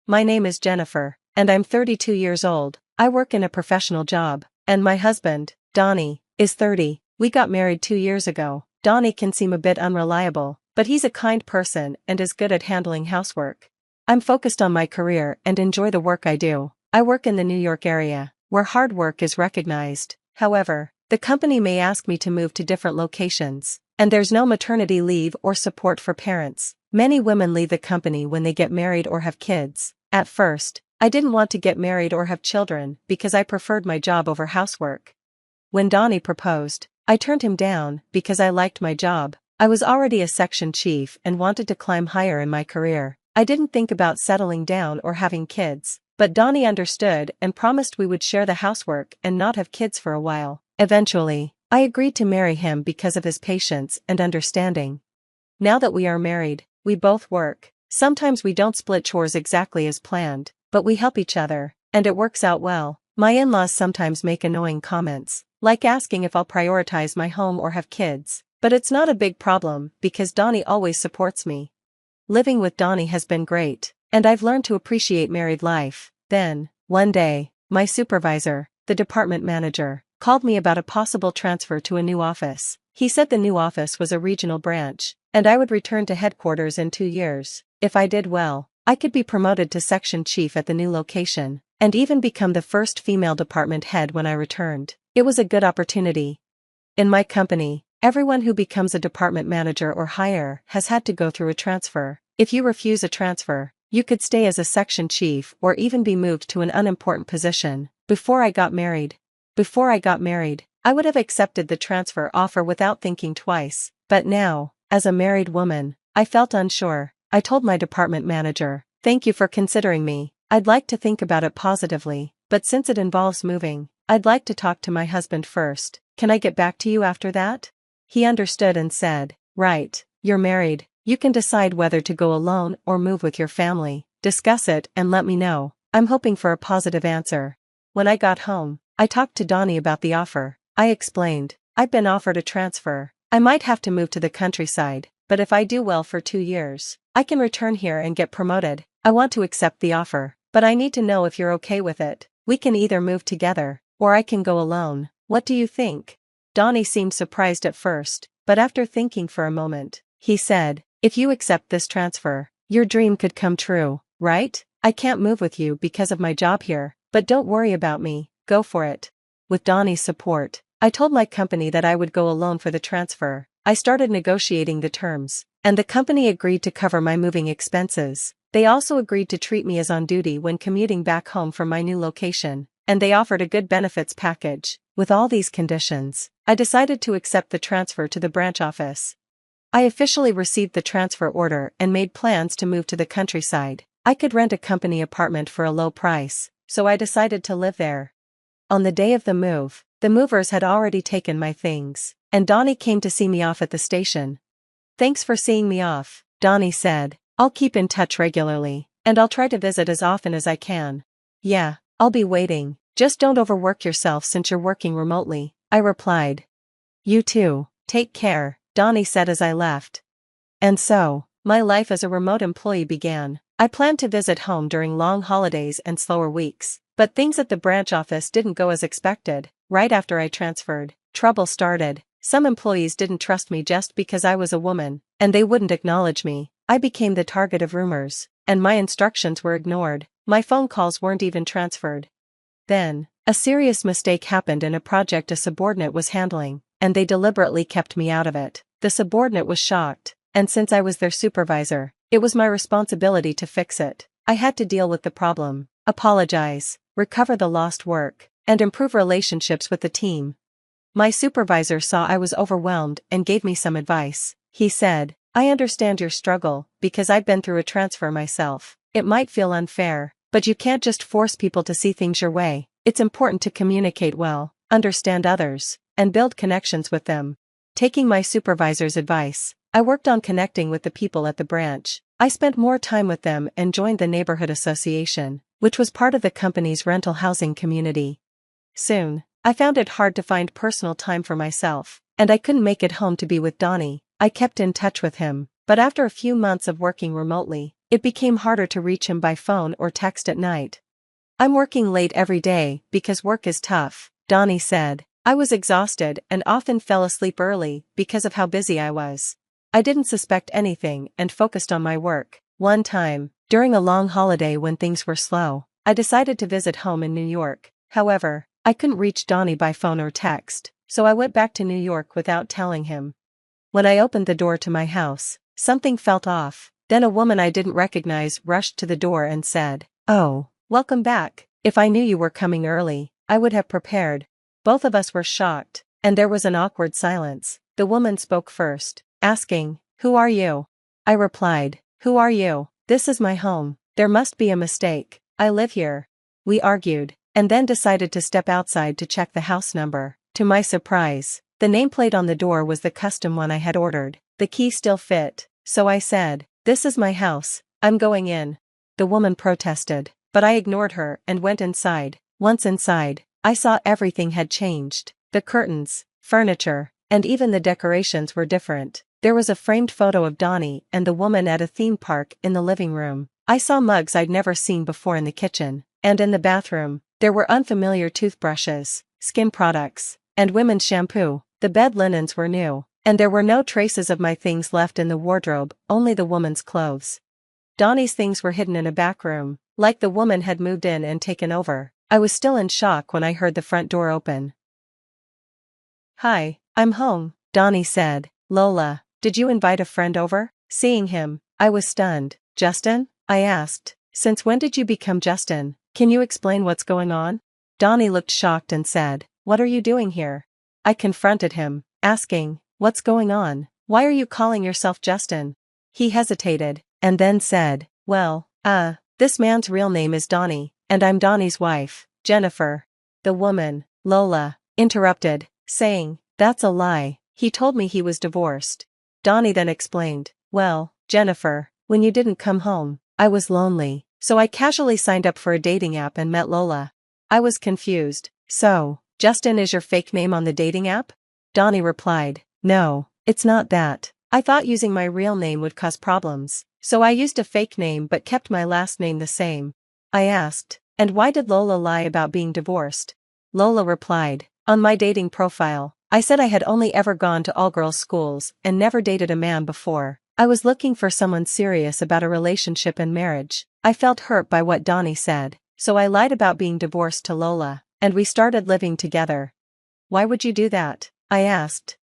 My name is Jennifer, and I'm 32 years old. I work in a professional job, and my husband, Donnie, is 30. We got married 2 years ago. Donnie can seem a bit unreliable, but he's a kind person and is good at handling housework. I'm focused on my career and enjoy the work I do. I work in the New York area, where hard work is recognized. However, the company may ask me to move to different locations, and there's no maternity leave or support for parents. Many women leave the company when they get married or have kids. At first, I didn't want to get married or have children because I preferred my job over housework. When Donnie proposed, I turned him down because I liked my job. I was already a section chief and wanted to climb higher in my career. I didn't think about settling down or having kids, but Donnie understood and promised we would share the housework and not have kids for a while. Eventually, I agreed to marry him because of his patience and understanding. Now that we are married, we both work. Sometimes we don't split chores exactly as planned, but we help each other, and it works out well. My in-laws sometimes make annoying comments, like asking if I'll prioritize my home or have kids, but it's not a big problem because Donnie always supports me. Living with Donnie has been great, and I've learned to appreciate married life. Then, one day, my supervisor, the department manager, called me about a possible transfer to a new office. He said the new office was a regional branch, and I would return to headquarters in 2 years. If I did well, I could be promoted to section chief at the new location, and even become the first female department head when I returned. It was a good opportunity. In my company, everyone who becomes a department manager or higher has had to go through a transfer. If you refuse a transfer, you could stay as a section chief or even be moved to an unimportant position. Before I got married, I would have accepted the transfer offer without thinking twice, but now, as a married woman, I felt unsure. I told my department manager, "Thank you for considering me. I'd like to think about it positively, but since it involves moving, I'd like to talk to my husband first. Can I get back to you after that?" He understood and said, "Right, you're married. You can decide whether to go alone or move with your family. Discuss it and let me know." I'm hoping for a positive answer. When I got home, I talked to Donnie about the offer. I explained, "I've been offered a transfer. I might have to move to the countryside, but if I do well for 2 years, I can return here and get promoted. I want to accept the offer, but I need to know if you're okay with it. We can either move together, or I can go alone. What do you think?" Donnie seemed surprised at first, but after thinking for a moment, he said, "If you accept this transfer, your dream could come true, right? I can't move with you because of my job here, but don't worry about me, go for it." With Donnie's support, I told my company that I would go alone for the transfer. I started negotiating the terms, and the company agreed to cover my moving expenses. They also agreed to treat me as on duty when commuting back home from my new location, and they offered a good benefits package. With all these conditions, I decided to accept the transfer to the branch office. I officially received the transfer order and made plans to move to the countryside. I could rent a company apartment for a low price, so I decided to live there. On the day of the move, the movers had already taken my things, and Donnie came to see me off at the station. "Thanks for seeing me off," Donnie said. "I'll keep in touch regularly, and I'll try to visit as often as I can." "Yeah, I'll be waiting. Just don't overwork yourself since you're working remotely," I replied. "You too, take care," Donnie said as I left. And so, my life as a remote employee began. I planned to visit home during long holidays and slower weeks, but things at the branch office didn't go as expected. Right after I transferred, trouble started. Some employees didn't trust me just because I was a woman, and they wouldn't acknowledge me. I became the target of rumors, and my instructions were ignored. My phone calls weren't even transferred. Then, a serious mistake happened in a project a subordinate was handling, and they deliberately kept me out of it. The subordinate was shocked, and since I was their supervisor, it was my responsibility to fix it. I had to deal with the problem, apologize, recover the lost work, and improve relationships with the team. My supervisor saw I was overwhelmed and gave me some advice. He said, "I understand your struggle, because I've been through a transfer myself. It might feel unfair, but you can't just force people to see things your way. It's important to communicate well, understand others, and build connections with them." Taking my supervisor's advice, I worked on connecting with the people at the branch. I spent more time with them and joined the neighborhood association, which was part of the company's rental housing community. Soon, I found it hard to find personal time for myself, and I couldn't make it home to be with Donnie. I kept in touch with him, but after a few months of working remotely, It became harder to reach him by phone or text at night. I'm working late every day because work is tough, Donnie said. I was exhausted and often fell asleep early because of how busy I was. I didn't suspect anything and focused on my work. One time, during a long holiday when things were slow, I decided to visit home in New York. However, I couldn't reach Donnie by phone or text, so I went back to New York without telling him. When I opened the door to my house, something felt off. Then a woman I didn't recognize rushed to the door and said, "Oh, welcome back. If I knew you were coming early, I would have prepared." Both of us were shocked, and there was an awkward silence. The woman spoke first, asking, "Who are you?" I replied, "Who are you? This is my home. There must be a mistake. I live here." We argued, and then decided to step outside to check the house number. To my surprise, the nameplate on the door was the custom one I had ordered. The key still fit, so I said, "This is my house, I'm going in." The woman protested, but I ignored her and went inside. Once inside, I saw everything had changed. The curtains, furniture, and even the decorations were different. There was a framed photo of Donnie and the woman at a theme park in the living room. I saw mugs I'd never seen before in the kitchen, and in the bathroom, there were unfamiliar toothbrushes, skin products, and women's shampoo. The bed linens were new, and there were no traces of my things left in the wardrobe, only the woman's clothes. Donnie's things were hidden in a back room, like the woman had moved in and taken over. I was still in shock when I heard the front door open. "Hi, I'm home," Donnie said. "Lola, did you invite a friend over?" Seeing him, I was stunned. "Justin?" I asked. "Since when did you become Justin? Can you explain what's going on?" Donnie looked shocked and said, "What are you doing here?" I confronted him, asking, "What's going on? Why are you calling yourself Justin?" He hesitated, and then said, "Well, this man's real name is Donnie, and I'm Donnie's wife, Jennifer." The woman, Lola, interrupted, saying, "That's a lie, he told me he was divorced." Donnie then explained, "Well, Jennifer, when you didn't come home, I was lonely, so I casually signed up for a dating app and met Lola." I was confused. "So, Justin is your fake name on the dating app?" Donnie replied, "No, it's not that. I thought using my real name would cause problems, so I used a fake name but kept my last name the same." I asked, "And why did Lola lie about being divorced?" Lola replied, "On my dating profile, I said I had only ever gone to all-girls schools and never dated a man before. I was looking for someone serious about a relationship and marriage." I felt hurt by what Donnie said, so I lied about being divorced to Lola, and we started living together. "Why would you do that?" I asked.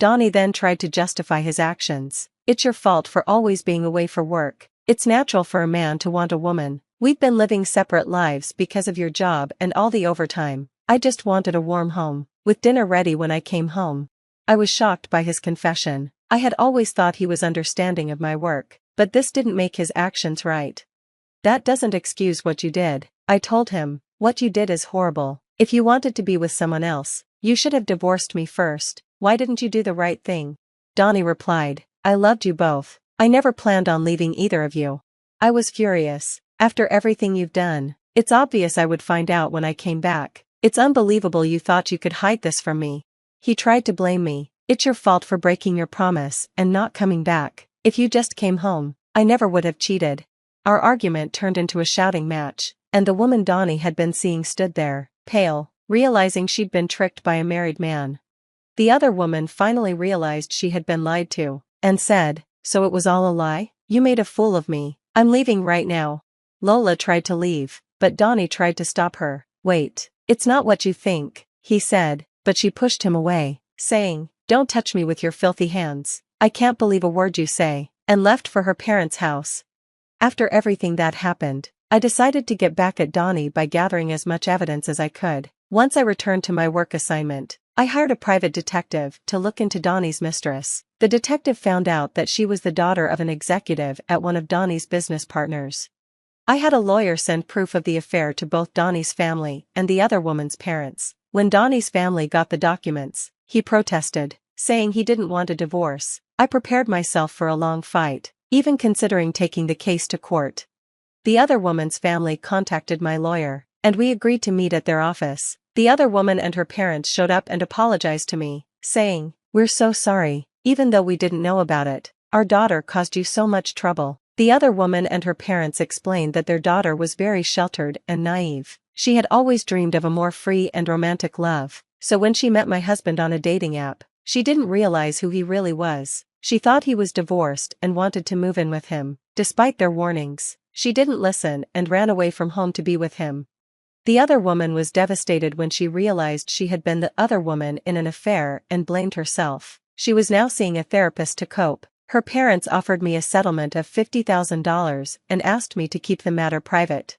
Donnie then tried to justify his actions. "It's your fault for always being away for work. It's natural for a man to want a woman. We've been living separate lives because of your job and all the overtime. I just wanted a warm home, with dinner ready when I came home." I was shocked by his confession. I had always thought he was understanding of my work, but this didn't make his actions right. "That doesn't excuse what you did," I told him. "What you did is horrible. If you wanted to be with someone else, you should have divorced me first. Why didn't you do the right thing?" Donnie replied, "I loved you both. I never planned on leaving either of you." I was furious. "After everything you've done, it's obvious I would find out when I came back. It's unbelievable you thought you could hide this from me." He tried to blame me. "It's your fault for breaking your promise and not coming back. If you just came home, I never would have cheated." Our argument turned into a shouting match, and the woman Donnie had been seeing stood there, pale, realizing she'd been tricked by a married man. The other woman finally realized she had been lied to, and said, "So it was all a lie? You made a fool of me. I'm leaving right now." Lola tried to leave, but Donnie tried to stop her. "Wait, it's not what you think," he said, but she pushed him away, saying, "Don't touch me with your filthy hands. I can't believe a word you say," and left for her parents' house. After everything that happened, I decided to get back at Donnie by gathering as much evidence as I could. Once I returned to my work assignment, I hired a private detective to look into Donnie's mistress. The detective found out that she was the daughter of an executive at one of Donnie's business partners. I had a lawyer send proof of the affair to both Donnie's family and the other woman's parents. When Donnie's family got the documents, he protested, saying he didn't want a divorce. I prepared myself for a long fight, even considering taking the case to court. The other woman's family contacted my lawyer, and we agreed to meet at their office. The other woman and her parents showed up and apologized to me, saying, "We're so sorry, even though we didn't know about it. Our daughter caused you so much trouble." The other woman and her parents explained that their daughter was very sheltered and naive. She had always dreamed of a more free and romantic love, so when she met my husband on a dating app, she didn't realize who he really was. She thought he was divorced and wanted to move in with him. Despite their warnings, she didn't listen and ran away from home to be with him. The other woman was devastated when she realized she had been the other woman in an affair and blamed herself. She was now seeing a therapist to cope. Her parents offered me a settlement of $50,000 and asked me to keep the matter private.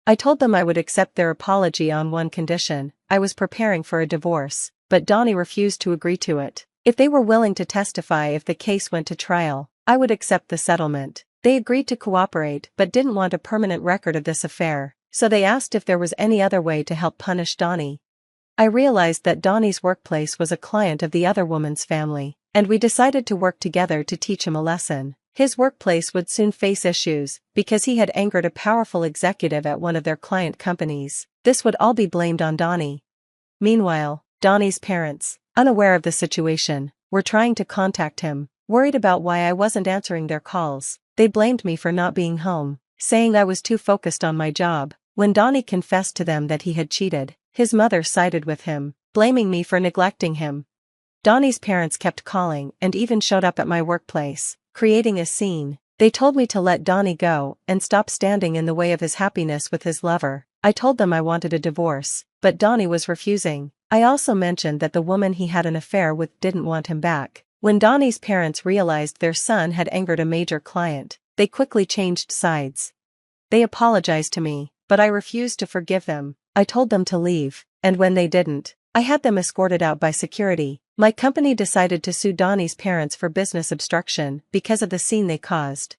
I told them I would accept their apology on one condition: I was preparing for a divorce, but Donnie refused to agree to it. If they were willing to testify if the case went to trial, I would accept the settlement. They agreed to cooperate but didn't want a permanent record of this affair, so they asked if there was any other way to help punish Donnie. I realized that Donnie's workplace was a client of the other woman's family, and we decided to work together to teach him a lesson. His workplace would soon face issues because he had angered a powerful executive at one of their client companies. This would all be blamed on Donnie. Meanwhile, Donnie's parents, unaware of the situation, were trying to contact him, worried about why I wasn't answering their calls. They blamed me for not being home, saying I was too focused on my job. When Donnie confessed to them that he had cheated, his mother sided with him, blaming me for neglecting him. Donnie's parents kept calling and even showed up at my workplace, creating a scene. They told me to let Donnie go and stop standing in the way of his happiness with his lover. I told them I wanted a divorce, but Donnie was refusing. I also mentioned that the woman he had an affair with didn't want him back. When Donnie's parents realized their son had angered a major client, they quickly changed sides. They apologized to me, but I refused to forgive them. I told them to leave, and when they didn't, I had them escorted out by security. My company decided to sue Donnie's parents for business obstruction because of the scene they caused.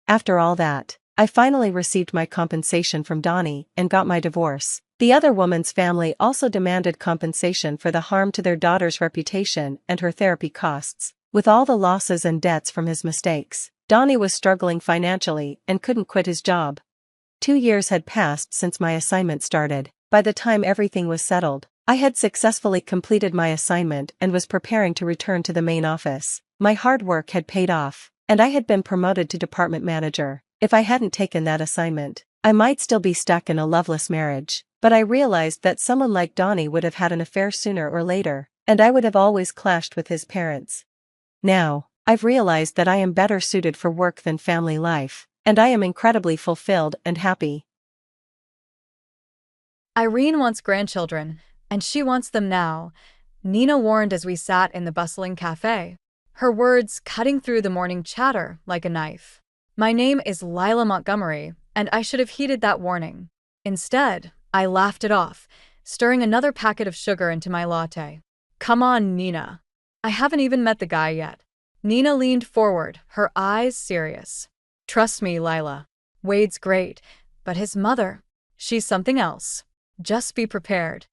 After all that, I finally received my compensation from Donnie and got my divorce. The other woman's family also demanded compensation for the harm to their daughter's reputation and her therapy costs. With all the losses and debts from his mistakes, Donnie was struggling financially and couldn't quit his job. 2 years had passed since my assignment started. By the time everything was settled, I had successfully completed my assignment and was preparing to return to the main office. My hard work had paid off, and I had been promoted to department manager. If I hadn't taken that assignment, I might still be stuck in a loveless marriage. But I realized that someone like Donnie would have had an affair sooner or later, and I would have always clashed with his parents. Now, I've realized that I am better suited for work than family life, and I am incredibly fulfilled and happy. Irene wants grandchildren, and she wants them now, Nina warned as we sat in the bustling cafe, her words cutting through the morning chatter like a knife. My name is Lila Montgomery, and I should have heeded that warning. Instead, I laughed it off, stirring another packet of sugar into my latte. Come on, Nina. I haven't even met the guy yet. Nina leaned forward, her eyes serious. Trust me, Lila. Wade's great, but his mother, she's something else. Just be prepared.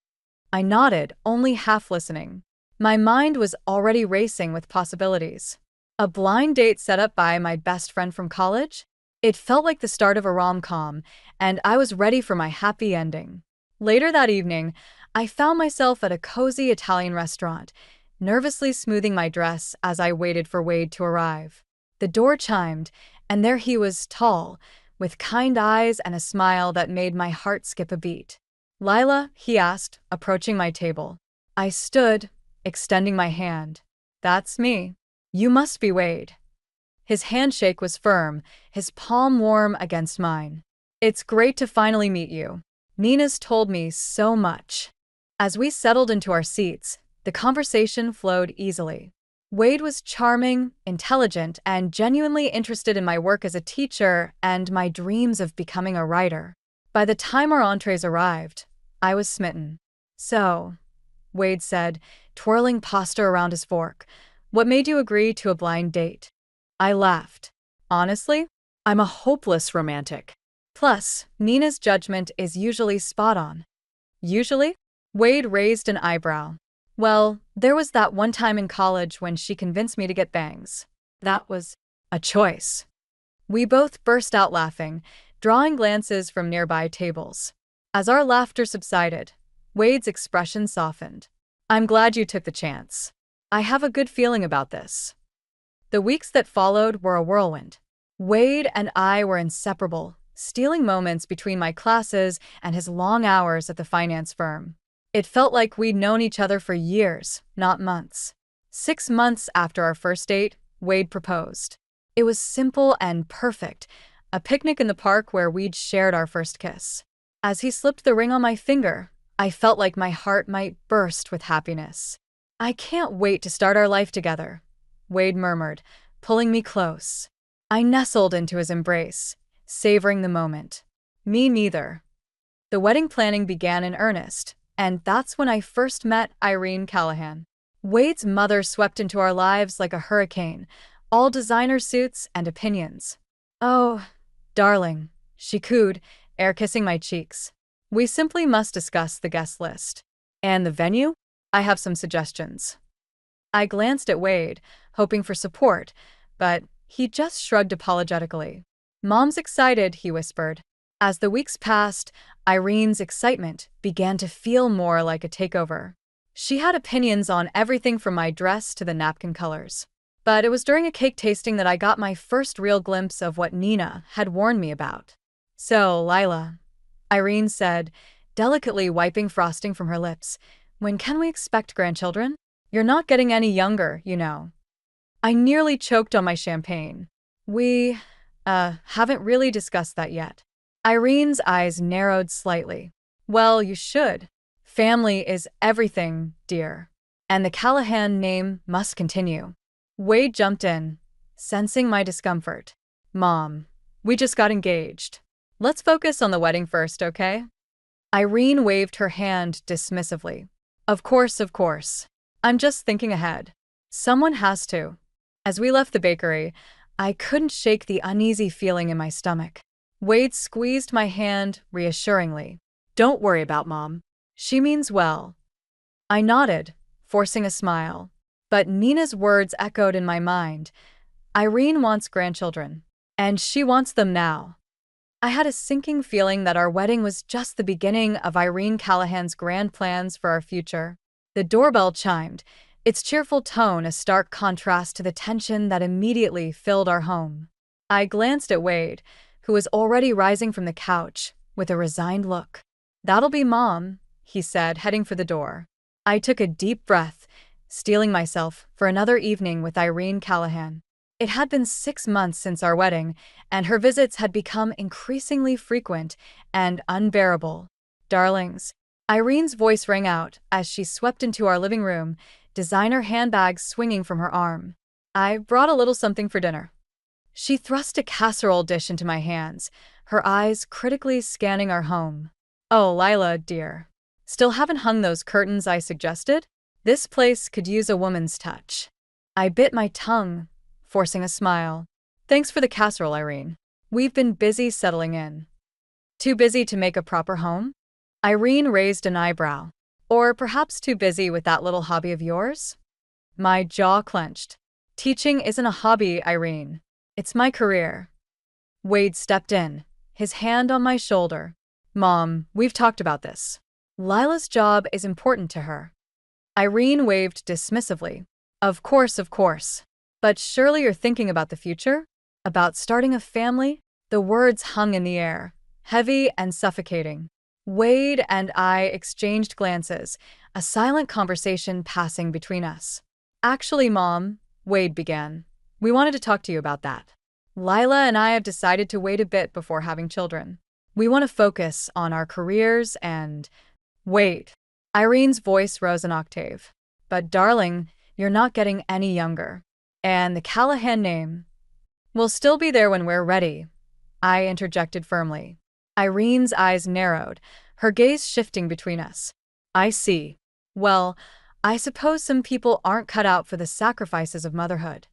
I nodded, only half listening. My mind was already racing with possibilities. A blind date set up by my best friend from college? It felt like the start of a rom-com, and I was ready for my happy ending. Later that evening, I found myself at a cozy Italian restaurant, nervously smoothing my dress as I waited for Wade to arrive. The door chimed, and there he was, tall, with kind eyes and a smile that made my heart skip a beat. Lila, he asked, approaching my table. I stood, extending my hand. That's me. You must be Wade. His handshake was firm, his palm warm against mine. It's great to finally meet you. Nina's told me so much. As we settled into our seats, the conversation flowed easily. Wade was charming, intelligent, and genuinely interested in my work as a teacher and my dreams of becoming a writer. By the time our entrees arrived, I was smitten. So, Wade said, twirling pasta around his fork, what made you agree to a blind date? I laughed. Honestly, I'm a hopeless romantic. Plus, Nina's judgment is usually spot on. Usually? Wade raised an eyebrow. Well, there was that one time in college when she convinced me to get bangs. That was a choice. We both burst out laughing, drawing glances from nearby tables. As our laughter subsided, Wade's expression softened. I'm glad you took the chance. I have a good feeling about this. The weeks that followed were a whirlwind. Wade and I were inseparable, stealing moments between my classes and his long hours at the finance firm. It felt like we'd known each other for years, not months. 6 months after our first date, Wade proposed. It was simple and perfect, a picnic in the park where we'd shared our first kiss. As he slipped the ring on my finger, I felt like my heart might burst with happiness. "I can't wait to start our life together," Wade murmured, pulling me close. I nestled into his embrace, savoring the moment. Me neither. The wedding planning began in earnest, and that's when I first met Irene Callahan. Wade's mother swept into our lives like a hurricane, all designer suits and opinions. "Oh, darling," she cooed, air-kissing my cheeks. "We simply must discuss the guest list. And the venue? I have some suggestions." I glanced at Wade, hoping for support, but he just shrugged apologetically. "Mom's excited," he whispered. As the weeks passed, Irene's excitement began to feel more like a takeover. She had opinions on everything from my dress to the napkin colors. But it was during a cake tasting that I got my first real glimpse of what Nina had warned me about. "So, Lila," Irene said, delicately wiping frosting from her lips, "when can we expect grandchildren? You're not getting any younger, you know." I nearly choked on my champagne. "We, haven't really discussed that yet." Irene's eyes narrowed slightly. "Well, you should. Family is everything, dear. And the Callahan name must continue." Wade jumped in, sensing my discomfort. "Mom, we just got engaged. Let's focus on the wedding first, okay?" Irene waved her hand dismissively. Of course. I'm just thinking ahead. Someone has to." As we left the bakery, I couldn't shake the uneasy feeling in my stomach. Wade squeezed my hand reassuringly. "Don't worry about Mom. She means well." I nodded, forcing a smile. But Nina's words echoed in my mind. Irene wants grandchildren, and she wants them now. I had a sinking feeling that our wedding was just the beginning of Irene Callahan's grand plans for our future. The doorbell chimed, its cheerful tone a stark contrast to the tension that immediately filled our home. I glanced at Wade, who was already rising from the couch, with a resigned look. "That'll be Mom," he said, heading for the door. I took a deep breath, steeling myself for another evening with Irene Callahan. It had been 6 months since our wedding, and her visits had become increasingly frequent and unbearable. "Darlings," Irene's voice rang out as she swept into our living room, designer handbags swinging from her arm. "I brought a little something for dinner." She thrust a casserole dish into my hands, her eyes critically scanning our home. "Oh, Lila, dear. Still haven't hung those curtains I suggested? This place could use a woman's touch." I bit my tongue, forcing a smile. "Thanks for the casserole, Irene. We've been busy settling in." "Too busy to make a proper home?" Irene raised an eyebrow. "Or perhaps too busy with that little hobby of yours?" My jaw clenched. "Teaching isn't a hobby, Irene. It's my career." Wade stepped in, his hand on my shoulder. "Mom, we've talked about this. Lila's job is important to her." Irene waved dismissively. Of course. But surely you're thinking about the future? About starting a family?" The words hung in the air, heavy and suffocating. Wade and I exchanged glances, a silent conversation passing between us. "Actually, Mom," Wade began, "we wanted to talk to you about that. Lila and I have decided to wait a bit before having children. We want to focus on our careers and—" "Wait." Irene's voice rose an octave. "But darling, you're not getting any younger. And the Callahan name will still be there when we're ready," I interjected firmly. Irene's eyes narrowed, her gaze shifting between us. "I see. Well, I suppose some people aren't cut out for the sacrifices of motherhood."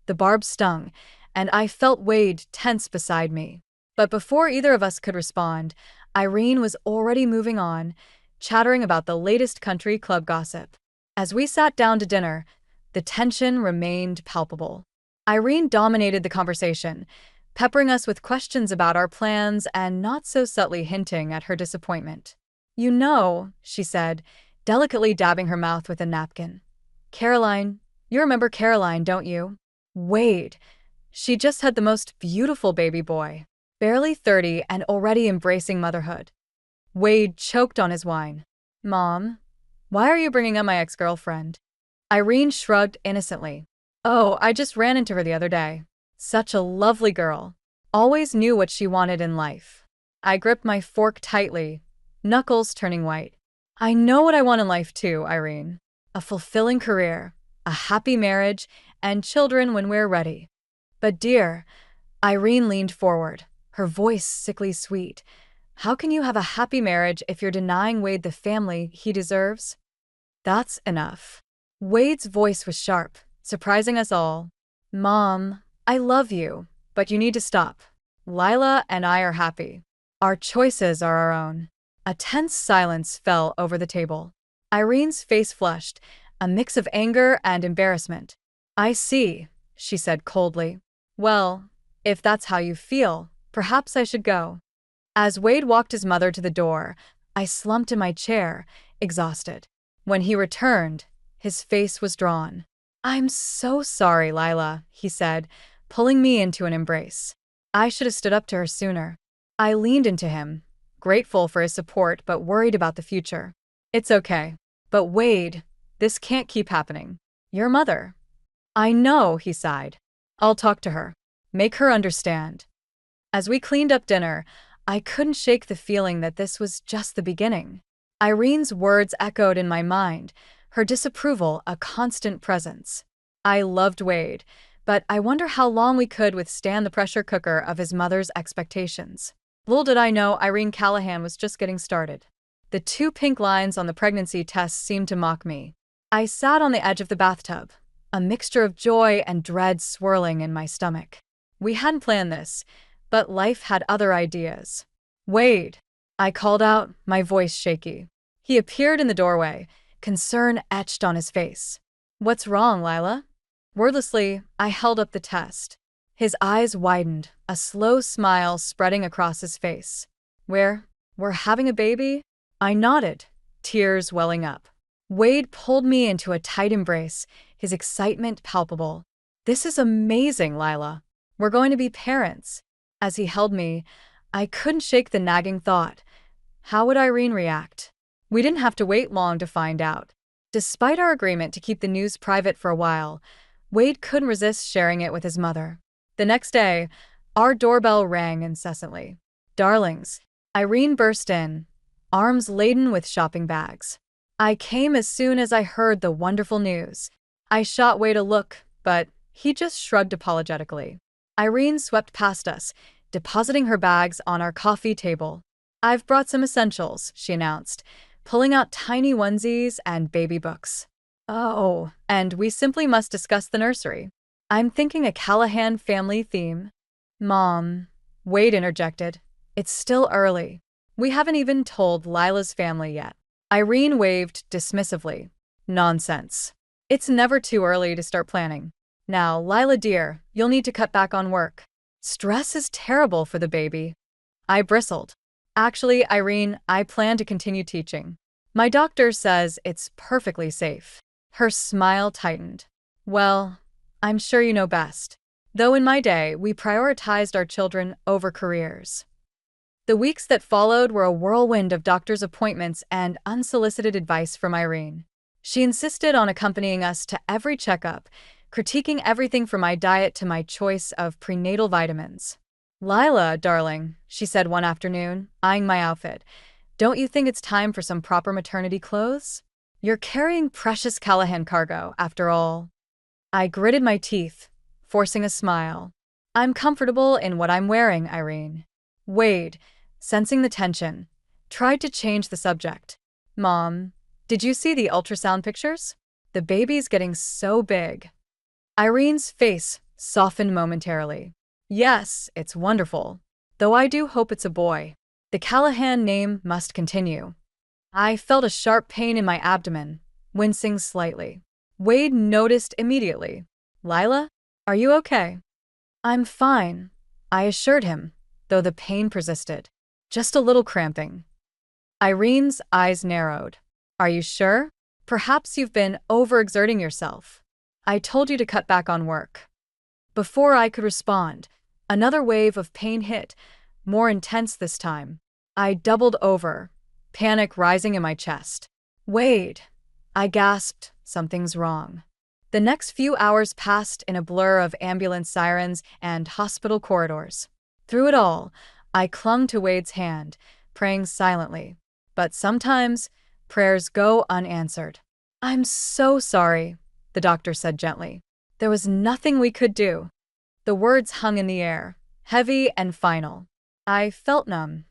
The barb stung, and I felt Wade tense beside me. But before either of us could respond, Irene was already moving on, chattering about the latest country club gossip. As we sat down to dinner, the tension remained palpable. Irene dominated the conversation, peppering us with questions about our plans and not so subtly hinting at her disappointment. "You know," she said, delicately dabbing her mouth with a napkin. "Caroline, you remember Caroline, don't you?" Wade, She just had the most beautiful baby boy, barely 30 and already embracing motherhood. Wade choked on his wine. Mom, why are you bringing up my ex-girlfriend? Irene shrugged innocently. Oh, I just ran into her the other day. Such a lovely girl. Always knew what she wanted in life. I gripped my fork tightly, knuckles turning white. I know what I want in life too, Irene. A fulfilling career, a happy marriage, and children when we're ready. But dear, Irene leaned forward, her voice sickly sweet. How can you have a happy marriage if you're denying Wade the family he deserves? That's enough. Wade's voice was sharp, surprising us all. Mom, I love you, but you need to stop. Lila and I are happy. Our choices are our own. A tense silence fell over the table. Irene's face flushed, a mix of anger and embarrassment. I see, she said coldly. Well, if that's how you feel, perhaps I should go. As Wade walked his mother to the door, I slumped in my chair, exhausted. When he returned, his face was drawn. I'm so sorry, Lila, he said, pulling me into an embrace. I should have stood up to her sooner. I leaned into him, grateful for his support but worried about the future. It's okay. But Wade, this can't keep happening. Your mother. I know, he sighed. I'll talk to her. Make her understand. As we cleaned up dinner, I couldn't shake the feeling that this was just the beginning. Irene's words echoed in my mind, her disapproval a constant presence. I loved Wade, but I wonder how long we could withstand the pressure cooker of his mother's expectations. Little did I know Irene Callahan was just getting started. The 2 pink lines on the pregnancy test seemed to mock me. I sat on the edge of the bathtub, a mixture of joy and dread swirling in my stomach. We hadn't planned this, but life had other ideas. Wade, I called out, my voice shaky. He appeared in the doorway, concern etched on his face. What's wrong, Lila? Wordlessly, I held up the test. His eyes widened, a slow smile spreading across his face. We're having a baby? I nodded, tears welling up. Wade pulled me into a tight embrace, his excitement palpable. This is amazing, Lila. We're going to be parents. As he held me, I couldn't shake the nagging thought. How would Irene react? We didn't have to wait long to find out. Despite our agreement to keep the news private for a while, Wade couldn't resist sharing it with his mother. The next day, our doorbell rang incessantly. Darlings, Irene burst in, arms laden with shopping bags. I came as soon as I heard the wonderful news. I shot Wade a look, but he just shrugged apologetically. Irene swept past us, depositing her bags on our coffee table. I've brought some essentials, she announced, pulling out tiny onesies and baby books. Oh, and we simply must discuss the nursery. I'm thinking a Callahan family theme. Mom, Wade interjected. It's still early. We haven't even told Lila's family yet. Irene waved dismissively. Nonsense. It's never too early to start planning. Now, Lila dear, you'll need to cut back on work. Stress is terrible for the baby. I bristled. Actually, Irene, I plan to continue teaching. My doctor says it's perfectly safe. Her smile tightened. Well, I'm sure you know best. Though in my day, we prioritized our children over careers. The weeks that followed were a whirlwind of doctor's appointments and unsolicited advice from Irene. She insisted on accompanying us to every checkup, critiquing everything from my diet to my choice of prenatal vitamins. Lila, darling, she said one afternoon, eyeing my outfit, don't you think it's time for some proper maternity clothes? You're carrying precious Callahan cargo, after all. I gritted my teeth, forcing a smile. I'm comfortable in what I'm wearing, Irene. Wade, sensing the tension, tried to change the subject. Mom, did you see the ultrasound pictures? The baby's getting so big. Irene's face softened momentarily. Yes, it's wonderful. Though I do hope it's a boy. The Callahan name must continue. I felt a sharp pain in my abdomen, wincing slightly. Wade noticed immediately. Lila, are you okay? I'm fine, I assured him, though the pain persisted. Just a little cramping. Irene's eyes narrowed. Are you sure? Perhaps you've been overexerting yourself. I told you to cut back on work. Before I could respond, another wave of pain hit, more intense this time. I doubled over, panic rising in my chest. Wade! I gasped, something's wrong. The next few hours passed in a blur of ambulance sirens and hospital corridors. Through it all, I clung to Wade's hand, praying silently. But sometimes, prayers go unanswered. "I'm so sorry," the doctor said gently. There was nothing we could do. The words hung in the air, heavy and final. I felt numb,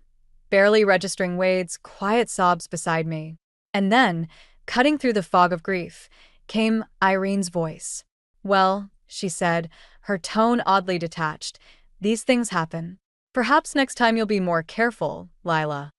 barely registering Wade's quiet sobs beside me. And then, cutting through the fog of grief, came Irene's voice. "Well," she said, her tone oddly detached, "these things happen. Perhaps next time you'll be more careful, Lila."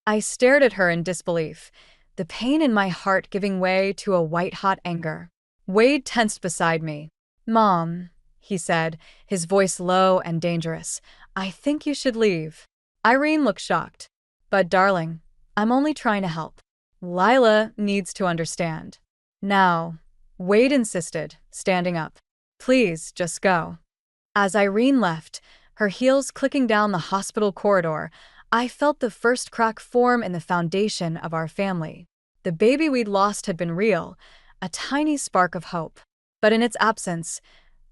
I stared at her in disbelief, the pain in my heart giving way to a white-hot anger. Wade tensed beside me. "Mom," he said, his voice low and dangerous, "I think you should leave." Irene looked shocked. "But darling, I'm only trying to help. Lila needs to understand." "Now," Wade insisted, standing up. "Please, just go." As Irene left, her heels clicking down the hospital corridor, I felt the first crack form in the foundation of our family. The baby we'd lost had been real, a tiny spark of hope. But in its absence,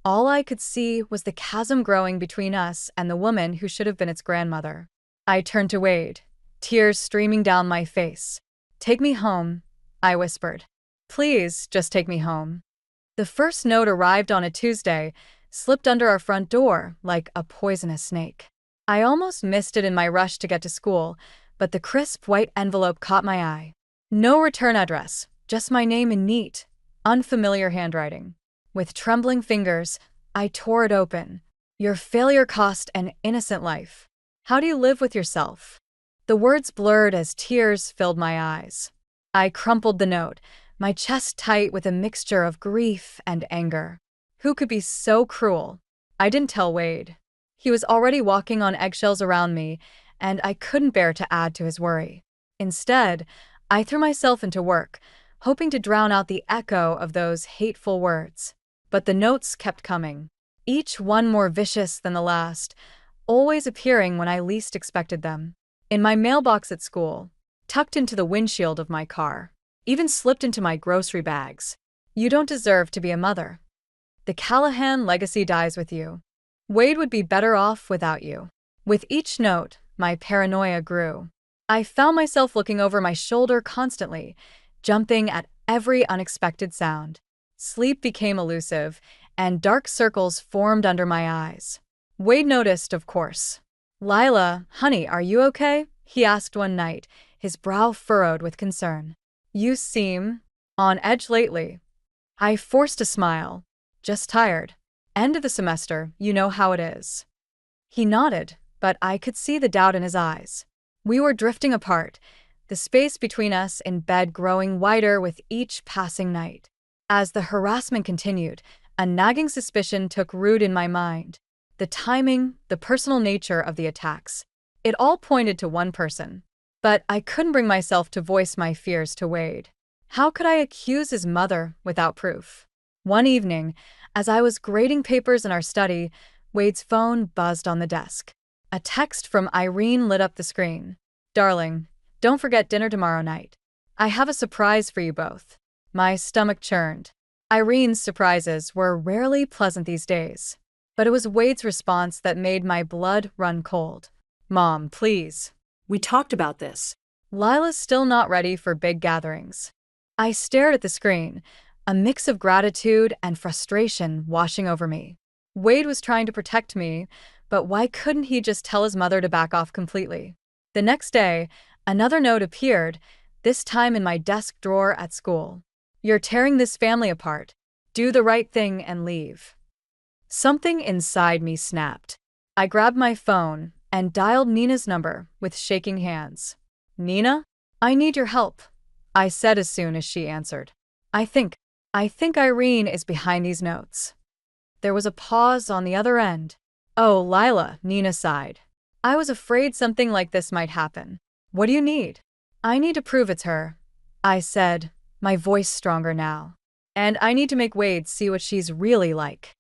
all I could see was the chasm growing between us and the woman who should have been its grandmother. I turned to Wade, tears streaming down my face. "Take me home," I whispered. "Please, just take me home." The first note arrived on a Tuesday, slipped under our front door like a poisonous snake. I almost missed it in my rush to get to school, but the crisp white envelope caught my eye. No return address, just my name in neat, unfamiliar handwriting. With trembling fingers, I tore it open. "Your failure cost an innocent life. How do you live with yourself?" The words blurred as tears filled my eyes. I crumpled the note, my chest tight with a mixture of grief and anger. Who could be so cruel? I didn't tell Wade. He was already walking on eggshells around me, and I couldn't bear to add to his worry. Instead, I threw myself into work, hoping to drown out the echo of those hateful words. But the notes kept coming, each one more vicious than the last, always appearing when I least expected them. In my mailbox at school, tucked into the windshield of my car, even slipped into my grocery bags. "You don't deserve to be a mother. The Callahan legacy dies with you. Wade would be better off without you." With each note, my paranoia grew. I found myself looking over my shoulder constantly, jumping at every unexpected sound. Sleep became elusive, and dark circles formed under my eyes. Wade noticed, of course. "Lila, honey, are you okay?" he asked one night, his brow furrowed with concern. "You seem on edge lately." I forced a smile. "Just tired. End of the semester, you know how it is." He nodded, but I could see the doubt in his eyes. We were drifting apart, the space between us in bed growing wider with each passing night. As the harassment continued, a nagging suspicion took root in my mind. The timing, the personal nature of the attacks. It all pointed to one person. But I couldn't bring myself to voice my fears to Wade. How could I accuse his mother without proof? One evening, as I was grading papers in our study, Wade's phone buzzed on the desk. A text from Irene lit up the screen. "Darling, don't forget dinner tomorrow night. I have a surprise for you both." My stomach churned. Irene's surprises were rarely pleasant these days. But it was Wade's response that made my blood run cold. "Mom, please. We talked about this. Lila's still not ready for big gatherings." I stared at the screen, a mix of gratitude and frustration washing over me. Wade was trying to protect me, but why couldn't he just tell his mother to back off completely? The next day, another note appeared, this time in my desk drawer at school. "You're tearing this family apart. Do the right thing and leave." Something inside me snapped. I grabbed my phone and dialed Nina's number with shaking hands. "Nina? I need your help," I said as soon as she answered. I think Irene is behind these notes." There was a pause on the other end. "Oh, Lila," Nina sighed. "I was afraid something like this might happen. What do you need?" "I need to prove it's her," I said, my voice stronger now. "And I need to make Wade see what she's really like."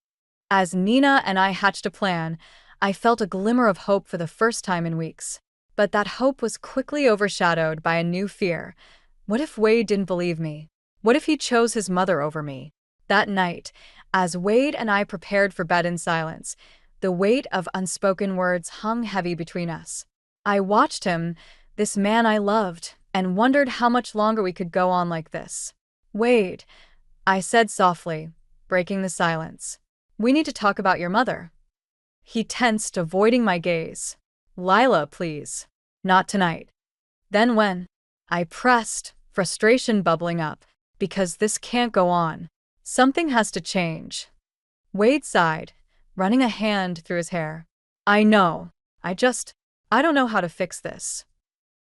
As Nina and I hatched a plan, I felt a glimmer of hope for the first time in weeks. But that hope was quickly overshadowed by a new fear. What if Wade didn't believe me? What if he chose his mother over me? That night, as Wade and I prepared for bed in silence, the weight of unspoken words hung heavy between us. I watched him, this man I loved, and wondered how much longer we could go on like this. "Wade," I said softly, breaking the silence. "We need to talk about your mother." He tensed, avoiding my gaze. "Lila, please. Not tonight." "Then when?" I pressed, frustration bubbling up. "Because this can't go on. Something has to change." Wade sighed, running a hand through his hair. "I know. I don't know how to fix this."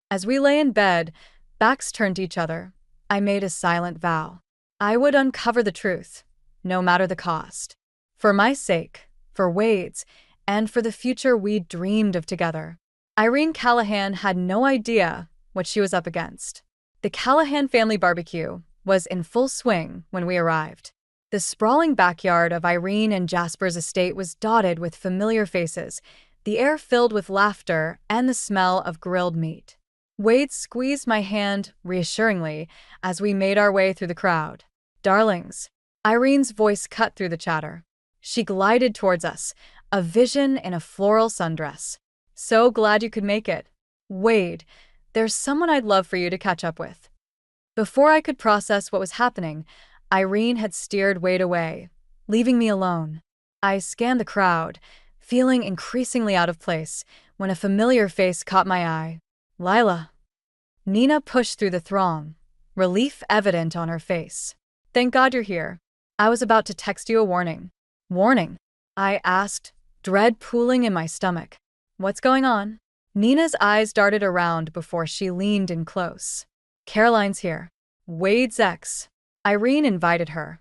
As we lay in bed, backs turned to each other, I made a silent vow. I would uncover the truth, no matter the cost. For my sake, for Wade's, and for the future we dreamed of together. Irene Callahan had no idea what she was up against. The Callahan family barbecue was in full swing when we arrived. The sprawling backyard of Irene and Jasper's estate was dotted with familiar faces, the air filled with laughter and the smell of grilled meat. Wade squeezed my hand reassuringly as we made our way through the crowd. "Darlings." Irene's voice cut through the chatter. She glided towards us, a vision in a floral sundress. "So glad you could make it. Wade, there's someone I'd love for you to catch up with." Before I could process what was happening, Irene had steered Wade away, leaving me alone. I scanned the crowd, feeling increasingly out of place, when a familiar face caught my eye. "Lila." Nina pushed through the throng, relief evident on her face. "Thank God you're here. I was about to text you a warning." "Warning?" I asked, dread pooling in my stomach. "What's going on?" Nina's eyes darted around before she leaned in close. "Caroline's here. Wade's ex." Irene invited her.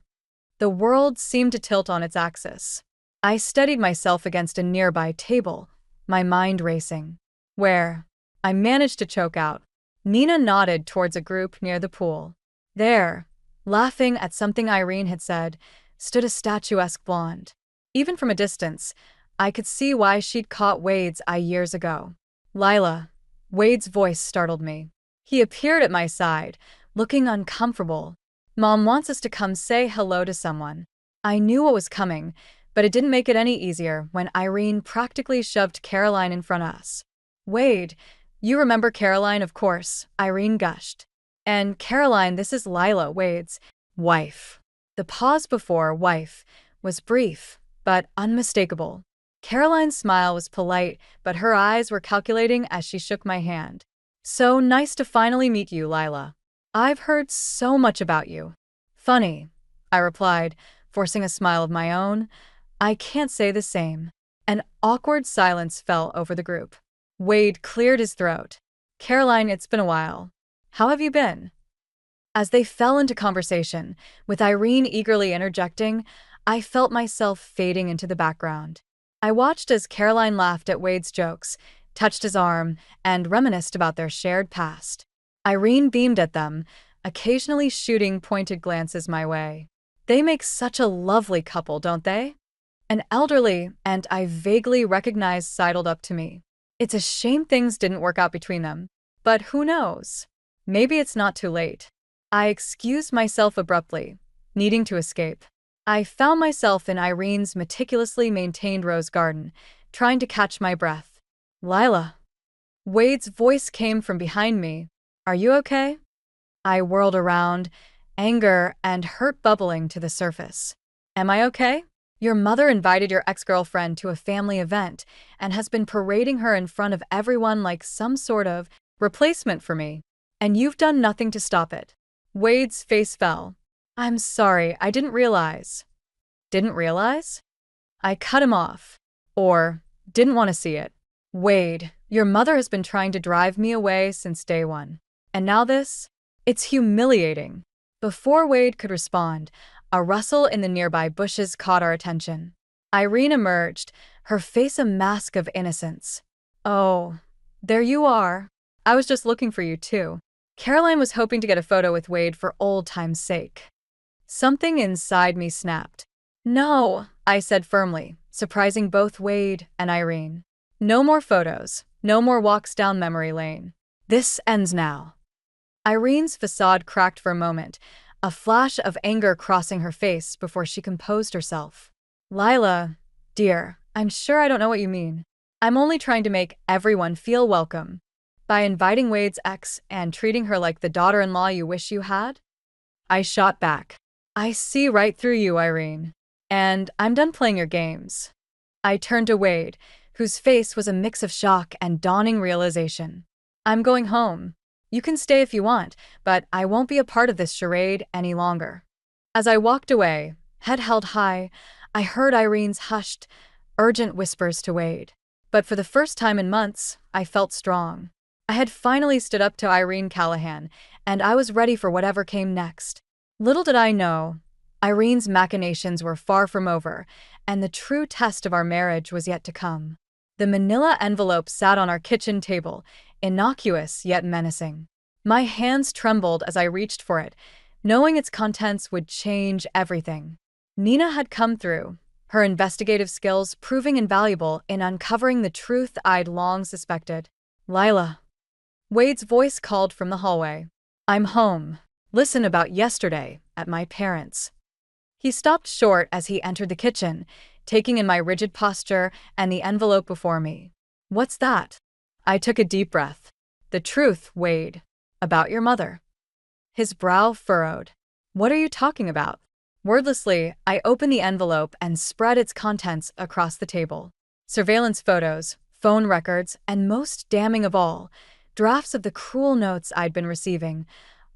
The world seemed to tilt on its axis. I steadied myself against a nearby table, my mind racing. "Where?" I managed to choke out. Nina nodded towards a group near the pool. There, laughing at something Irene had said, stood a statuesque blonde. Even from a distance, I could see why she'd caught Wade's eye years ago. "Lila." Wade's voice startled me. He appeared at my side, looking uncomfortable. "Mom wants us to come say hello to someone." I knew what was coming, but it didn't make it any easier when Irene practically shoved Caroline in front of us. "Wade, you remember Caroline, of course," Irene gushed. "And Caroline, this is Lila, Wade's wife." The pause before wife was brief, but unmistakable. Caroline's smile was polite, but her eyes were calculating as she shook my hand. "So nice to finally meet you, Lila. I've heard so much about you." "Funny," I replied, forcing a smile of my own. "I can't say the same." An awkward silence fell over the group. Wade cleared his throat. "Caroline, it's been a while. How have you been?" As they fell into conversation, with Irene eagerly interjecting, I felt myself fading into the background. I watched as Caroline laughed at Wade's jokes, touched his arm, and reminisced about their shared past. Irene beamed at them, occasionally shooting pointed glances my way. "They make such a lovely couple, don't they?" An elderly, and I vaguely recognized, sidled up to me. "It's a shame things didn't work out between them. But who knows? Maybe it's not too late." I excused myself abruptly, needing to escape. I found myself in Irene's meticulously maintained rose garden, trying to catch my breath. "Lila." Wade's voice came from behind me. "Are you okay?" I whirled around, anger and hurt bubbling to the surface. "Am I okay? Your mother invited your ex-girlfriend to a family event and has been parading her in front of everyone like some sort of replacement for me. And you've done nothing to stop it." Wade's face fell. "I'm sorry, I didn't realize." "Didn't realize?" I cut him off. "Or didn't want to see it." "Wade, your mother has been trying to drive me away since day one. And now this? It's humiliating." Before Wade could respond, a rustle in the nearby bushes caught our attention. Irene emerged, her face a mask of innocence. "Oh, there you are. I was just looking for you too." Caroline was hoping to get a photo with Wade for old time's sake. Something inside me snapped. No, I said firmly, surprising both Wade and Irene. No more photos, no more walks down memory lane. This ends now. Irene's facade cracked for a moment, a flash of anger crossing her face before she composed herself. Lila, dear, I'm sure I don't know what you mean. I'm only trying to make everyone feel welcome. By inviting Wade's ex and treating her like the daughter-in-law you wish you had? I shot back. I see right through you, Irene. And I'm done playing your games. I turned to Wade, whose face was a mix of shock and dawning realization. I'm going home. You can stay if you want, but I won't be a part of this charade any longer. As I walked away, head held high, I heard Irene's hushed, urgent whispers to Wade. But for the first time in months, I felt strong. I had finally stood up to Irene Callahan, and I was ready for whatever came next. Little did I know, Irene's machinations were far from over, and the true test of our marriage was yet to come. The manila envelope sat on our kitchen table, innocuous yet menacing. My hands trembled as I reached for it, knowing its contents would change everything. Nina had come through, her investigative skills proving invaluable in uncovering the truth I'd long suspected. Lila. Wade's voice called from the hallway. I'm home. Listen about yesterday at my parents'. He stopped short as he entered the kitchen, taking in my rigid posture and the envelope before me. What's that? I took a deep breath. The truth, Wade. About your mother. His brow furrowed. What are you talking about? Wordlessly, I opened the envelope and spread its contents across the table. Surveillance photos, phone records, and most damning of all, drafts of the cruel notes I'd been receiving,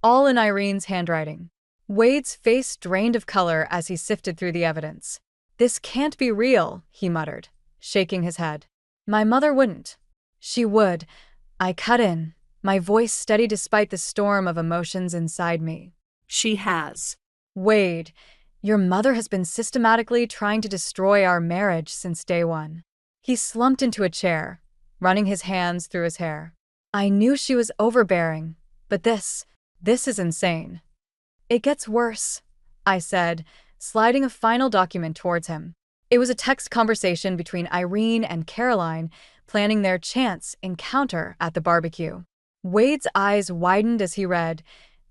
all in Irene's handwriting. Wade's face drained of color as he sifted through the evidence. This can't be real, he muttered, shaking his head. My mother wouldn't. She would. I cut in, my voice steady despite the storm of emotions inside me. She has. Wade, your mother has been systematically trying to destroy our marriage since day one. He slumped into a chair, running his hands through his hair. I knew she was overbearing, but this is insane. It gets worse, I said, sliding a final document towards him. It was a text conversation between Irene and Caroline, planning their chance encounter at the barbecue. Wade's eyes widened as he read,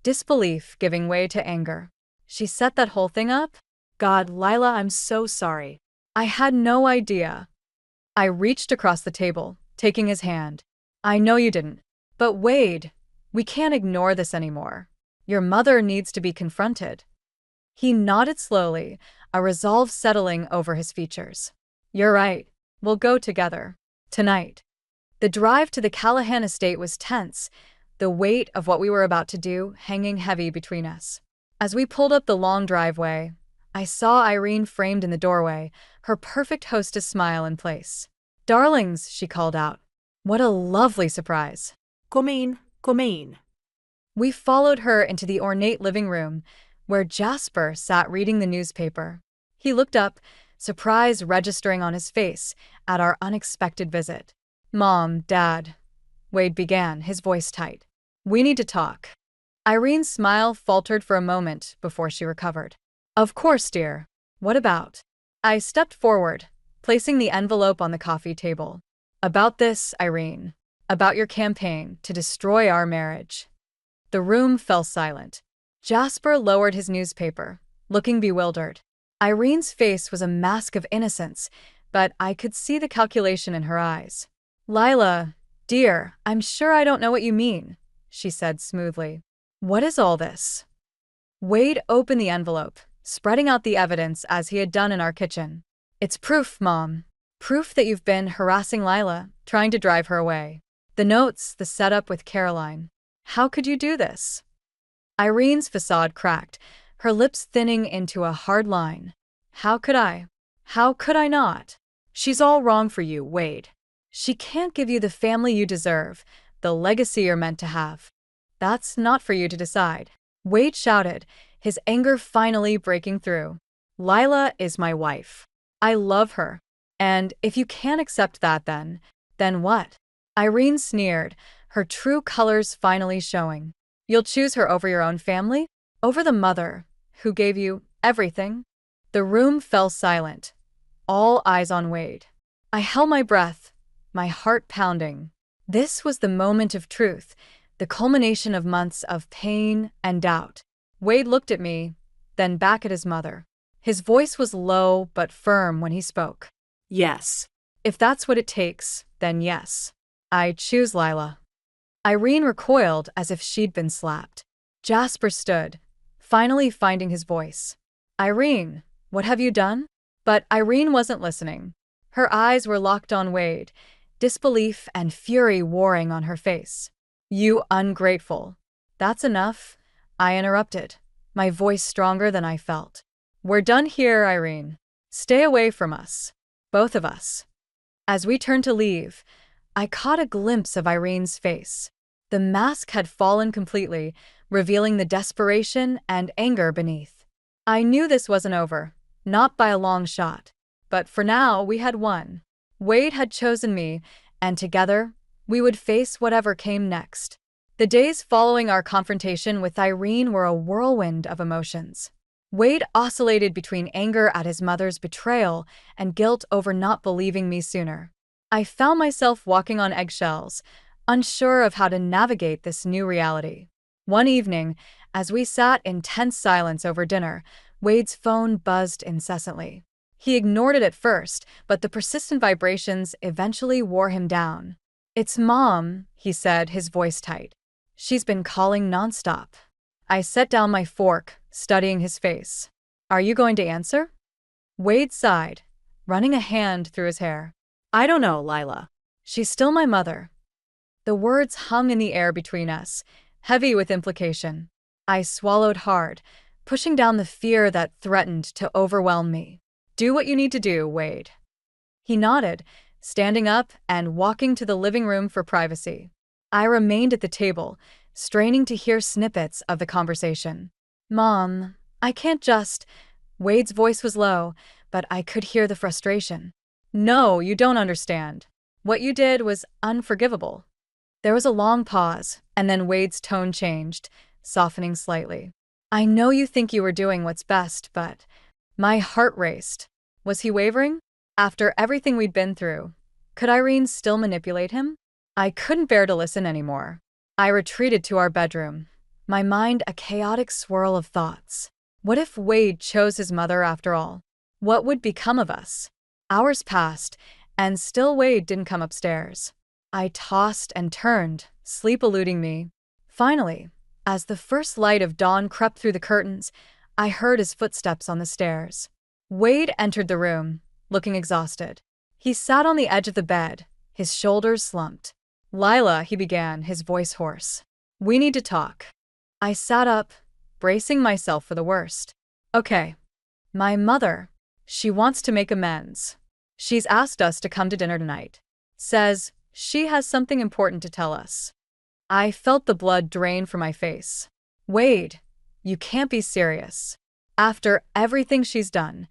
disbelief giving way to anger. She set that whole thing up? God, Lila, I'm so sorry. I had no idea. I reached across the table, taking his hand. I know you didn't. But Wade, we can't ignore this anymore. Your mother needs to be confronted. He nodded slowly, a resolve settling over his features. You're right. We'll go together. Tonight. The drive to the Callahan estate was tense, the weight of what we were about to do hanging heavy between us. As we pulled up the long driveway, I saw Irene framed in the doorway, her perfect hostess smile in place. Darlings, she called out. What a lovely surprise. Come in, come in. We followed her into the ornate living room, where Jasper sat reading the newspaper. He looked up, surprise registering on his face at our unexpected visit. Mom, Dad, Wade began, his voice tight. We need to talk. Irene's smile faltered for a moment before she recovered. Of course, dear. What about? I stepped forward, placing the envelope on the coffee table. About this, Irene. About your campaign to destroy our marriage. The room fell silent. Jasper lowered his newspaper, looking bewildered. Irene's face was a mask of innocence, but I could see the calculation in her eyes. Lila, dear, I'm sure I don't know what you mean, she said smoothly. What is all this? Wade opened the envelope, spreading out the evidence as he had done in our kitchen. It's proof, Mom. Proof that you've been harassing Lila, trying to drive her away. The notes, the setup with Caroline. How could you do this? Irene's facade cracked, her lips thinning into a hard line. How could I? How could I not? She's all wrong for you, Wade. She can't give you the family you deserve, the legacy you're meant to have. That's not for you to decide. Wade shouted, his anger finally breaking through. Lila is my wife. I love her. And if you can't accept that then what? Irene sneered, her true colors finally showing. You'll choose her over your own family? Over the mother who gave you everything? The The room fell silent, all eyes on Wade. I held my breath, my heart pounding. This was the moment of truth, the culmination of months of pain and doubt. Wade looked at me, then back at his mother. His voice was low but firm when he spoke. Yes. If that's what it takes, then yes. I choose Lila. Irene recoiled as if she'd been slapped. Jasper stood, finally finding his voice. Irene, what have you done? But Irene wasn't listening. Her eyes were locked on Wade, disbelief and fury warring on her face. You ungrateful. That's enough, I interrupted, my voice stronger than I felt. We're done here, Irene. Stay away from us. Both of us. As we turned to leave, I caught a glimpse of Irene's face. The mask had fallen completely, revealing the desperation and anger beneath. I knew this wasn't over, not by a long shot. But for now, we had won. Wade had chosen me, and together, we would face whatever came next. The days following our confrontation with Irene were a whirlwind of emotions. Wade oscillated between anger at his mother's betrayal and guilt over not believing me sooner. I found myself walking on eggshells, unsure of how to navigate this new reality. One evening, as we sat in tense silence over dinner, Wade's phone buzzed incessantly. He ignored it at first, but the persistent vibrations eventually wore him down. It's Mom, he said, his voice tight. She's been calling nonstop. I set down my fork, studying his face. Are you going to answer? Wade sighed, running a hand through his hair. I don't know, Lila. She's still my mother. The words hung in the air between us, heavy with implication. I swallowed hard, pushing down the fear that threatened to overwhelm me. Do what you need to do, Wade. He nodded, standing up and walking to the living room for privacy. I remained at the table, straining to hear snippets of the conversation. Mom, I can't just... Wade's voice was low, but I could hear the frustration. No, you don't understand. What you did was unforgivable. There was a long pause, and then Wade's tone changed, softening slightly. I know you think you were doing what's best, but... My heart raced. Was he wavering? After everything we'd been through, could Irene still manipulate him? I couldn't bear to listen anymore. I retreated to our bedroom, my mind a chaotic swirl of thoughts. What if Wade chose his mother after all? What would become of us? Hours passed, and still Wade didn't come upstairs. I tossed and turned, sleep eluding me. Finally, as the first light of dawn crept through the curtains, I heard his footsteps on the stairs. Wade entered the room, looking exhausted. He sat on the edge of the bed, his shoulders slumped. Lila, he began, his voice hoarse. We need to talk. I sat up, bracing myself for the worst. Okay. My mother, she wants to make amends. She's asked us to come to dinner tonight. Says she has something important to tell us. I felt the blood drain from my face. Wade, you can't be serious. After everything she's done.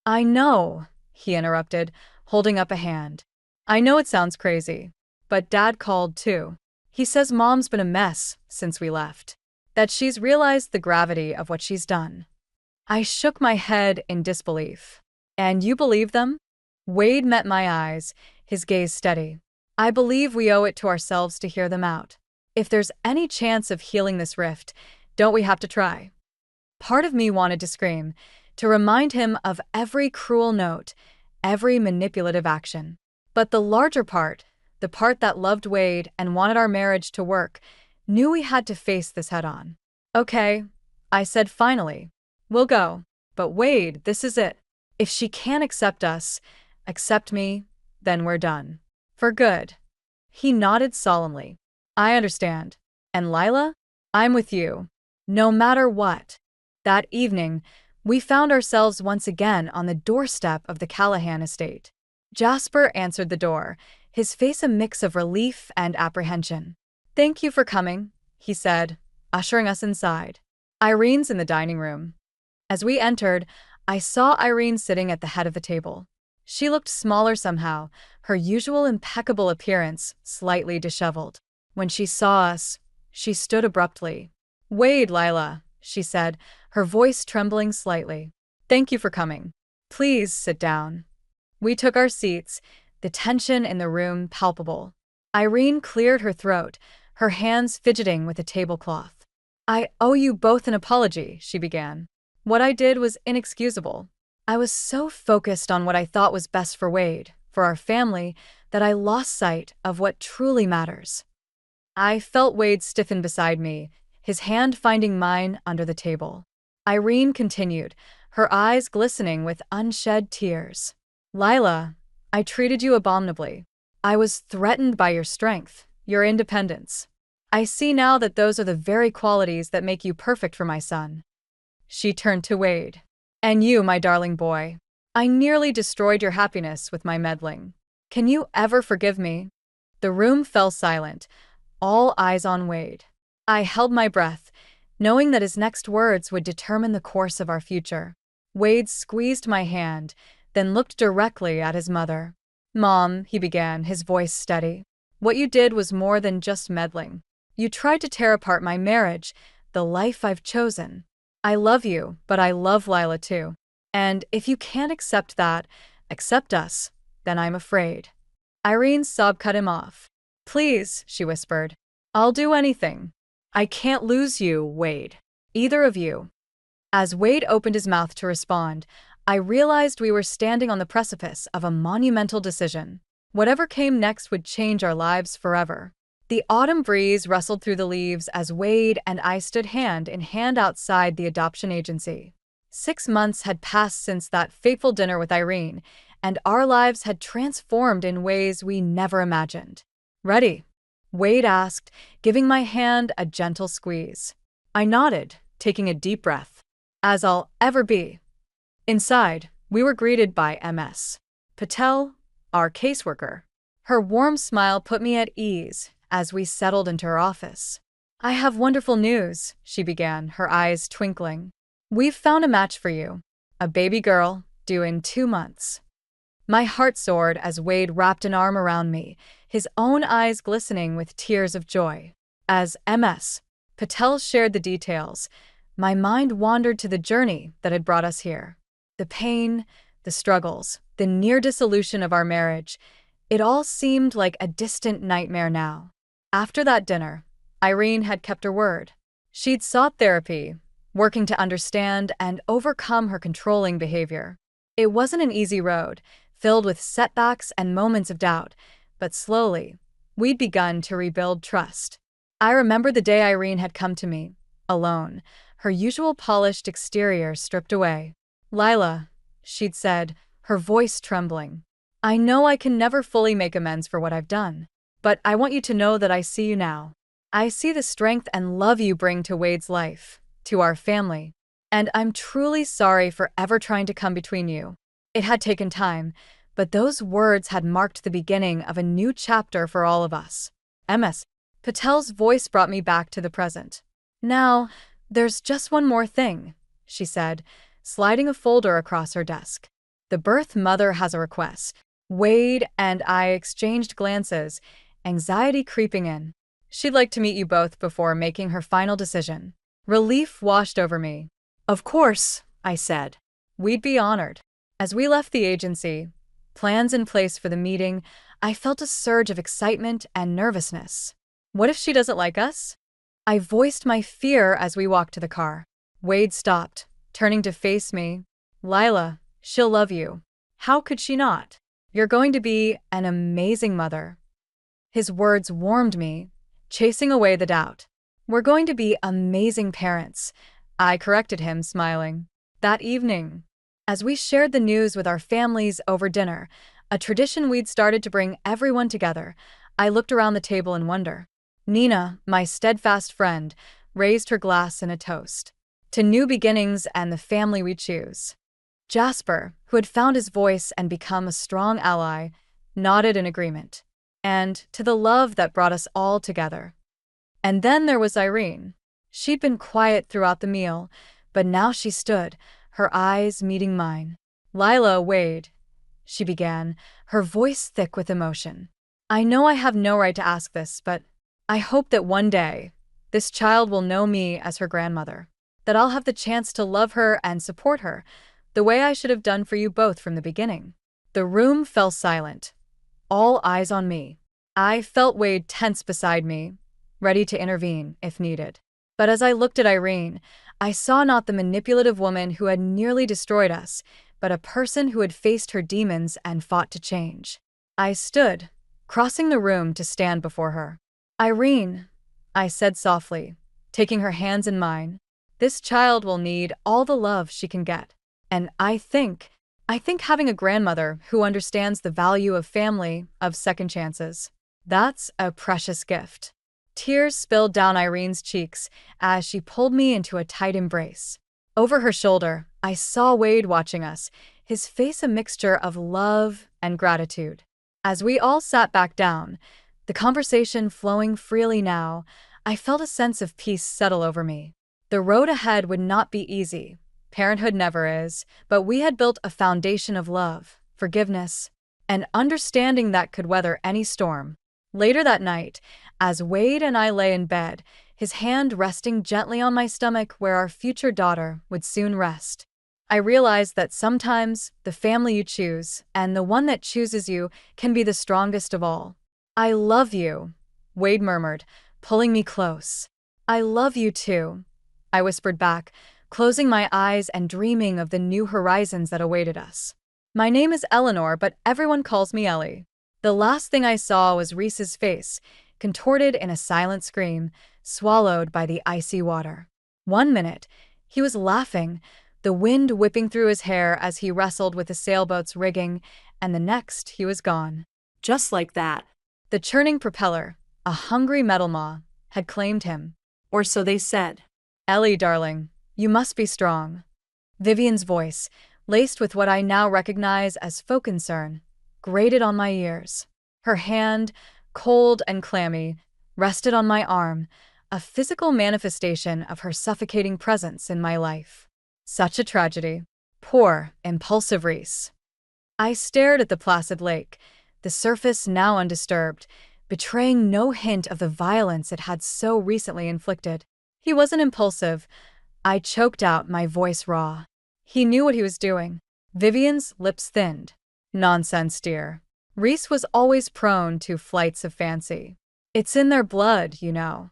I know, he interrupted, holding up a hand. I know it sounds crazy, but Dad called too. He says Mom's been a mess since we left. That she's realized the gravity of what she's done. I shook my head in disbelief. And you believe them? Wade met my eyes, his gaze steady. I believe we owe it to ourselves to hear them out. If there's any chance of healing this rift, don't we have to try? Part of me wanted to scream, to remind him of every cruel note, every manipulative action. But the larger part, the part that loved Wade and wanted our marriage to work, knew we had to face this head-on. Okay, I said finally. We'll go. But Wade, this is it. If she can't accept us, accept me, then we're done. For good. He nodded solemnly. I understand. And Lila? I'm with you. No matter what. That evening, we found ourselves once again on the doorstep of the Callahan estate. Jasper answered the door, his face a mix of relief and apprehension. Thank you for coming, he said, ushering us inside. Irene's in the dining room. As we entered, I saw Irene sitting at the head of the table. She looked smaller somehow, her usual impeccable appearance slightly disheveled. When she saw us, she stood abruptly. Wade, Lila, she said, her voice trembling slightly. Thank you for coming. Please sit down. We took our seats, the tension in the room palpable. Irene cleared her throat, her hands fidgeting with a tablecloth. I owe you both an apology, she began. What I did was inexcusable. I was so focused on what I thought was best for Wade, for our family, that I lost sight of what truly matters. I felt Wade stiffen beside me, his hand finding mine under the table. Irene continued, her eyes glistening with unshed tears. Lila, I treated you abominably. I was threatened by your strength, your independence. I see now that those are the very qualities that make you perfect for my son. She turned to Wade. And you, my darling boy. I nearly destroyed your happiness with my meddling. Can you ever forgive me? The room fell silent, all eyes on Wade. I held my breath, knowing that his next words would determine the course of our future. Wade squeezed my hand, then looked directly at his mother. Mom, he began, his voice steady. What you did was more than just meddling. You tried to tear apart my marriage, the life I've chosen. I love you, but I love Lila too. And if you can't accept that, accept us, then I'm afraid. Irene's sob cut him off. Please, she whispered. I'll do anything. I can't lose you, Wade. Either of you. As Wade opened his mouth to respond, I realized we were standing on the precipice of a monumental decision. Whatever came next would change our lives forever. The autumn breeze rustled through the leaves as Wade and I stood hand in hand outside the adoption agency. 6 months had passed since that fateful dinner with Irene, and our lives had transformed in ways we never imagined. Ready? Wade asked, giving my hand a gentle squeeze. I nodded, taking a deep breath. As I'll ever be. Inside, we were greeted by Ms. Patel, our caseworker. Her warm smile put me at ease as we settled into her office. I have wonderful news, she began, her eyes twinkling. We've found a match for you. A baby girl, due in 2 months. My heart soared as Wade wrapped an arm around me, his own eyes glistening with tears of joy. As Ms. Patel shared the details, my mind wandered to the journey that had brought us here. The pain, the struggles, the near dissolution of our marriage, it all seemed like a distant nightmare now. After that dinner, Irene had kept her word. She'd sought therapy, working to understand and overcome her controlling behavior. It wasn't an easy road, filled with setbacks and moments of doubt, but slowly, we'd begun to rebuild trust. I remember the day Irene had come to me, alone, her usual polished exterior stripped away. Lila, she'd said, her voice trembling. I know I can never fully make amends for what I've done, but I want you to know that I see you now. I see the strength and love you bring to Wade's life, to our family, and I'm truly sorry for ever trying to come between you. It had taken time, but those words had marked the beginning of a new chapter for all of us. Ms. Patel's voice brought me back to the present. Now, there's just one more thing, she said, sliding a folder across her desk. The birth mother has a request. Wade and I exchanged glances, anxiety creeping in. She'd like to meet you both before making her final decision. Relief washed over me. Of course, I said. We'd be honored. As we left the agency, plans in place for the meeting, I felt a surge of excitement and nervousness. What if she doesn't like us? I voiced my fear as we walked to the car. Wade stopped, turning to face me. Lila, she'll love you. How could she not? You're going to be an amazing mother. His words warmed me, chasing away the doubt. We're going to be amazing parents, I corrected him, smiling. That evening, as we shared the news with our families over dinner, a tradition we'd started to bring everyone together, I looked around the table in wonder. Nina, my steadfast friend, raised her glass in a toast. To new beginnings and the family we choose. Jasper, who had found his voice and become a strong ally, nodded in agreement. And to the love that brought us all together. And then there was Irene. She'd been quiet throughout the meal, but now she stood, her eyes meeting mine. Lila, Wade, she began, her voice thick with emotion. I know I have no right to ask this, but I hope that one day, this child will know me as her grandmother. That I'll have the chance to love her and support her, The way I should have done for you both from the beginning. The room fell silent. All eyes on me. I felt Wade tense beside me, ready to intervene if needed. But as I looked at Irene, I saw not the manipulative woman who had nearly destroyed us, but a person who had faced her demons and fought to change. I stood, crossing the room to stand before her. "Irene," I said softly, taking her hands in mine, "this child will need all the love she can get. And I think having a grandmother who understands the value of family, of second chances, that's a precious gift." Tears spilled down Irene's cheeks as she pulled me into a tight embrace. Over her shoulder, I saw Wade watching us, his face a mixture of love and gratitude. As we all sat back down, the conversation flowing freely now, I felt a sense of peace settle over me. The road ahead would not be easy. Parenthood never is, but we had built a foundation of love, forgiveness, and understanding that could weather any storm. Later that night, as Wade and I lay in bed, his hand resting gently on my stomach where our future daughter would soon rest, I realized that sometimes the family you choose and the one that chooses you can be the strongest of all. "I love you," Wade murmured, pulling me close. "I love you too," I whispered back, closing my eyes and dreaming of the new horizons that awaited us. My name is Eleanor, but everyone calls me Ellie. The last thing I saw was Reese's face, contorted in a silent scream, swallowed by the icy water. 1 minute, he was laughing, the wind whipping through his hair as he wrestled with the sailboat's rigging, and the next he was gone. Just like that. The churning propeller, a hungry metal maw, had claimed him. Or so they said. "Ellie, darling, you must be strong." Vivian's voice, laced with what I now recognize as faux concern, grated on my ears. Her hand, cold and clammy, rested on my arm, a physical manifestation of her suffocating presence in my life. Such a tragedy. Poor, impulsive Reese. I stared at the placid lake, the surface now undisturbed, betraying no hint of the violence it had so recently inflicted. He wasn't impulsive. I choked out, my voice raw. He knew what he was doing. Vivian's lips thinned. "Nonsense, dear. Reese was always prone to flights of fancy. It's in their blood, you know."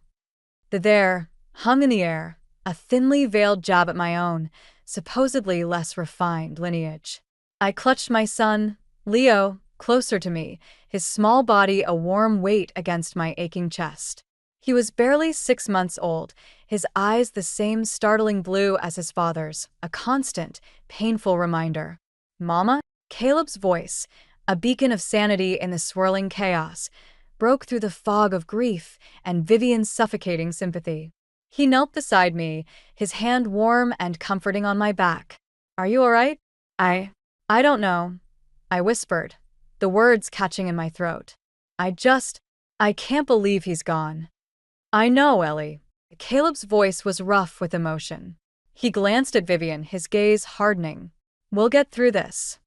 The "there" hung in the air, a thinly veiled jab at my own, supposedly less refined lineage. I clutched my son, Leo, closer to me, his small body a warm weight against my aching chest. He was barely 6 months old, his eyes the same startling blue as his father's, a constant, painful reminder. "Mama?" Caleb's voice, a beacon of sanity in the swirling chaos, broke through the fog of grief and Vivian's suffocating sympathy. He knelt beside me, his hand warm and comforting on my back. "Are you all right?" I don't know," I whispered, the words catching in my throat. I can't believe he's gone." "I know, Ellie." Caleb's voice was rough with emotion. He glanced at Vivian, his gaze hardening. "We'll get through this."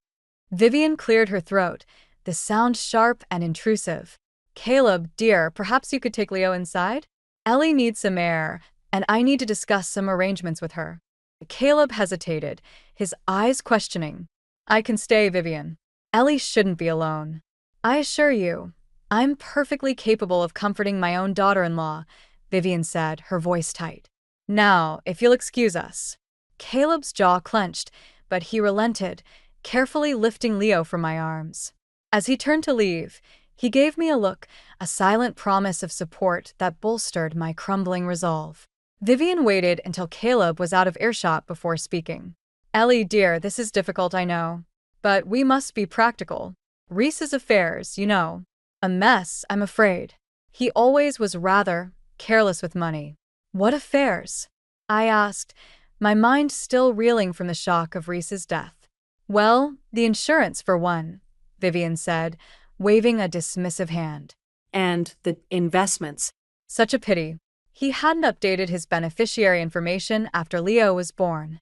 Vivian cleared her throat, the sound sharp and intrusive. "Caleb, dear, perhaps you could take Leo inside? Ellie needs some air, and I need to discuss some arrangements with her." Caleb hesitated, his eyes questioning. "I can stay, Vivian. Ellie shouldn't be alone." "I assure you, I'm perfectly capable of comforting my own daughter-in-law," Vivian said, her voice tight. "Now, if you'll excuse us." Caleb's jaw clenched, but he relented, carefully lifting Leo from my arms. As he turned to leave, he gave me a look, a silent promise of support that bolstered my crumbling resolve. Vivian waited until Caleb was out of earshot before speaking. "Ellie, dear, this is difficult, I know. But we must be practical. Reese's affairs, you know. A mess, I'm afraid. He always was rather careless with money." "What affairs?" I asked, my mind still reeling from the shock of Reese's death. "Well, the insurance for one," Vivian said, waving a dismissive hand. "And the investments." Such a pity. He hadn't updated his beneficiary information after Leo was born.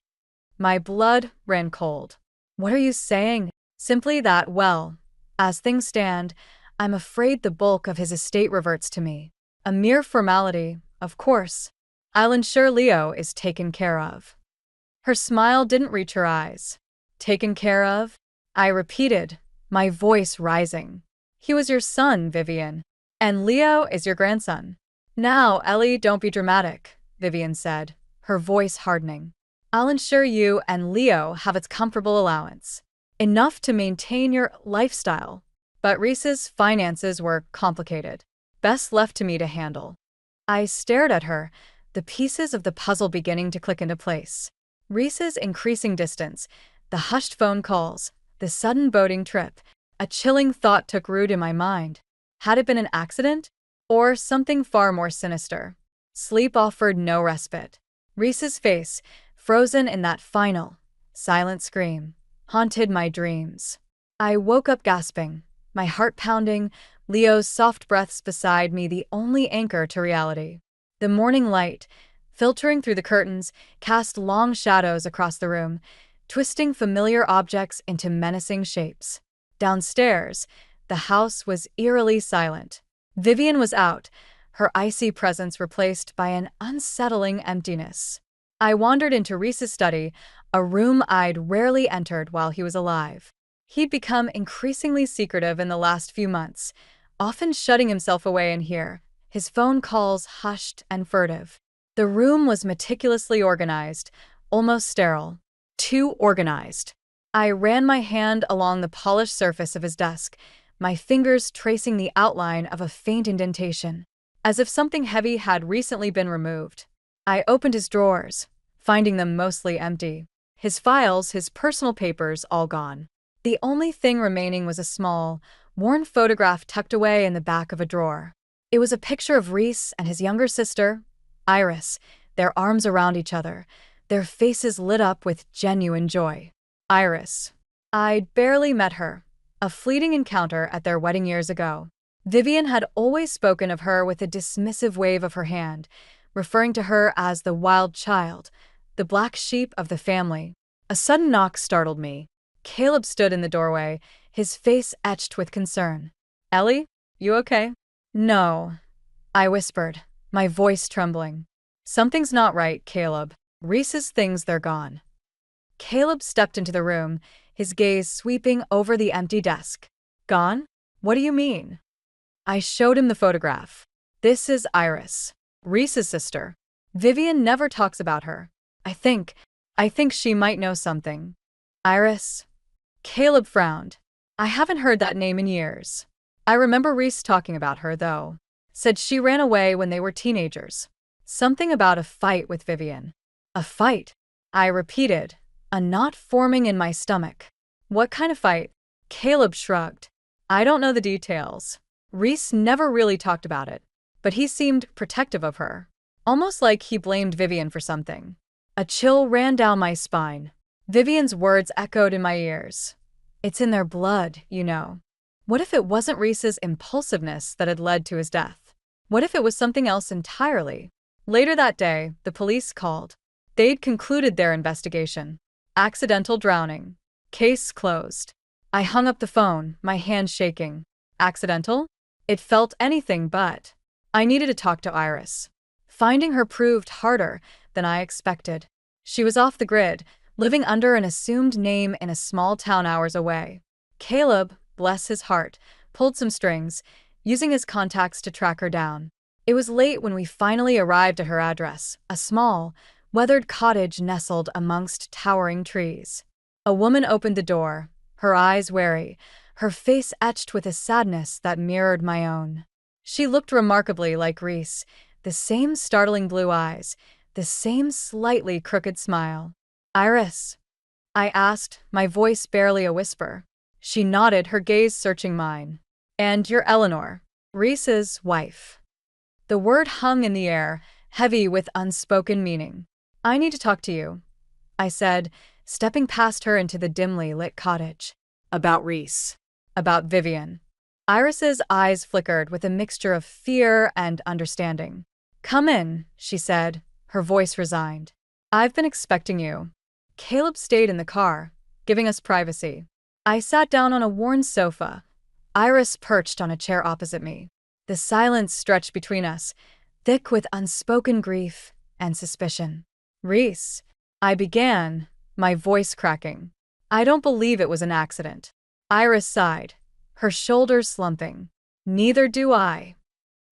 My blood ran cold. "What are you saying?" "Simply that, well, as things stand, I'm afraid the bulk of his estate reverts to me. A mere formality, of course. I'll ensure Leo is taken care of." Her smile didn't reach her eyes. Taken care of? I repeated, my voice rising. He was your son, Vivian. And Leo is your grandson. Now, Ellie, don't be dramatic, Vivian said, her voice hardening. I'll ensure you and Leo have its comfortable allowance. Enough to maintain your lifestyle. But Reese's finances were complicated. Best left to me to handle. I stared at her, the pieces of the puzzle beginning to click into place. Reese's increasing distance, the hushed phone calls, the sudden boating trip. A chilling thought took root in my mind. Had it been an accident? Or something far more sinister? Sleep offered no respite. Reese's face, frozen in that final, silent scream, haunted my dreams. I woke up gasping, my heart pounding, Leo's soft breaths beside me the only anchor to reality. The morning light, filtering through the curtains, cast long shadows across the room, twisting familiar objects into menacing shapes. Downstairs, the house was eerily silent. Vivian was out, her icy presence replaced by an unsettling emptiness. I wandered into Reese's study, a room I'd rarely entered while he was alive. He'd become increasingly secretive in the last few months, often shutting himself away in here, his phone calls hushed and furtive. The room was meticulously organized, almost sterile. Too organized. I ran my hand along the polished surface of his desk, my fingers tracing the outline of a faint indentation, as if something heavy had recently been removed. I opened his drawers, finding them mostly empty. His files, his personal papers, all gone. The only thing remaining was a small, worn photograph tucked away in the back of a drawer. It was a picture of Reese and his younger sister, Iris, their arms around each other, their faces lit up with genuine joy. Iris. I'd barely met her, a fleeting encounter at their wedding years ago. Vivian had always spoken of her with a dismissive wave of her hand, referring to her as the wild child, the black sheep of the family. A sudden knock startled me. Caleb stood in the doorway, his face etched with concern. Ellie, you okay? No, I whispered, my voice trembling. Something's not right, Caleb. Reese's things, they're gone. Caleb stepped into the room, his gaze sweeping over the empty desk. Gone? What do you mean? I showed him the photograph. This is Iris, Reese's sister. Vivian never talks about her. I think she might know something. Iris? Caleb frowned. I haven't heard that name in years. I remember Reese talking about her, though. Said she ran away when they were teenagers. Something about a fight with Vivian. A fight? I repeated, a knot forming in my stomach. What kind of fight? Caleb shrugged. I don't know the details. Reese never really talked about it, but he seemed protective of her. Almost like he blamed Vivian for something. A chill ran down my spine. Vivian's words echoed in my ears. It's in their blood, you know. What if it wasn't Reese's impulsiveness that had led to his death? What if it was something else entirely? Later that day, the police called. They'd concluded their investigation. Accidental drowning. Case closed. I hung up the phone, my hand shaking. Accidental? It felt anything but. I needed to talk to Iris. Finding her proved harder than I expected. She was off the grid, living under an assumed name in a small town hours away. Caleb, bless his heart, pulled some strings, using his contacts to track her down. It was late when we finally arrived at her address, a small, weathered cottage nestled amongst towering trees. A woman opened the door, her eyes wary, her face etched with a sadness that mirrored my own. She looked remarkably like Reese, the same startling blue eyes, the same slightly crooked smile. Iris? I asked, my voice barely a whisper. She nodded, her gaze searching mine. And you're Eleanor, Reese's wife. The word hung in the air, heavy with unspoken meaning. I need to talk to you, I said, stepping past her into the dimly lit cottage. About Reese. About Vivian. Iris's eyes flickered with a mixture of fear and understanding. Come in, she said, her voice resigned. I've been expecting you. Caleb stayed in the car, giving us privacy. I sat down on a worn sofa, Iris perched on a chair opposite me. The silence stretched between us, thick with unspoken grief and suspicion. Reese, I began, my voice cracking. I don't believe it was an accident. Iris sighed, her shoulders slumping. Neither do I.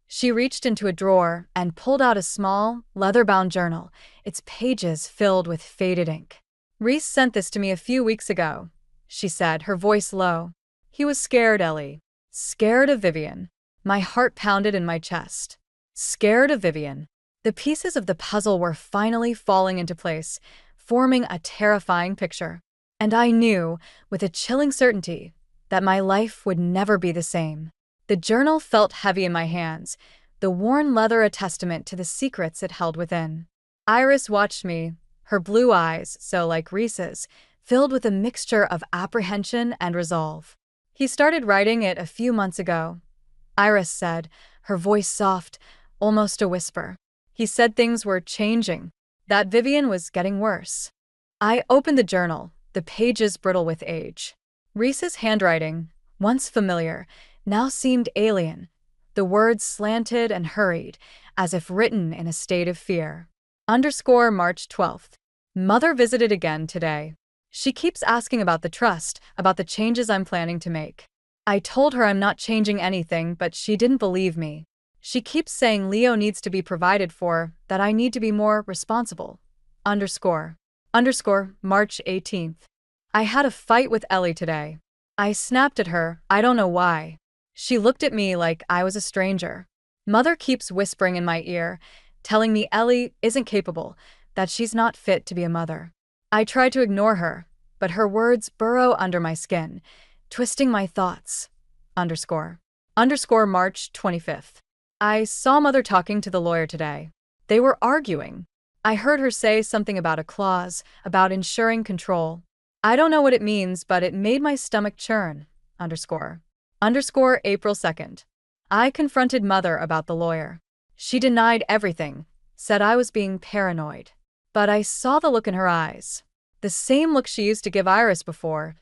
She reached into a drawer and pulled out a small, leather-bound journal, its pages filled with faded ink. Reese sent this to me a few weeks ago, she said, her voice low. He was scared, Ellie. Scared of Vivian. My heart pounded in my chest. Scared of Vivian. The pieces of the puzzle were finally falling into place, forming a terrifying picture. And I knew, with a chilling certainty, that my life would never be the same. The journal felt heavy in my hands, the worn leather a testament to the secrets it held within. Iris watched me, her blue eyes, so like Reese's, filled with a mixture of apprehension and resolve. He started writing it a few months ago, Iris said, her voice soft, almost a whisper. He said things were changing, that Vivian was getting worse. I opened the journal, the pages brittle with age. Reese's handwriting, once familiar, now seemed alien. The words slanted and hurried, as if written in a state of fear. March 12th. Mother visited again today. She keeps asking about the trust, about the changes I'm planning to make. I told her I'm not changing anything, but she didn't believe me. She keeps saying Leo needs to be provided for, that I need to be more responsible. March 18th. I had a fight with Ellie today. I snapped at her, I don't know why. She looked at me like I was a stranger. Mother keeps whispering in my ear, telling me Ellie isn't capable, that she's not fit to be a mother. I try to ignore her, but her words burrow under my skin, twisting my thoughts. March 25th. I saw Mother talking to the lawyer today. They were arguing. I heard her say something about a clause, about ensuring control. I don't know what it means, but it made my stomach churn. April 2nd. I confronted Mother about the lawyer. She denied everything, said I was being paranoid. But I saw the look in her eyes. The same look she used to give Iris before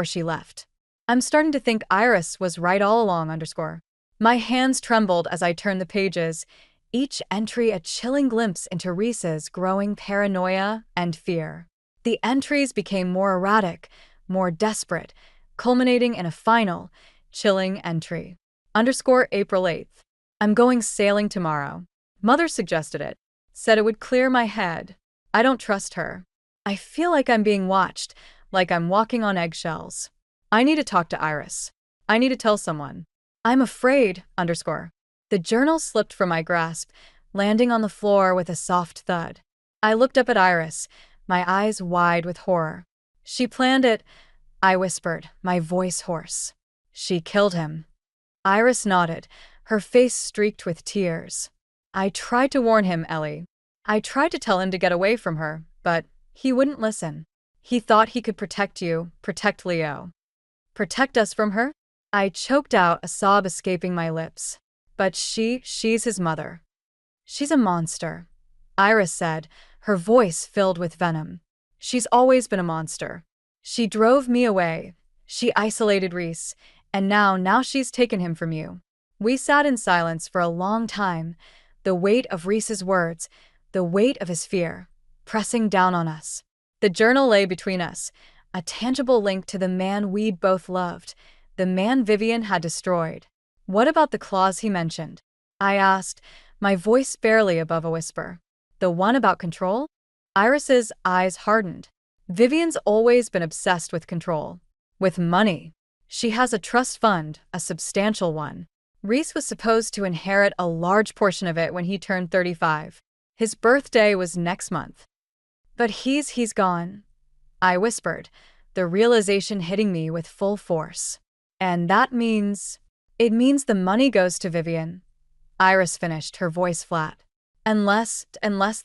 she left. I'm starting to think Iris was right all along. My hands trembled as I turned the pages, each entry a chilling glimpse into Reese's growing paranoia and fear. The entries became more erratic, more desperate, culminating in a final, chilling entry. April 8th. I'm going sailing tomorrow. Mother suggested it, said it would clear my head. I don't trust her. I feel like I'm being watched, like I'm walking on eggshells. I need to talk to Iris. I need to tell someone. I'm afraid, The journal slipped from my grasp, landing on the floor with a soft thud. I looked up at Iris, my eyes wide with horror. She planned it, I whispered, my voice hoarse. She killed him. Iris nodded, her face streaked with tears. I tried to warn him, Ellie. I tried to tell him to get away from her, but he wouldn't listen. He thought he could protect you, protect Leo. Protect us from her? I choked out, a sob escaping my lips. But she's his mother. She's a monster, Iris said, her voice filled with venom. She's always been a monster. She drove me away. She isolated Reese, and now she's taken him from you. We sat in silence for a long time, the weight of Reese's words, the weight of his fear, pressing down on us. The journal lay between us, a tangible link to the man we'd both loved, the man Vivian had destroyed. What about the clause he mentioned? I asked, my voice barely above a whisper. The one about control? Iris's eyes hardened. Vivian's always been obsessed with control. With money. She has a trust fund, a substantial one. Reese was supposed to inherit a large portion of it when he turned 35. His birthday was next month. But he's gone, I whispered, the realization hitting me with full force. And that means... It means the money goes to Vivian. Iris finished, her voice flat. Unless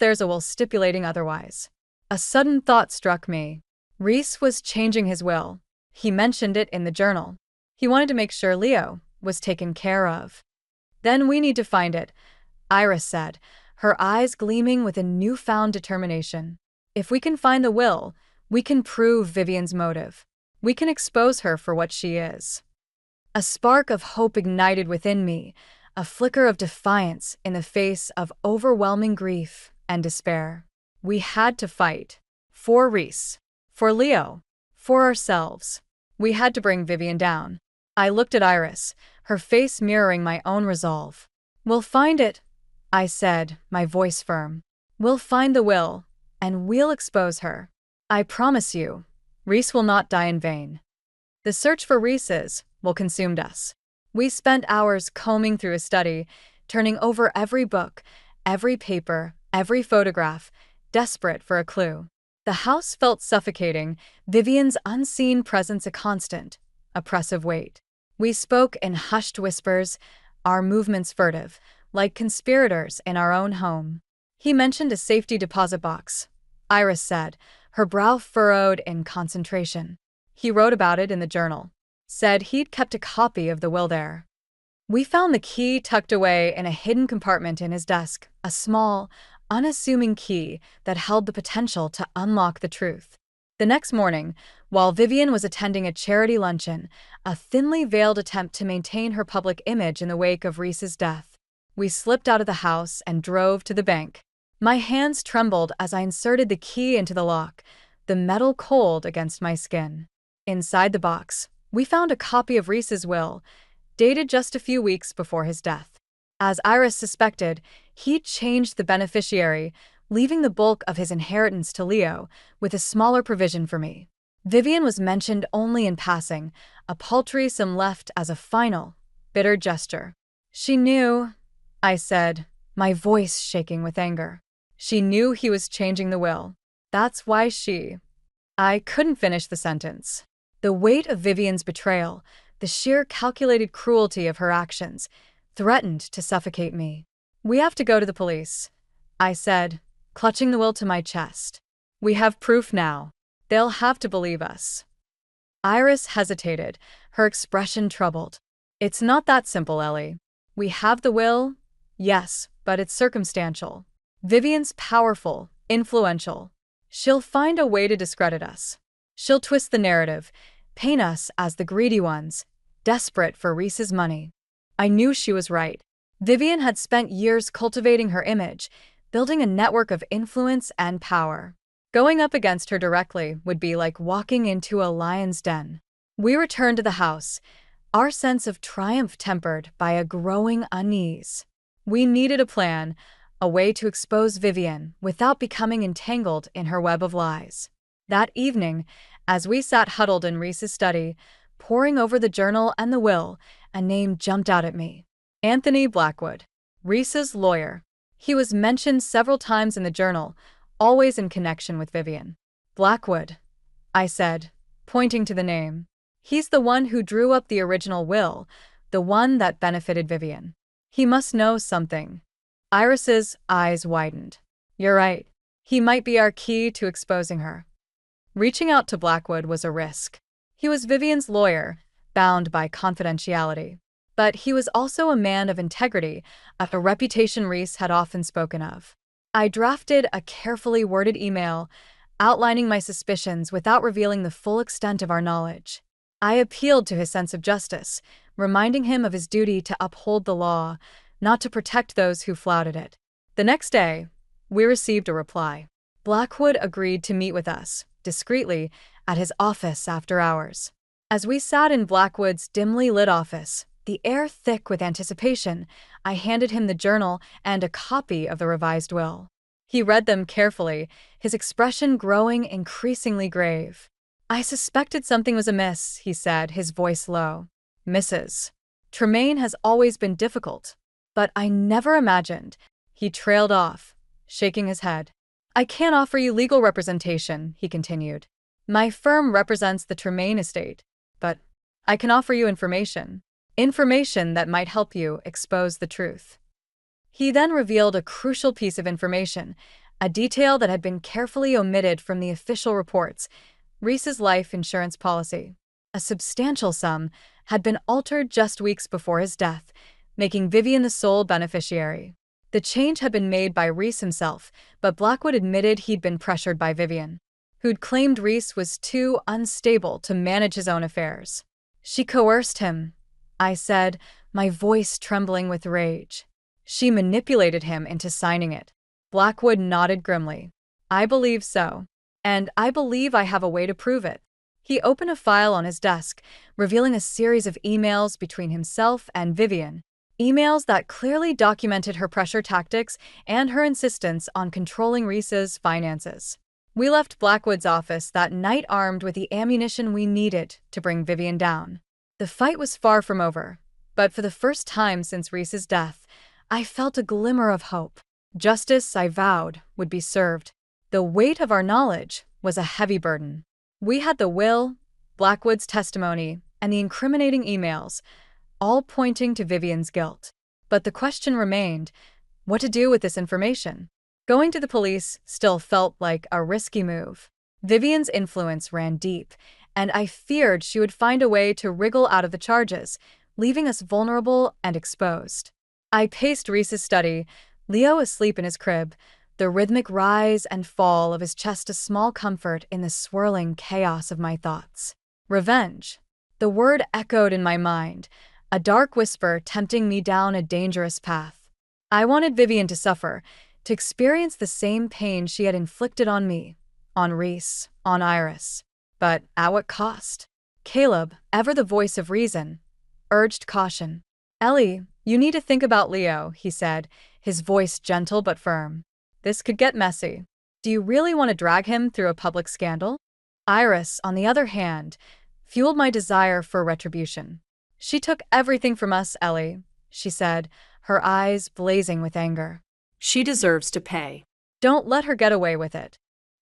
there's a will stipulating otherwise. A sudden thought struck me. Reese was changing his will. He mentioned it in the journal. He wanted to make sure Leo was taken care of. Then we need to find it, Iris said, her eyes gleaming with a newfound determination. If we can find the will, we can prove Vivian's motive. We can expose her for what she is. A spark of hope ignited within me, a flicker of defiance in the face of overwhelming grief and despair. We had to fight. For Reese. For Leo. For ourselves. We had to bring Vivian down. I looked at Iris, her face mirroring my own resolve. "We'll find it," I said, my voice firm. "We'll find the will, and we'll expose her. I promise you, Reese will not die in vain." The search for Reese's will consumed us. We spent hours combing through his study, turning over every book, every paper, every photograph, desperate for a clue. The house felt suffocating, Vivian's unseen presence a constant, oppressive weight. We spoke in hushed whispers, our movements furtive, like conspirators in our own home. "He mentioned a safety deposit box," Iris said, her brow furrowed in concentration. "He wrote about it in the journal. Said he'd kept a copy of the will there." We found the key tucked away in a hidden compartment in his desk, a small, unassuming key that held the potential to unlock the truth. The next morning, while Vivian was attending a charity luncheon, a thinly veiled attempt to maintain her public image in the wake of Reese's death, we slipped out of the house and drove to the bank. My hands trembled as I inserted the key into the lock, the metal cold against my skin. Inside the box, we found a copy of Reese's will, dated just a few weeks before his death. As Iris suspected, he'd changed the beneficiary, leaving the bulk of his inheritance to Leo, with a smaller provision for me. Vivian was mentioned only in passing, a paltry sum left as a final, bitter gesture. "She knew," I said, my voice shaking with anger. "She knew he was changing the will. That's why she—" I couldn't finish the sentence. The weight of Vivian's betrayal, the sheer calculated cruelty of her actions, threatened to suffocate me. "We have to go to the police," I said, clutching the will to my chest. "We have proof now. They'll have to believe us." Iris hesitated, her expression troubled. "It's not that simple, Ellie. We have the will, yes, but it's circumstantial. Vivian's powerful, influential. She'll find a way to discredit us. She'll twist the narrative, paint us as the greedy ones, desperate for Reese's money." I knew she was right. Vivian had spent years cultivating her image, building a network of influence and power. Going up against her directly would be like walking into a lion's den. We returned to the house, our sense of triumph tempered by a growing unease. We needed a plan, a way to expose Vivian without becoming entangled in her web of lies. That evening, as we sat huddled in Reese's study, poring over the journal and the will, a name jumped out at me. Anthony Blackwood, Reese's lawyer. He was mentioned several times in the journal, always in connection with Vivian. "Blackwood," I said, pointing to the name. "He's the one who drew up the original will, the one that benefited Vivian. He must know something." Iris's eyes widened. "You're right. He might be our key to exposing her." Reaching out to Blackwood was a risk. He was Vivian's lawyer, bound by confidentiality. But he was also a man of integrity, a reputation Reese had often spoken of. I drafted a carefully worded email, outlining my suspicions without revealing the full extent of our knowledge. I appealed to his sense of justice, reminding him of his duty to uphold the law, not to protect those who flouted it. The next day, we received a reply. Blackwood agreed to meet with us, discreetly, at his office after hours. As we sat in Blackwood's dimly lit office, the air thick with anticipation, I handed him the journal and a copy of the revised will. He read them carefully, his expression growing increasingly grave. "I suspected something was amiss," he said, his voice low. "Mrs. Tremaine has always been difficult, but I never imagined—" He trailed off, shaking his head. "I can't offer you legal representation," he continued. "My firm represents the Tremaine estate, but I can offer you information. Information that might help you expose the truth." He then revealed a crucial piece of information, a detail that had been carefully omitted from the official reports: Reese's life insurance policy. A substantial sum had been altered just weeks before his death, making Vivian the sole beneficiary. The change had been made by Reese himself, but Blackwood admitted he'd been pressured by Vivian, who'd claimed Reese was too unstable to manage his own affairs. "She coerced him," I said, my voice trembling with rage. "She manipulated him into signing it." Blackwood nodded grimly. "I believe so. And I believe I have a way to prove it." He opened a file on his desk, revealing a series of emails between himself and Vivian. Emails that clearly documented her pressure tactics and her insistence on controlling Reese's finances. We left Blackwood's office that night armed with the ammunition we needed to bring Vivian down. The fight was far from over, but for the first time since Reese's death, I felt a glimmer of hope. Justice, I vowed, would be served. The weight of our knowledge was a heavy burden. We had the will, Blackwood's testimony, and the incriminating emails, all pointing to Vivian's guilt. But the question remained, what to do with this information? Going to the police still felt like a risky move. Vivian's influence ran deep, and I feared she would find a way to wriggle out of the charges, leaving us vulnerable and exposed. I paced Reese's study, Leo asleep in his crib, the rhythmic rise and fall of his chest a small comfort in the swirling chaos of my thoughts. Revenge. The word echoed in my mind, a dark whisper tempting me down a dangerous path. I wanted Vivian to suffer, to experience the same pain she had inflicted on me, on Reese, on Iris. But at what cost? Caleb, ever the voice of reason, urged caution. Ellie, you need to think about Leo, he said, his voice gentle but firm. This could get messy. Do you really want to drag him through a public scandal? Iris, on the other hand, fueled my desire for retribution. She took everything from us, Ellie, she said, her eyes blazing with anger. She deserves to pay. Don't let her get away with it.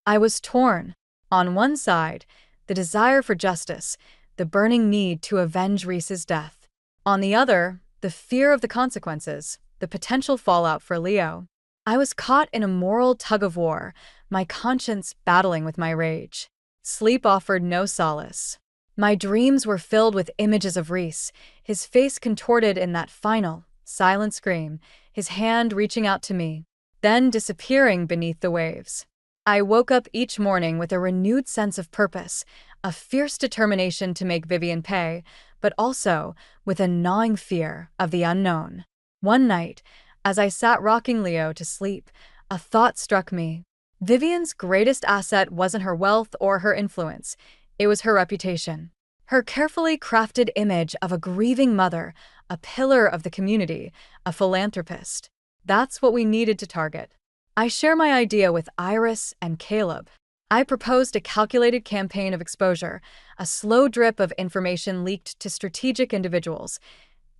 I was torn. On one side, the desire for justice, the burning need to avenge Reese's death. On the other, the fear of the consequences, the potential fallout for Leo. I was caught in a moral tug-of-war, my conscience battling with my rage. Sleep offered no solace. My dreams were filled with images of Reese, his face contorted in that final, silent scream, his hand reaching out to me, then disappearing beneath the waves. I woke up each morning with a renewed sense of purpose, a fierce determination to make Vivian pay, but also with a gnawing fear of the unknown. One night, as I sat rocking Leo to sleep, a thought struck me. Vivian's greatest asset wasn't her wealth or her influence. It was her reputation. Her carefully crafted image of a grieving mother, a pillar of the community, a philanthropist. That's what we needed to target. I share my idea with Iris and Caleb. I proposed a calculated campaign of exposure, a slow drip of information leaked to strategic individuals,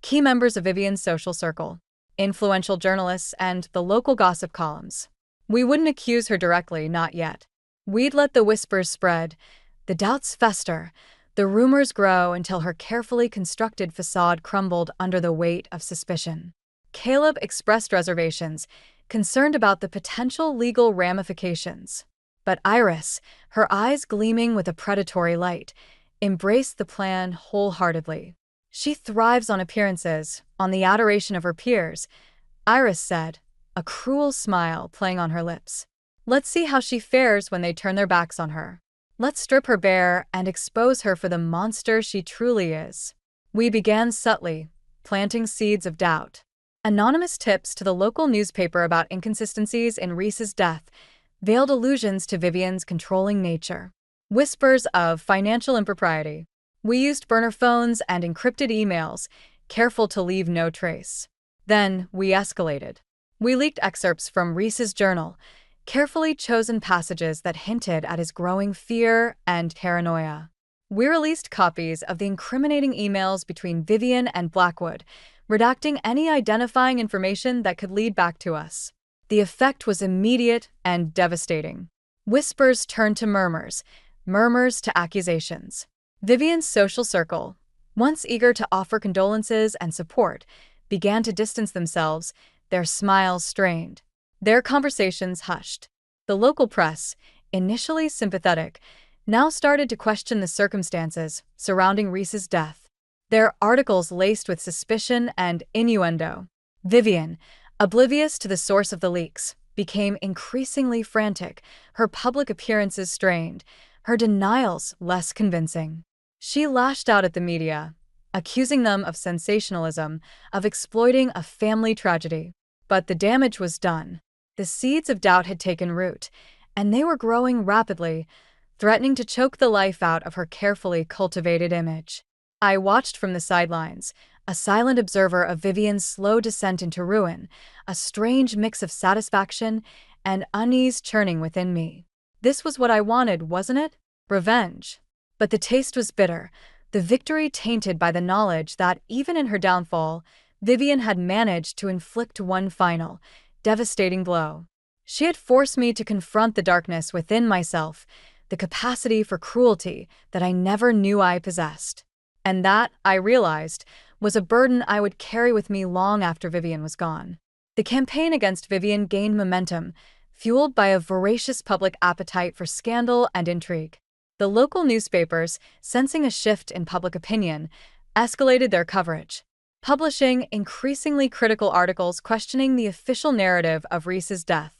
key members of Vivian's social circle, influential journalists, and the local gossip columns. We wouldn't accuse her directly, not yet. We'd let the whispers spread, the doubts fester, the rumors grow until her carefully constructed facade crumbled under the weight of suspicion. Caleb expressed reservations, concerned about the potential legal ramifications. But Iris, her eyes gleaming with a predatory light, embraced the plan wholeheartedly. She thrives on appearances, on the adoration of her peers, Iris said, a cruel smile playing on her lips. Let's see how she fares when they turn their backs on her. Let's strip her bare and expose her for the monster she truly is. We began subtly, planting seeds of doubt. Anonymous tips to the local newspaper about inconsistencies in Reese's death veiled allusions to Vivian's controlling nature. Whispers of financial impropriety. We used burner phones and encrypted emails, careful to leave no trace. Then we escalated. We leaked excerpts from Reese's journal, carefully chosen passages that hinted at his growing fear and paranoia. We released copies of the incriminating emails between Vivian and Blackwood, redacting any identifying information that could lead back to us. The effect was immediate and devastating. Whispers turned to murmurs, murmurs to accusations. Vivian's social circle, once eager to offer condolences and support, began to distance themselves, their smiles strained, their conversations hushed. The local press, initially sympathetic, now started to question the circumstances surrounding Reese's death. Their articles laced with suspicion and innuendo. Vivian, oblivious to the source of the leaks, became increasingly frantic, her public appearances strained, her denials less convincing. She lashed out at the media, accusing them of sensationalism, of exploiting a family tragedy. But the damage was done. The seeds of doubt had taken root, and they were growing rapidly, threatening to choke the life out of her carefully cultivated image. I watched from the sidelines, a silent observer of Vivian's slow descent into ruin, a strange mix of satisfaction and unease churning within me. This was what I wanted, wasn't it? Revenge. But the taste was bitter, the victory tainted by the knowledge that, even in her downfall, Vivian had managed to inflict one final, devastating blow. She had forced me to confront the darkness within myself, the capacity for cruelty that I never knew I possessed. And that, I realized, was a burden I would carry with me long after Vivian was gone. The campaign against Vivian gained momentum, fueled by a voracious public appetite for scandal and intrigue. The local newspapers, sensing a shift in public opinion, escalated their coverage, publishing increasingly critical articles questioning the official narrative of Reese's death.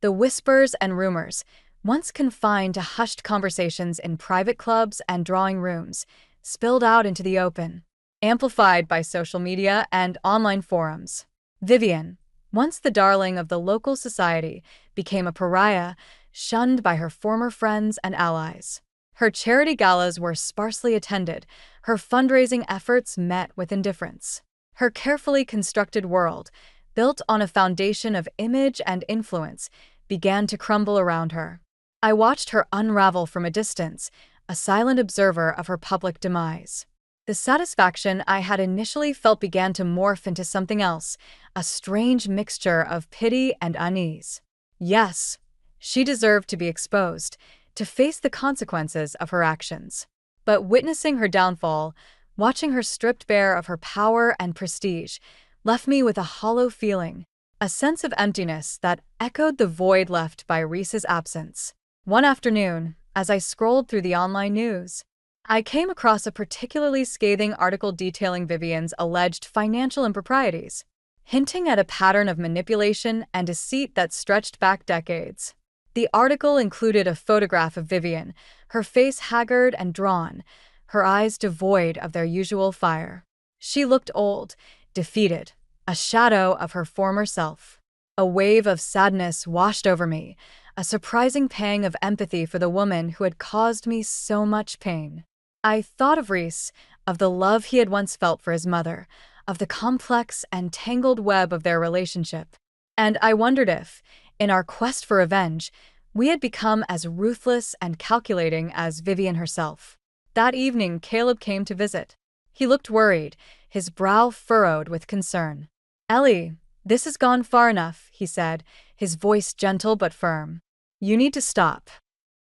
The whispers and rumors, once confined to hushed conversations in private clubs and drawing rooms, spilled out into the open, amplified by social media and online forums. Vivian, once the darling of the local society, became a pariah, shunned by her former friends and allies. Her charity galas were sparsely attended, her fundraising efforts met with indifference. Her carefully constructed world, built on a foundation of image and influence, began to crumble around her. I watched her unravel from a distance, a silent observer of her public demise. The satisfaction I had initially felt began to morph into something else, a strange mixture of pity and unease. Yes, she deserved to be exposed, to face the consequences of her actions. But witnessing her downfall, watching her stripped bare of her power and prestige, left me with a hollow feeling, a sense of emptiness that echoed the void left by Reese's absence. One afternoon, as I scrolled through the online news, I came across a particularly scathing article detailing Vivian's alleged financial improprieties, hinting at a pattern of manipulation and deceit that stretched back decades. The article included a photograph of Vivian, her face haggard and drawn, her eyes devoid of their usual fire. She looked old, defeated, a shadow of her former self. A wave of sadness washed over me, a surprising pang of empathy for the woman who had caused me so much pain. I thought of Reese, of the love he had once felt for his mother, of the complex and tangled web of their relationship. And I wondered if, in our quest for revenge, we had become as ruthless and calculating as Vivian herself. That evening, Caleb came to visit. He looked worried, his brow furrowed with concern. "Ellie, this has gone far enough," he said, his voice gentle but firm. "You need to stop."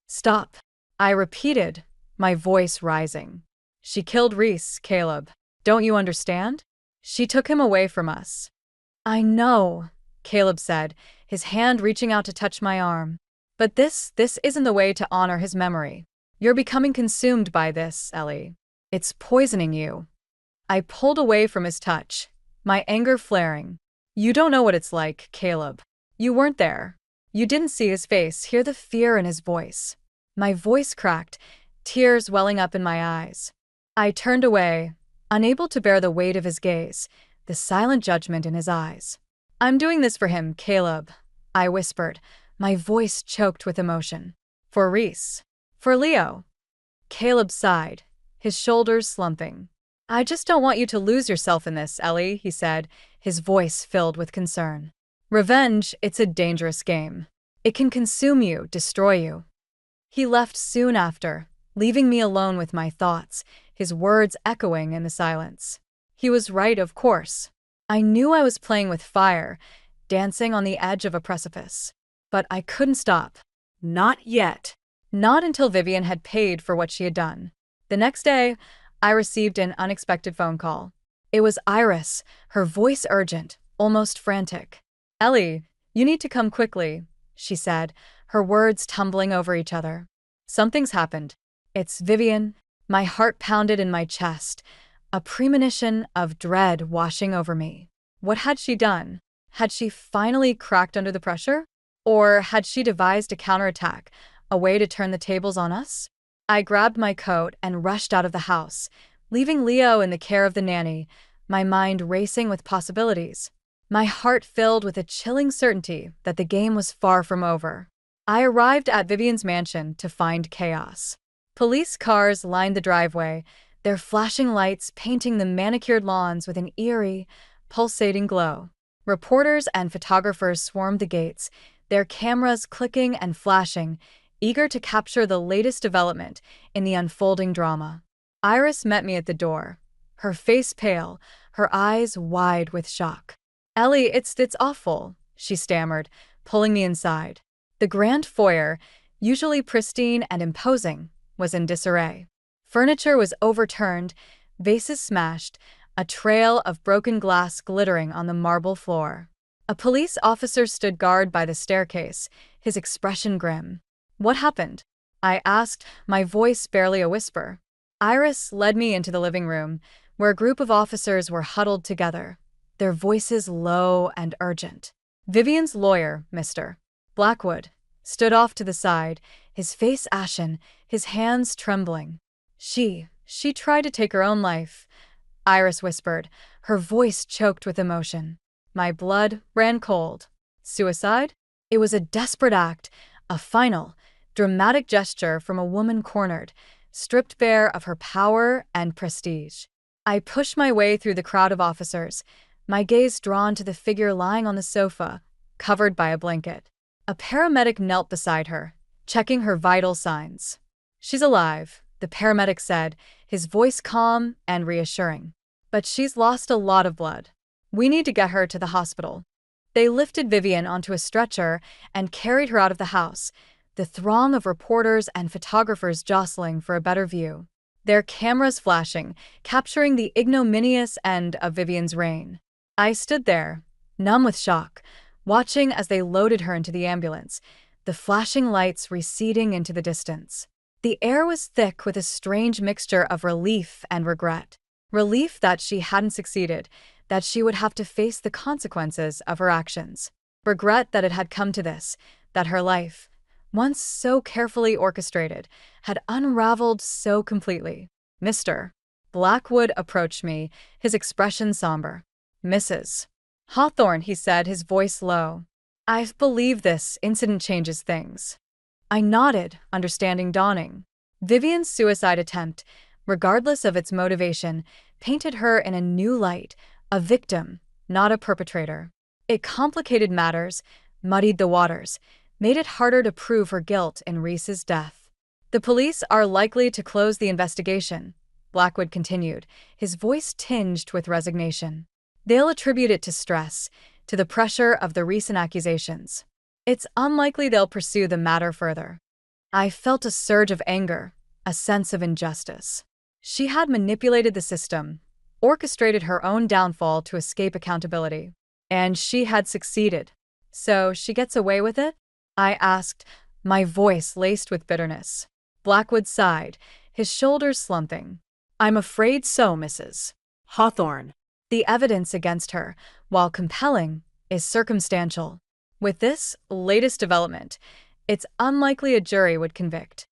"Stop," I repeated, my voice rising. "She killed Reese, Caleb. Don't you understand? She took him away from us." "I know," Caleb said, his hand reaching out to touch my arm. "But this isn't the way to honor his memory. You're becoming consumed by this, Ellie. It's poisoning you." I pulled away from his touch, my anger flaring. "You don't know what it's like, Caleb. You weren't there. You didn't see his face, hear the fear in his voice." My voice cracked, tears welling up in my eyes. I turned away, unable to bear the weight of his gaze, the silent judgment in his eyes. "I'm doing this for him, Caleb," I whispered, my voice choked with emotion. "For Reese. For Leo." Caleb sighed, his shoulders slumping. "I just don't want you to lose yourself in this, Ellie," he said, his voice filled with concern. "Revenge, it's a dangerous game. It can consume you, destroy you." He left soon after, leaving me alone with my thoughts, his words echoing in the silence. He was right, of course. I knew I was playing with fire, dancing on the edge of a precipice. But I couldn't stop. Not yet. Not until Vivian had paid for what she had done. The next day, I received an unexpected phone call. It was Iris, her voice urgent, almost frantic. "Ellie, you need to come quickly," she said, her words tumbling over each other. "Something's happened. It's Vivian." My heart pounded in my chest, a premonition of dread washing over me. What had she done? Had she finally cracked under the pressure? Or had she devised a counterattack, a way to turn the tables on us? I grabbed my coat and rushed out of the house, leaving Leo in the care of the nanny, my mind racing with possibilities. My heart filled with a chilling certainty that the game was far from over. I arrived at Vivian's mansion to find chaos. Police cars lined the driveway, their flashing lights painting the manicured lawns with an eerie, pulsating glow. Reporters and photographers swarmed the gates, their cameras clicking and flashing, eager to capture the latest development in the unfolding drama. Iris met me at the door, her face pale, her eyes wide with shock. "Ellie, it's awful," she stammered, pulling me inside. The grand foyer, usually pristine and imposing, was in disarray. Furniture was overturned, vases smashed, a trail of broken glass glittering on the marble floor. A police officer stood guard by the staircase, his expression grim. "What happened?" I asked, my voice barely a whisper. Iris led me into the living room, where a group of officers were huddled together, their voices low and urgent. Vivian's lawyer, Mr. Blackwood, stood off to the side, his face ashen, his hands trembling. She tried to take her own life," Iris whispered, her voice choked with emotion. My blood ran cold. Suicide? It was a desperate act, a final, dramatic gesture from a woman cornered, stripped bare of her power and prestige. I pushed my way through the crowd of officers, my gaze drawn to the figure lying on the sofa, covered by a blanket. A paramedic knelt beside her, checking her vital signs. "She's alive," the paramedic said, his voice calm and reassuring. "But she's lost a lot of blood. We need to get her to the hospital." They lifted Vivian onto a stretcher and carried her out of the house, the throng of reporters and photographers jostling for a better view, their cameras flashing, capturing the ignominious end of Vivian's reign. I stood there, numb with shock, watching as they loaded her into the ambulance, the flashing lights receding into the distance. The air was thick with a strange mixture of relief and regret. Relief that she hadn't succeeded, that she would have to face the consequences of her actions. Regret that it had come to this, that her life, once so carefully orchestrated, had unraveled so completely. Mr. Blackwood approached me, his expression somber. "Mrs. Hawthorne," he said, his voice low. "I believe this incident changes things." I nodded, understanding dawning. Vivian's suicide attempt, regardless of its motivation, painted her in a new light, a victim, not a perpetrator. It complicated matters, muddied the waters, made it harder to prove her guilt in Reese's death. "The police are likely to close the investigation," Blackwood continued, his voice tinged with resignation. "They'll attribute it to stress, to the pressure of the recent accusations. It's unlikely they'll pursue the matter further." I felt a surge of anger, a sense of injustice. She had manipulated the system, orchestrated her own downfall to escape accountability. And she had succeeded. "So she gets away with it?" I asked, my voice laced with bitterness. Blackwood sighed, his shoulders slumping. "I'm afraid so, Mrs. Hawthorne." The evidence against her, while compelling, is circumstantial. With this latest development, it's unlikely a jury would convict.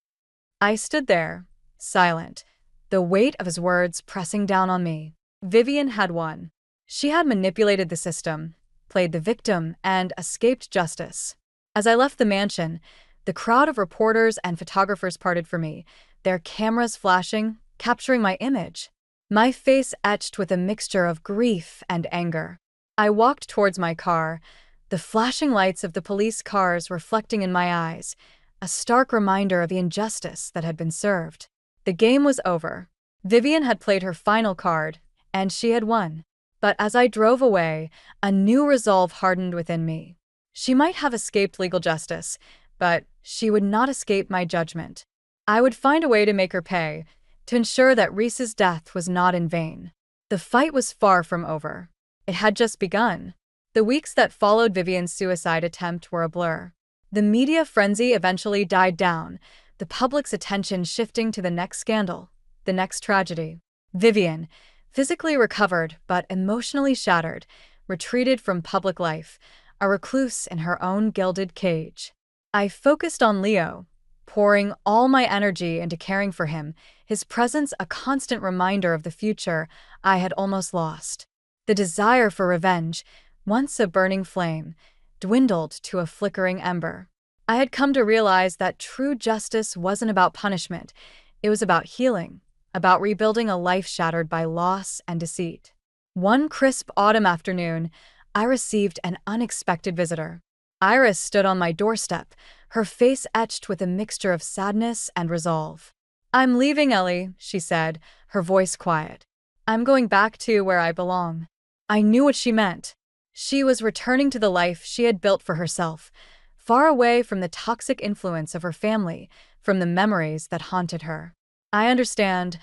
I stood there, silent, the weight of his words pressing down on me. Vivian had won. She had manipulated the system, played the victim, and escaped justice. As I left the mansion, the crowd of reporters and photographers parted for me, their cameras flashing, capturing my image. My face etched with a mixture of grief and anger. I walked towards my car, the flashing lights of the police cars reflecting in my eyes, a stark reminder of the injustice that had been served. The game was over. Vivian had played her final card, and she had won. But as I drove away, a new resolve hardened within me. She might have escaped legal justice, but she would not escape my judgment. I would find a way to make her pay, to ensure that Reese's death was not in vain. The fight was far from over. It had just begun. The weeks that followed Vivian's suicide attempt were a blur. The media frenzy eventually died down, the public's attention shifting to the next scandal, the next tragedy. Vivian, physically recovered but emotionally shattered, retreated from public life, a recluse in her own gilded cage. I focused on Leo, pouring all my energy into caring for him, his presence a constant reminder of the future I had almost lost. The desire for revenge, once a burning flame, dwindled to a flickering ember. I had come to realize that true justice wasn't about punishment. It was about healing, about rebuilding a life shattered by loss and deceit. One crisp autumn afternoon, I received an unexpected visitor. Iris stood on my doorstep, her face etched with a mixture of sadness and resolve. "I'm leaving, Ellie," she said, her voice quiet. "I'm going back to where I belong." I knew what she meant. She was returning to the life she had built for herself, far away from the toxic influence of her family, from the memories that haunted her. "I understand,"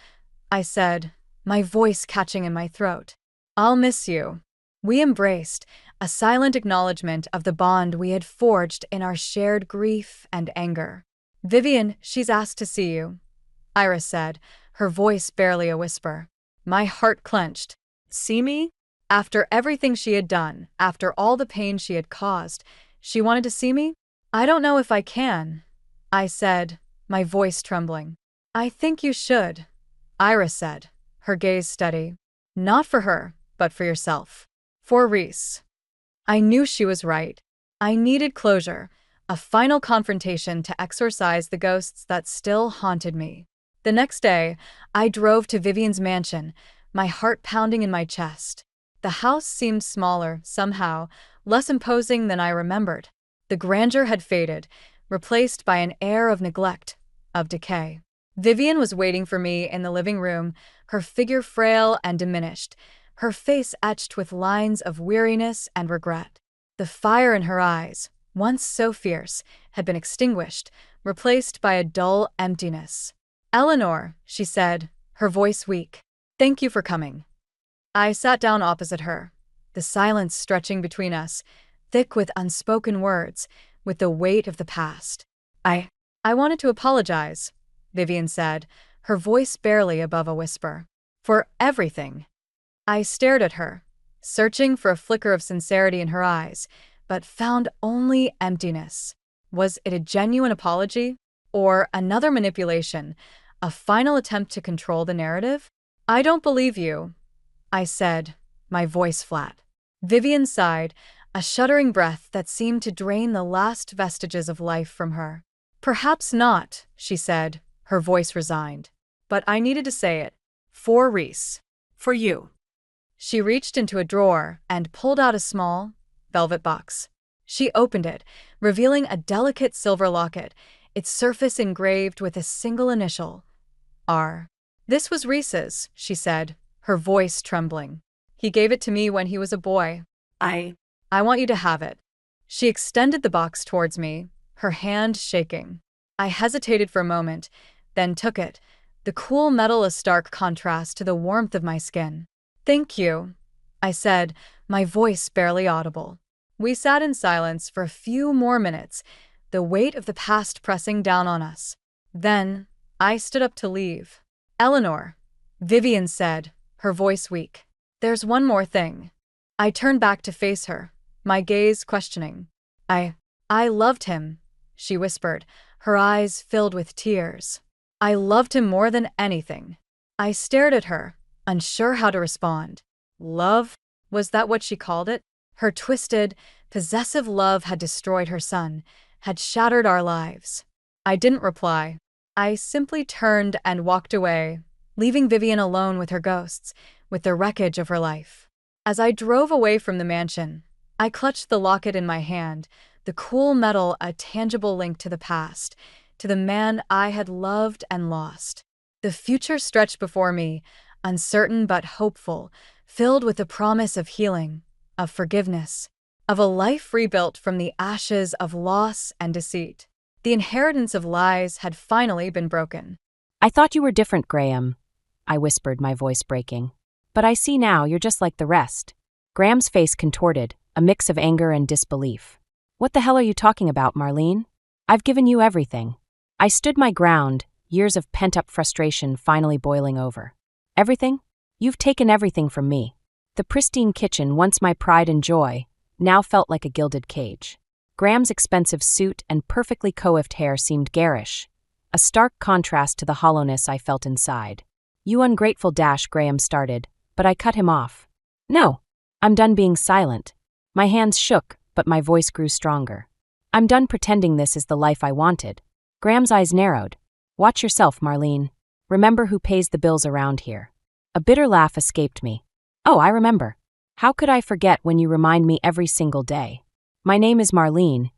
I said, my voice catching in my throat. "I'll miss you." We embraced, a silent acknowledgement of the bond we had forged in our shared grief and anger. "Vivian, she's asked to see you," Iris said, her voice barely a whisper. My heart clenched. "See me?" After everything she had done, after all the pain she had caused, she wanted to see me? "I don't know if I can," I said, my voice trembling. "I think you should," Iris said, her gaze steady. "Not for her, but for yourself. For Reese." I knew she was right. I needed closure, a final confrontation to exorcise the ghosts that still haunted me. The next day, I drove to Vivian's mansion, my heart pounding in my chest. The house seemed smaller, somehow, less imposing than I remembered. The grandeur had faded, replaced by an air of neglect, of decay. Vivian was waiting for me in the living room, her figure frail and diminished, her face etched with lines of weariness and regret. The fire in her eyes, once so fierce, had been extinguished, replaced by a dull emptiness. "Eleanor," she said, her voice weak. "Thank you for coming." I sat down opposite her, the silence stretching between us, thick with unspoken words, with the weight of the past. I wanted to apologize," Vivian said, her voice barely above a whisper. "For everything." I stared at her, searching for a flicker of sincerity in her eyes, but found only emptiness. Was it a genuine apology? Or another manipulation, a final attempt to control the narrative? "I don't believe you," I said, my voice flat. Vivian sighed, a shuddering breath that seemed to drain the last vestiges of life from her. "Perhaps not," she said, her voice resigned. "But I needed to say it. For Reese. For you." She reached into a drawer and pulled out a small, velvet box. She opened it, revealing a delicate silver locket, its surface engraved with a single initial, R. "This was Reese's," she said, her voice trembling. "He gave it to me when he was a boy. I want you to have it." She extended the box towards me, her hand shaking. I hesitated for a moment, then took it, the cool metal a stark contrast to the warmth of my skin. "Thank you," I said, my voice barely audible. We sat in silence for a few more minutes, the weight of the past pressing down on us. Then, I stood up to leave. "Eleanor," Vivian said, her voice weak. "There's one more thing." I turned back to face her, my gaze questioning. I loved him," she whispered, her eyes filled with tears. "I loved him more than anything." I stared at her, unsure how to respond. Love? Was that what she called it? Her twisted, possessive love had destroyed her son, had shattered our lives. I didn't reply. I simply turned and walked away, leaving Vivian alone with her ghosts, with the wreckage of her life. As I drove away from the mansion, I clutched the locket in my hand, the cool metal a tangible link to the past, to the man I had loved and lost. The future stretched before me, uncertain but hopeful, filled with the promise of healing, of forgiveness, of a life rebuilt from the ashes of loss and deceit. The inheritance of lies had finally been broken. "I thought you were different, Graham," I whispered, my voice breaking. "But I see now you're just like the rest." Graham's face contorted, a mix of anger and disbelief. "What the hell are you talking about, Marlene? I've given you everything." I stood my ground, years of pent-up frustration finally boiling over. "Everything? You've taken everything from me." The pristine kitchen, once my pride and joy, now felt like a gilded cage. Graham's expensive suit and perfectly coiffed hair seemed garish, a stark contrast to the hollowness I felt inside. "You ungrateful dash," Graham started, but I cut him off. "No, I'm done being silent." My hands shook, but my voice grew stronger. I'm done pretending this is the life I wanted. Graham's eyes narrowed. Watch yourself, Marlene. Remember who pays the bills around here. A bitter laugh escaped me. Oh, I remember. How could I forget when you remind me every single day? My name is Marlene,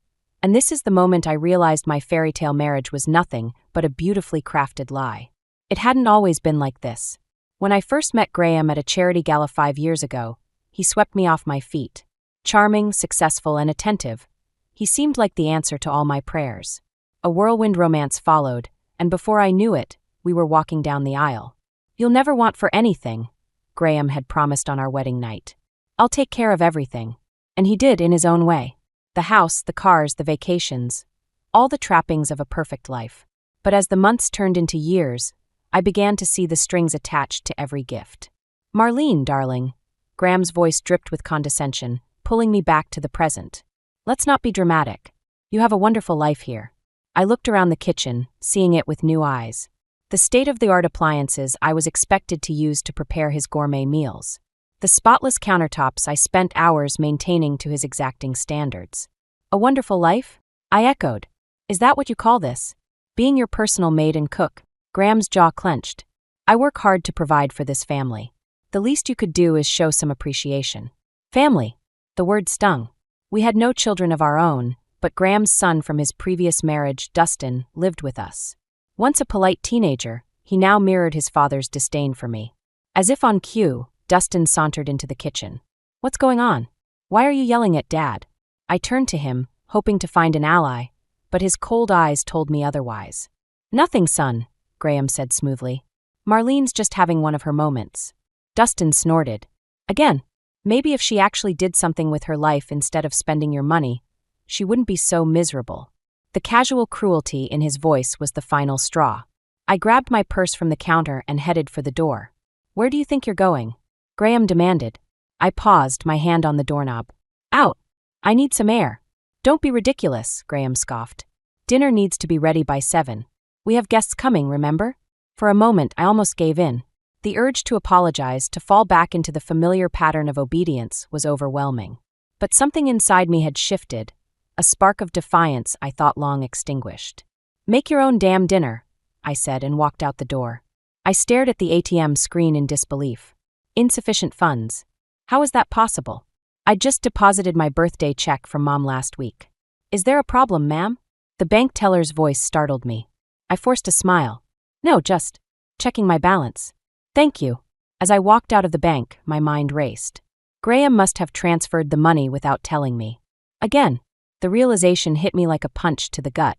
and this is the moment I realized my fairy tale marriage was nothing but a beautifully crafted lie. It hadn't always been like this. When I first met Graham at a charity gala 5 years ago, he swept me off my feet. Charming, successful, and attentive, he seemed like the answer to all my prayers. A whirlwind romance followed, and before I knew it, we were walking down the aisle. You'll never want for anything, Graham had promised on our wedding night. I'll take care of everything. And he did in his own way. The house, the cars, the vacations, all the trappings of a perfect life. But as the months turned into years, I began to see the strings attached to every gift. Marlene, darling. Graham's voice dripped with condescension, pulling me back to the present. Let's not be dramatic. You have a wonderful life here. I looked around the kitchen, seeing it with new eyes. The state-of-the-art appliances I was expected to use to prepare his gourmet meals. The spotless countertops I spent hours maintaining to his exacting standards. A wonderful life? I echoed. Is that what you call this? Being your personal maid and cook? Graham's jaw clenched. I work hard to provide for this family. The least you could do is show some appreciation. Family. The word stung. We had no children of our own, but Graham's son from his previous marriage, Dustin, lived with us. Once a polite teenager, he now mirrored his father's disdain for me. As if on cue, Dustin sauntered into the kitchen. What's going on? Why are you yelling at Dad? I turned to him, hoping to find an ally, but his cold eyes told me otherwise. Nothing, son, Graham said smoothly. Marlene's just having one of her moments. Dustin snorted. Again, maybe if she actually did something with her life instead of spending your money, she wouldn't be so miserable. The casual cruelty in his voice was the final straw. I grabbed my purse from the counter and headed for the door. Where do you think you're going? Graham demanded. I paused, my hand on the doorknob. Out! I need some air. Don't be ridiculous, Graham scoffed. Dinner needs to be ready by 7. We have guests coming, remember? For a moment, I almost gave in. The urge to apologize, to fall back into the familiar pattern of obedience, was overwhelming. But something inside me had shifted, a spark of defiance I thought long extinguished. Make your own damn dinner, I said and walked out the door. I stared at the ATM screen in disbelief. Insufficient funds. How is that possible? I'd just deposited my birthday check from Mom last week. Is there a problem, ma'am? The bank teller's voice startled me. I forced a smile. No, just checking my balance. Thank you. As I walked out of the bank, my mind raced. Graham must have transferred the money without telling me. Again, the realization hit me like a punch to the gut.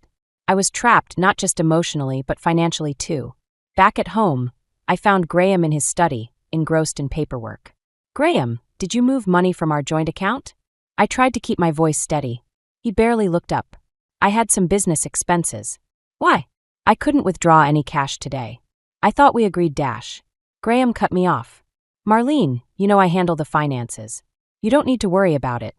I was trapped not just emotionally but financially too. Back at home, I found Graham in his study, engrossed in paperwork. Graham, did you move money from our joint account? I tried to keep my voice steady. He barely looked up. I had some business expenses. Why? I couldn't withdraw any cash today. I thought we agreed dash. Graham cut me off. Marlene, you know I handle the finances. You don't need to worry about it.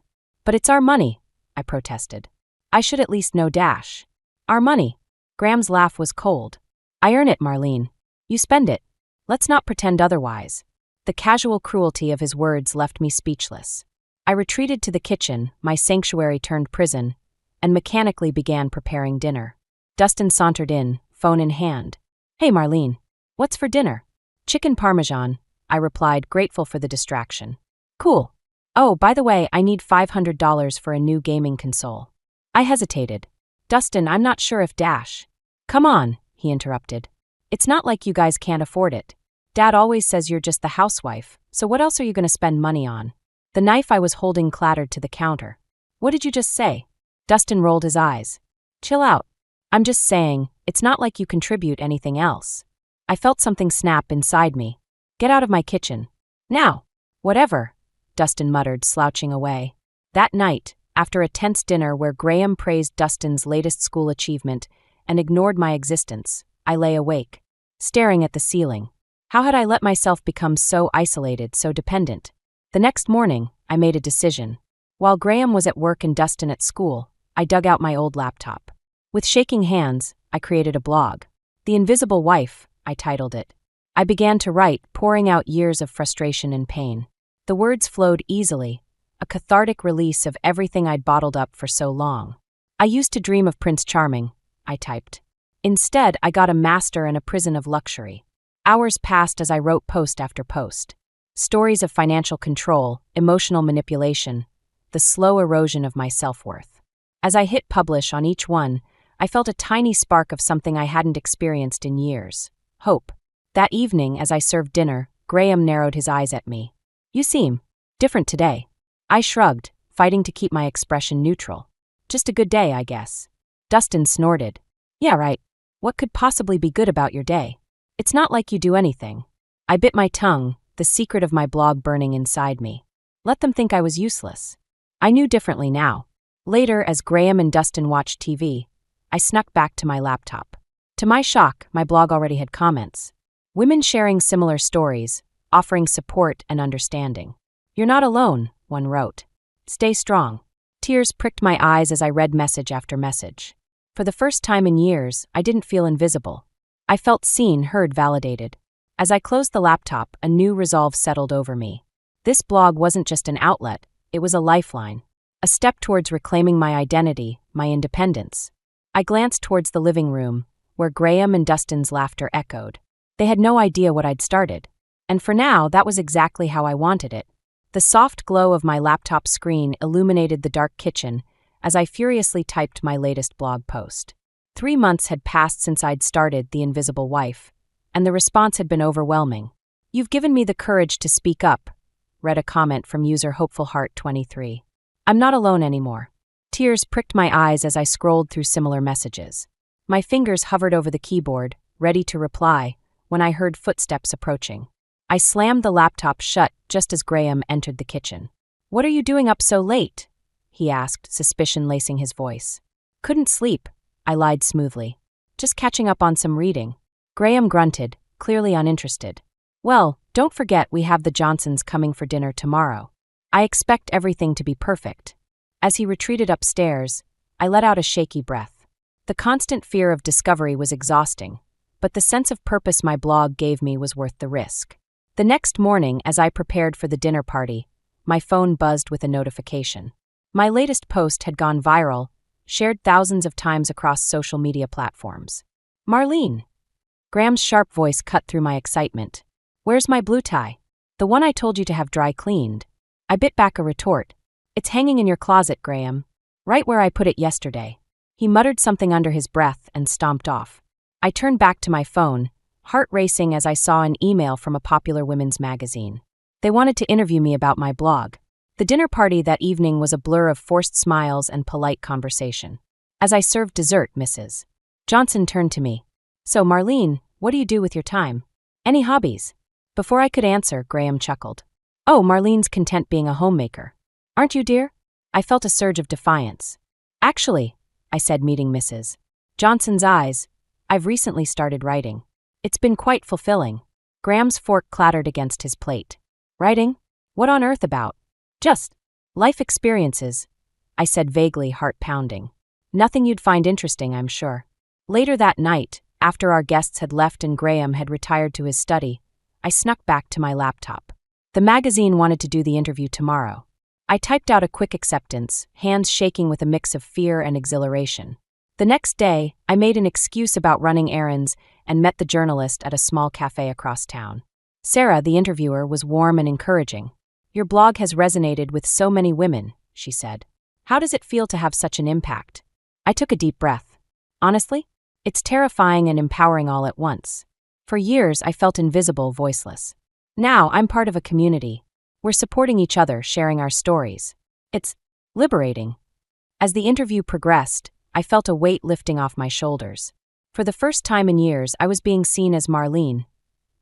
But it's our money, I protested. I should at least know dash. Our money. Graham's laugh was cold. I earn it, Marlene. You spend it. Let's not pretend otherwise. The casual cruelty of his words left me speechless. I retreated to the kitchen, my sanctuary turned prison, and mechanically began preparing dinner. Dustin sauntered in, phone in hand. Hey, Marlene. What's for dinner? Chicken parmesan, I replied, grateful for the distraction. Cool. Oh, by the way, I need $500 for a new gaming console. I hesitated. Dustin, I'm not sure if dash. Come on, he interrupted. It's not like you guys can't afford it. Dad always says you're just the housewife, so what else are you going to spend money on? The knife I was holding clattered to the counter. What did you just say? Dustin rolled his eyes. Chill out. I'm just saying, it's not like you contribute anything else. I felt something snap inside me. Get out of my kitchen. Now. Whatever, Dustin muttered, slouching away. That night, after a tense dinner where Graham praised Dustin's latest school achievement and ignored my existence, I lay awake, staring at the ceiling. How had I let myself become so isolated, so dependent? The next morning, I made a decision. While Graham was at work and Dustin at school, I dug out my old laptop. With shaking hands, I created a blog. The Invisible Wife, I titled it. I began to write, pouring out years of frustration and pain. The words flowed easily, a cathartic release of everything I'd bottled up for so long. I used to dream of Prince Charming, I typed. Instead, I got a master and a prison of luxury. Hours passed as I wrote post after post. Stories of financial control, emotional manipulation, the slow erosion of my self-worth. As I hit publish on each one, I felt a tiny spark of something I hadn't experienced in years. Hope. That evening, as I served dinner, Graham narrowed his eyes at me. You seem different today. I shrugged, fighting to keep my expression neutral. Just a good day, I guess. Dustin snorted. Yeah, right. What could possibly be good about your day? It's not like you do anything. I bit my tongue, the secret of my blog burning inside me. Let them think I was useless. I knew differently now. Later, as Graham and Dustin watched TV, I snuck back to my laptop. To my shock, my blog already had comments. Women sharing similar stories, offering support and understanding. You're not alone, one wrote. Stay strong. Tears pricked my eyes as I read message after message. For the first time in years, I didn't feel invisible. I felt seen, heard, validated. As I closed the laptop, a new resolve settled over me. This blog wasn't just an outlet, it was a lifeline. A step towards reclaiming my identity, my independence. I glanced towards the living room, where Graham and Dustin's laughter echoed. They had no idea what I'd started. And for now, that was exactly how I wanted it. The soft glow of my laptop screen illuminated the dark kitchen as I furiously typed my latest blog post. 3 months had passed since I'd started The Invisible Wife, and the response had been overwhelming. You've given me the courage to speak up, read a comment from user HopefulHeart23. I'm not alone anymore. Tears pricked my eyes as I scrolled through similar messages. My fingers hovered over the keyboard, ready to reply, when I heard footsteps approaching. I slammed the laptop shut just as Graham entered the kitchen. What are you doing up so late? He asked, suspicion lacing his voice. Couldn't sleep, I lied smoothly. Just catching up on some reading. Graham grunted, clearly uninterested. Well, don't forget we have the Johnsons coming for dinner tomorrow. I expect everything to be perfect. As he retreated upstairs, I let out a shaky breath. The constant fear of discovery was exhausting, but the sense of purpose my blog gave me was worth the risk. The next morning, as I prepared for the dinner party, my phone buzzed with a notification. My latest post had gone viral, shared thousands of times across social media platforms. Marlene. Graham's sharp voice cut through my excitement. Where's my blue tie? The one I told you to have dry cleaned. I bit back a retort. It's hanging in your closet, Graham. Right where I put it yesterday. He muttered something under his breath and stomped off. I turned back to my phone, heart racing as I saw an email from a popular women's magazine. They wanted to interview me about my blog. The dinner party that evening was a blur of forced smiles and polite conversation. As I served dessert, Mrs. Johnson turned to me. So, Marlene, what do you do with your time? Any hobbies? Before I could answer, Graham chuckled. Oh, Marlene's content being a homemaker. Aren't you, dear? I felt a surge of defiance. Actually, I said, meeting Mrs. Johnson's eyes, I've recently started writing. It's been quite fulfilling. Graham's fork clattered against his plate. Writing? What on earth about? Just life experiences, I said vaguely, heart pounding. Nothing you'd find interesting, I'm sure. Later that night, after our guests had left and Graham had retired to his study, I snuck back to my laptop. The magazine wanted to do the interview tomorrow. I typed out a quick acceptance, hands shaking with a mix of fear and exhilaration. The next day, I made an excuse about running errands and met the journalist at a small cafe across town. Sarah, the interviewer, was warm and encouraging. Your blog has resonated with so many women, she said. How does it feel to have such an impact? I took a deep breath. Honestly, it's terrifying and empowering all at once. For years, I felt invisible, voiceless. Now, I'm part of a community. We're supporting each other, sharing our stories. It's liberating. As the interview progressed, I felt a weight lifting off my shoulders. For the first time in years, I was being seen as Marlene,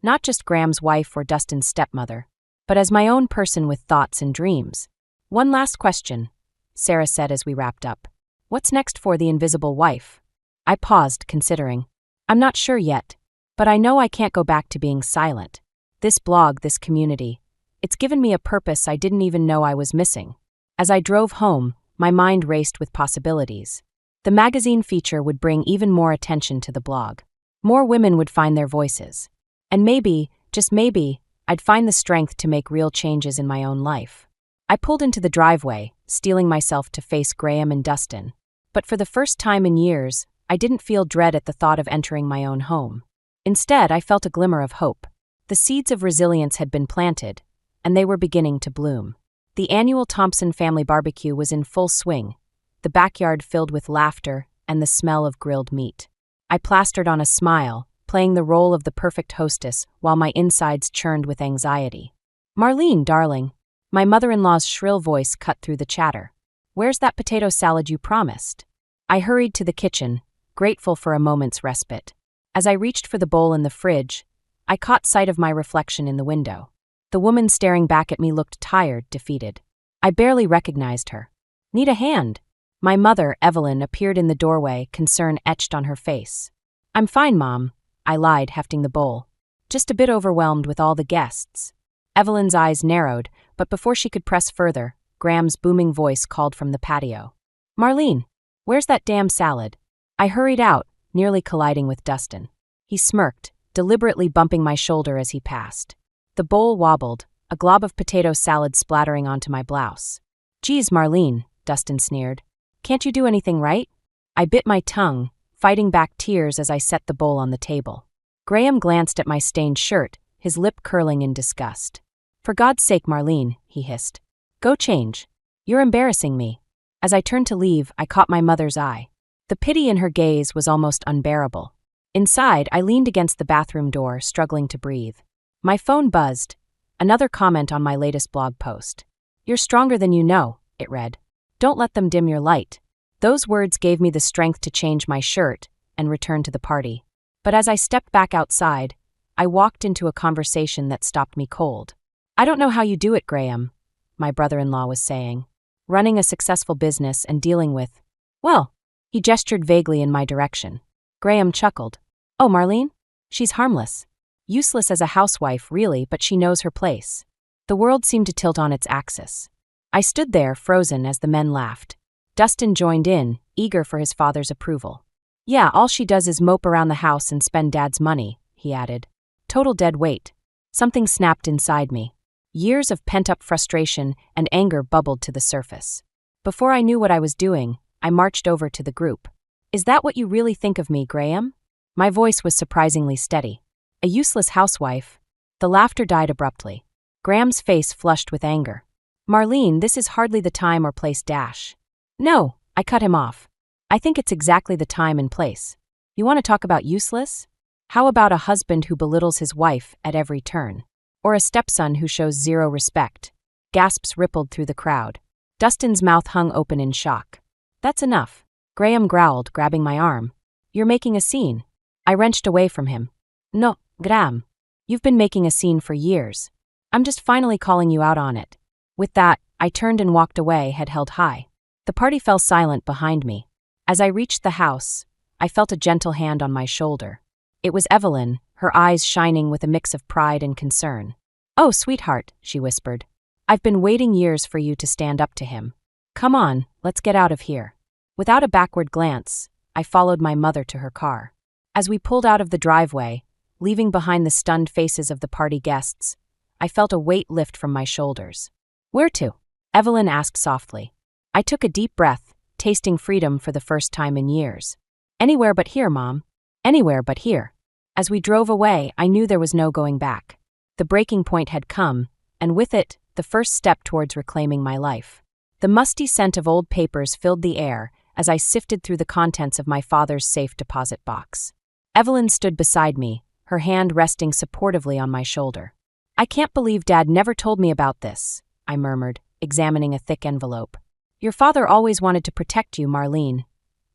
not just Graham's wife or Dustin's stepmother, but as my own person with thoughts and dreams. One last question, Sarah said as we wrapped up. What's next for The Invisible Wife? I paused, considering. I'm not sure yet, but I know I can't go back to being silent. This blog, this community, it's given me a purpose I didn't even know I was missing. As I drove home, my mind raced with possibilities. The magazine feature would bring even more attention to the blog. More women would find their voices. And maybe, just maybe, I'd find the strength to make real changes in my own life. I pulled into the driveway, steeling myself to face Graham and Dustin. But for the first time in years, I didn't feel dread at the thought of entering my own home. Instead, I felt a glimmer of hope. The seeds of resilience had been planted, and they were beginning to bloom. The annual Thompson family barbecue was in full swing, the backyard filled with laughter and the smell of grilled meat. I plastered on a smile, playing the role of the perfect hostess while my insides churned with anxiety. "Marlene, darling." My mother-in-law's shrill voice cut through the chatter. "Where's that potato salad you promised?" I hurried to the kitchen, grateful for a moment's respite. As I reached for the bowl in the fridge, I caught sight of my reflection in the window. The woman staring back at me looked tired, defeated. I barely recognized her. "Need a hand?" My mother, Evelyn, appeared in the doorway, concern etched on her face. "I'm fine, Mom," I lied, hefting the bowl. "Just a bit overwhelmed with all the guests." Evelyn's eyes narrowed, but before she could press further, Graham's booming voice called from the patio. "Marlene, where's that damn salad?" I hurried out, nearly colliding with Dustin. He smirked, deliberately bumping my shoulder as he passed. The bowl wobbled, a glob of potato salad splattering onto my blouse. "Geez, Marlene," Dustin sneered. "Can't you do anything right?" I bit my tongue, fighting back tears as I set the bowl on the table. Graham glanced at my stained shirt, his lip curling in disgust. "For God's sake, Marlene," he hissed. "Go change. You're embarrassing me." As I turned to leave, I caught my mother's eye. The pity in her gaze was almost unbearable. Inside, I leaned against the bathroom door, struggling to breathe. My phone buzzed. Another comment on my latest blog post. "You're stronger than you know," it read. "Don't let them dim your light." Those words gave me the strength to change my shirt and return to the party. But as I stepped back outside, I walked into a conversation that stopped me cold. "I don't know how you do it, Graham," my brother-in-law was saying. "Running a successful business and dealing with—" "Well," he gestured vaguely in my direction. Graham chuckled. "Oh, Marlene? She's harmless. Useless as a housewife, really, but she knows her place." The world seemed to tilt on its axis. I stood there, frozen, as the men laughed. Dustin joined in, eager for his father's approval. "Yeah, all she does is mope around the house and spend Dad's money," he added. Total dead weight. Something snapped inside me. Years of pent-up frustration and anger bubbled to the surface. Before I knew what I was doing, I marched over to the group. "Is that what you really think of me, Graham?" My voice was surprisingly steady. "A useless housewife." The laughter died abruptly. Graham's face flushed with anger. "Marlene, this is hardly the time or place dash." "No," I cut him off. "I think it's exactly the time and place. You want to talk about useless? How about a husband who belittles his wife at every turn? Or a stepson who shows zero respect?" Gasps rippled through the crowd. Dustin's mouth hung open in shock. "That's enough," Graham growled, grabbing my arm. "You're making a scene." I wrenched away from him. "No, Graham. You've been making a scene for years. I'm just finally calling you out on it." With that, I turned and walked away, head held high. The party fell silent behind me. As I reached the house, I felt a gentle hand on my shoulder. It was Evelyn, her eyes shining with a mix of pride and concern. "Oh, sweetheart," she whispered. "I've been waiting years for you to stand up to him. Come on, let's get out of here." Without a backward glance, I followed my mother to her car. As we pulled out of the driveway, leaving behind the stunned faces of the party guests, I felt a weight lift from my shoulders. "Where to?" Evelyn asked softly. I took a deep breath, tasting freedom for the first time in years. "Anywhere but here, Mom. Anywhere but here." As we drove away, I knew there was no going back. The breaking point had come, and with it, the first step towards reclaiming my life. The musty scent of old papers filled the air as I sifted through the contents of my father's safe deposit box. Evelyn stood beside me, her hand resting supportively on my shoulder. "I can't believe Dad never told me about this," I murmured, examining a thick envelope. "Your father always wanted to protect you, Marlene,"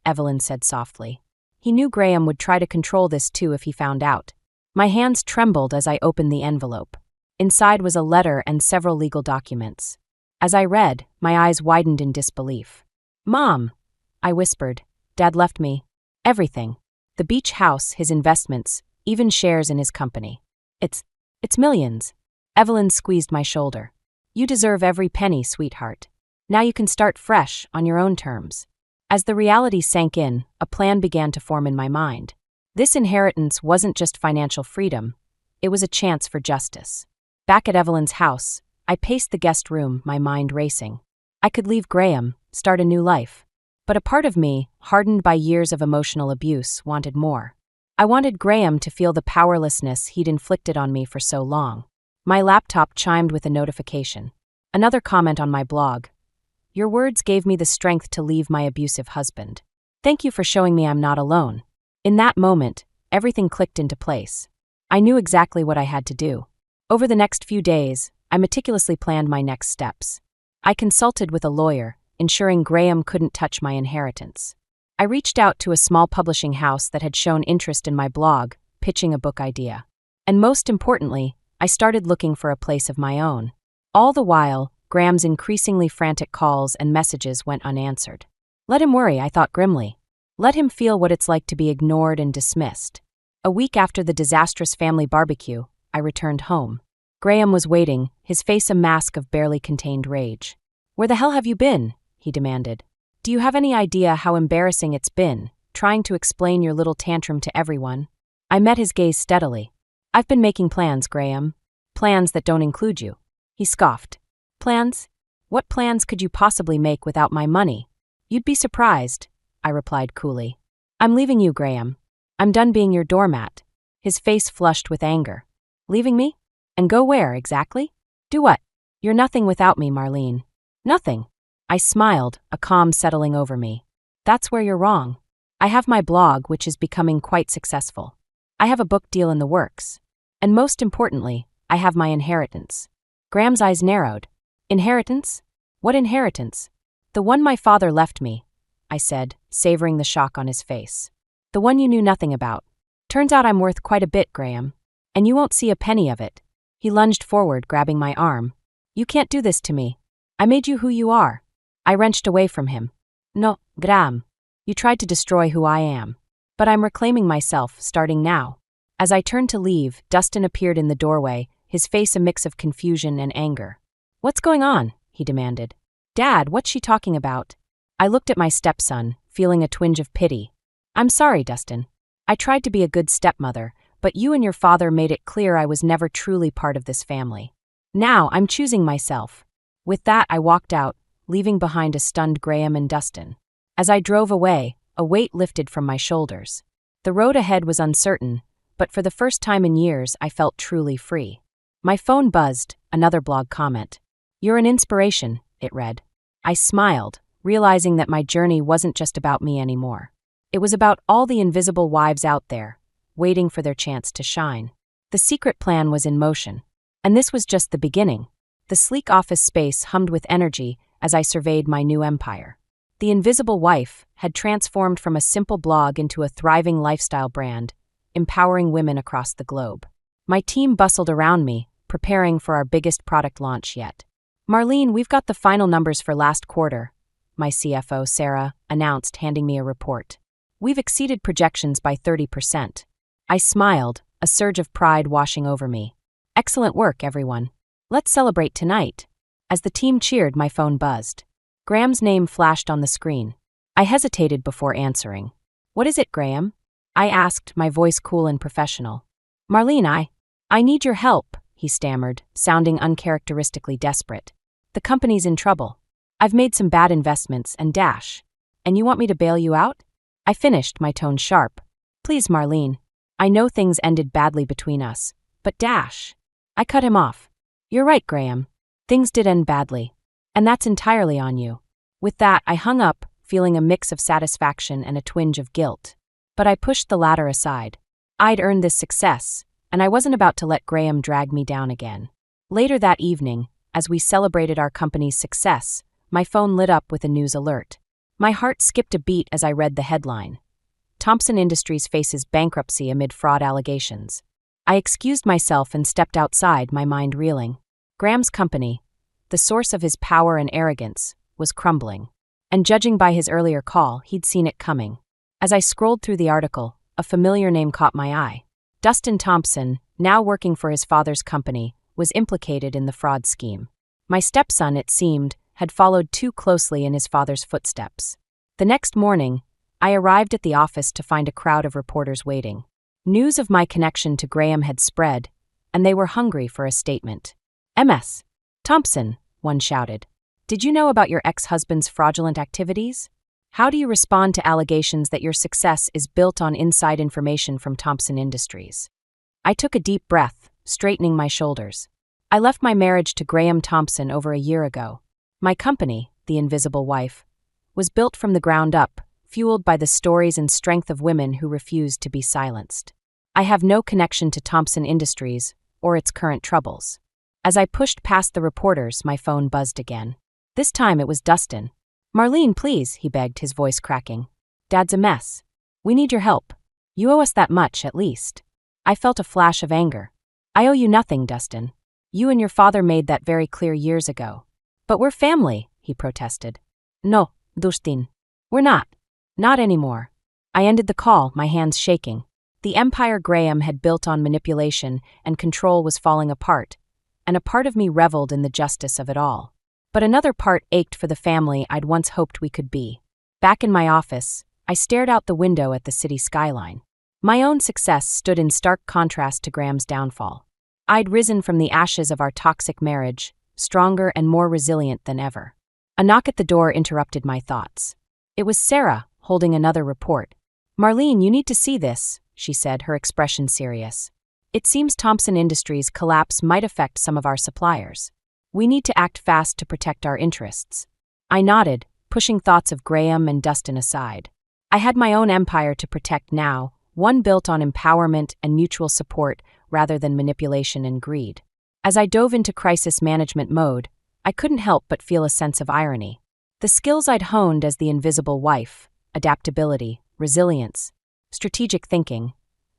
Evelyn said softly. "He knew Graham would try to control this too if he found out." My hands trembled as I opened the envelope. Inside was a letter and several legal documents. As I read, my eyes widened in disbelief. "Mom," I whispered, "Dad left me everything. The beach house, his investments, even shares in his company. It's millions." Evelyn squeezed my shoulder. "You deserve every penny, sweetheart. Now you can start fresh, on your own terms." As the reality sank in, a plan began to form in my mind. This inheritance wasn't just financial freedom, it was a chance for justice. Back at Evelyn's house, I paced the guest room, my mind racing. I could leave Graham, start a new life. But a part of me, hardened by years of emotional abuse, wanted more. I wanted Graham to feel the powerlessness he'd inflicted on me for so long. My laptop chimed with a notification. Another comment on my blog. Your words gave me the strength to leave my abusive husband. Thank you for showing me I'm not alone. In that moment, everything clicked into place. I knew exactly what I had to do. Over the next few days, I meticulously planned my next steps. I consulted with a lawyer, ensuring Graham couldn't touch my inheritance. I reached out to a small publishing house that had shown interest in my blog, pitching a book idea. And most importantly, I started looking for a place of my own. All the while, Graham's increasingly frantic calls and messages went unanswered. Let him worry, I thought grimly. Let him feel what it's like to be ignored and dismissed. A week after the disastrous family barbecue, I returned home. Graham was waiting, his face a mask of barely contained rage. Where the hell have you been? He demanded. Do you have any idea how embarrassing it's been, trying to explain your little tantrum to everyone? I met his gaze steadily. I've been making plans, Graham. Plans that don't include you. He scoffed. Plans? What plans could you possibly make without my money? You'd be surprised, I replied coolly. I'm leaving you, Graham. I'm done being your doormat. His face flushed with anger. Leaving me? And go where, exactly? Do what? You're nothing without me, Marlene. Nothing. I smiled, a calm settling over me. That's where you're wrong. I have my blog, which is becoming quite successful. I have a book deal in the works. And most importantly, I have my inheritance. Graham's eyes narrowed. Inheritance? What inheritance? The one my father left me, I said, savoring the shock on his face. The one you knew nothing about. Turns out I'm worth quite a bit, Graham. And you won't see a penny of it. He lunged forward, grabbing my arm. You can't do this to me. I made you who you are. I wrenched away from him. No, Graham. You tried to destroy who I am. But I'm reclaiming myself, starting now. As I turned to leave, Dustin appeared in the doorway, his face a mix of confusion and anger. What's going on? He demanded. Dad, what's she talking about? I looked at my stepson, feeling a twinge of pity. I'm sorry, Dustin. I tried to be a good stepmother, but you and your father made it clear I was never truly part of this family. Now I'm choosing myself. With that, I walked out, leaving behind a stunned Graham and Dustin. As I drove away, a weight lifted from my shoulders. The road ahead was uncertain, but for the first time in years, I felt truly free. My phone buzzed, another blog comment. You're an inspiration, it read. I smiled, realizing that my journey wasn't just about me anymore. It was about all the invisible wives out there, waiting for their chance to shine. The secret plan was in motion. And this was just the beginning. The sleek office space hummed with energy as I surveyed my new empire. The Invisible Wife had transformed from a simple blog into a thriving lifestyle brand, empowering women across the globe. My team bustled around me, preparing for our biggest product launch yet. Marlene, we've got the final numbers for last quarter, my CFO, Sarah, announced, handing me a report. We've exceeded projections by 30%. I smiled, a surge of pride washing over me. Excellent work, everyone. Let's celebrate tonight. As the team cheered, my phone buzzed. Graham's name flashed on the screen. I hesitated before answering. What is it, Graham? I asked, my voice cool and professional. Marlene, I need your help, he stammered, sounding uncharacteristically desperate. The company's in trouble. I've made some bad investments and dash. And you want me to bail you out? I finished, my tone sharp. Please, Marlene. I know things ended badly between us, but dash. I cut him off. You're right, Graham. Things did end badly. And that's entirely on you. With that, I hung up, feeling a mix of satisfaction and a twinge of guilt. But I pushed the latter aside. I'd earned this success, and I wasn't about to let Graham drag me down again. Later that evening, as we celebrated our company's success, my phone lit up with a news alert. My heart skipped a beat as I read the headline. Thompson Industries faces bankruptcy amid fraud allegations. I excused myself and stepped outside, my mind reeling. Graham's company, the source of his power and arrogance, was crumbling. And judging by his earlier call, he'd seen it coming. As I scrolled through the article, a familiar name caught my eye. Dustin Thompson, now working for his father's company, was implicated in the fraud scheme. My stepson, it seemed, had followed too closely in his father's footsteps. The next morning, I arrived at the office to find a crowd of reporters waiting. News of my connection to Graham had spread, and they were hungry for a statement. MS. Thompson, one shouted. Did you know about your ex-husband's fraudulent activities? How do you respond to allegations that your success is built on inside information from Thompson Industries? I took a deep breath, straightening my shoulders. I left my marriage to Graham Thompson over a year ago. My company, The Invisible Wife, was built from the ground up, fueled by the stories and strength of women who refused to be silenced. I have no connection to Thompson Industries or its current troubles. As I pushed past the reporters, my phone buzzed again. This time it was Dustin. "Marlene, please," he begged, his voice cracking. "Dad's a mess. We need your help. You owe us that much, at least." I felt a flash of anger. "I owe you nothing, Dustin. You and your father made that very clear years ago." "But we're family," he protested. "No, Dustin. We're not. Not anymore." I ended the call, my hands shaking. The empire Graham had built on manipulation and control was falling apart, and a part of me reveled in the justice of it all. But another part ached for the family I'd once hoped we could be. Back in my office, I stared out the window at the city skyline. My own success stood in stark contrast to Graham's downfall. I'd risen from the ashes of our toxic marriage, stronger and more resilient than ever. A knock at the door interrupted my thoughts. It was Sarah, holding another report. "Marlene, you need to see this," she said, her expression serious. "It seems Thompson Industries' collapse might affect some of our suppliers. We need to act fast to protect our interests." I nodded, pushing thoughts of Graham and Dustin aside. I had my own empire to protect now, one built on empowerment and mutual support rather than manipulation and greed. As I dove into crisis management mode, I couldn't help but feel a sense of irony. The skills I'd honed as the invisible wife, adaptability, resilience, strategic thinking,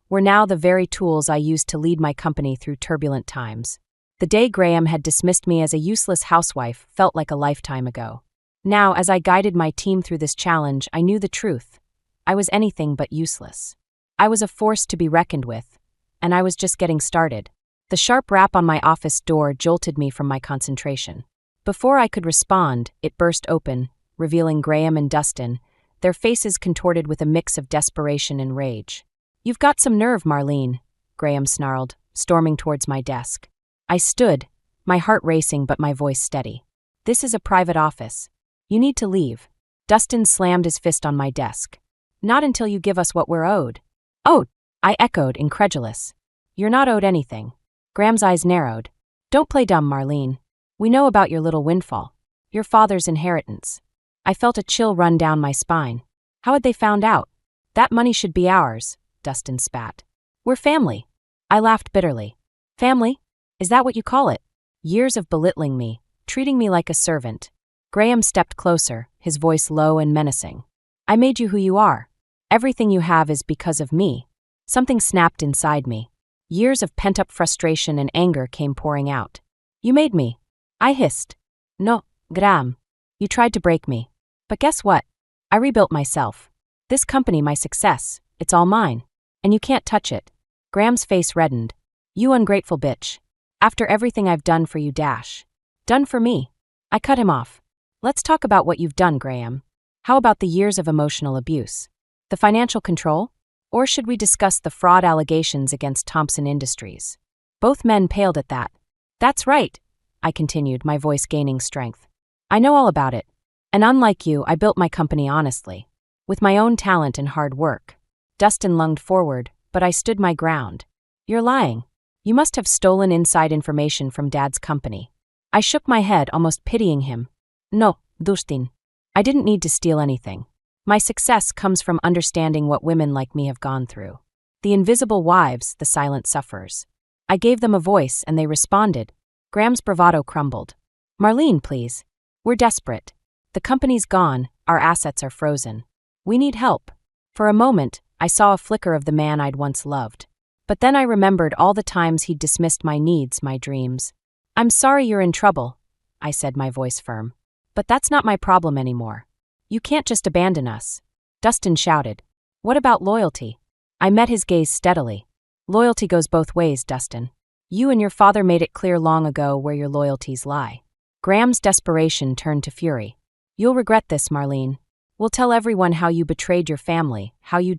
were now the very tools I used to lead my company through turbulent times. The day Graham had dismissed me as a useless housewife felt like a lifetime ago. Now, as I guided my team through this challenge, I knew the truth. I was anything but useless. I was a force to be reckoned with, and I was just getting started. The sharp rap on my office door jolted me from my concentration. Before I could respond, it burst open, revealing Graham and Dustin, their faces contorted with a mix of desperation and rage. "You've got some nerve, Marlene," Graham snarled, storming towards my desk. I stood, my heart racing but my voice steady. "This is a private office. You need to leave." Dustin slammed his fist on my desk. "Not until you give us what we're owed." "Oh," I echoed, incredulous. "You're not owed anything." Graham's eyes narrowed. "Don't play dumb, Marlene. We know about your little windfall. Your father's inheritance." I felt a chill run down my spine. How had they found out? "That money should be ours," Dustin spat. "We're family." I laughed bitterly. "Family? Is that what you call it?" Years of belittling me, treating me like a servant. Graham stepped closer, his voice low and menacing. "I made you who you are. Everything you have is because of me." Something snapped inside me. Years of pent-up frustration and anger came pouring out. "You made me." I hissed. "No, Graham. You tried to break me. But guess what? I rebuilt myself. This company, my success, it's all mine. And you can't touch it." Graham's face reddened. "You ungrateful bitch. After everything I've done for you, Done for me." I cut him off. "Let's talk about what you've done, Graham. How about the years of emotional abuse? The financial control? Or should we discuss the fraud allegations against Thompson Industries?" Both men paled at that. "That's right," I continued, my voice gaining strength. "I know all about it. And unlike you, I built my company honestly, with my own talent and hard work." Dustin lunged forward, but I stood my ground. "You're lying. You must have stolen inside information from Dad's company." I shook my head, almost pitying him. "No, Dustin. I didn't need to steal anything. My success comes from understanding what women like me have gone through. The invisible wives, the silent sufferers. I gave them a voice and they responded." Graham's bravado crumbled. "Marlene, please. We're desperate. The company's gone, our assets are frozen. We need help." For a moment, I saw a flicker of the man I'd once loved. But then I remembered all the times he'd dismissed my needs, my dreams. "I'm sorry you're in trouble," I said, my voice firm. "But that's not my problem anymore. You can't just abandon us." Dustin shouted. "What about loyalty?" I met his gaze steadily. "Loyalty goes both ways, Dustin. You and your father made it clear long ago where your loyalties lie." Graham's desperation turned to fury. "You'll regret this, Marlene. We'll tell everyone how you betrayed your family, how you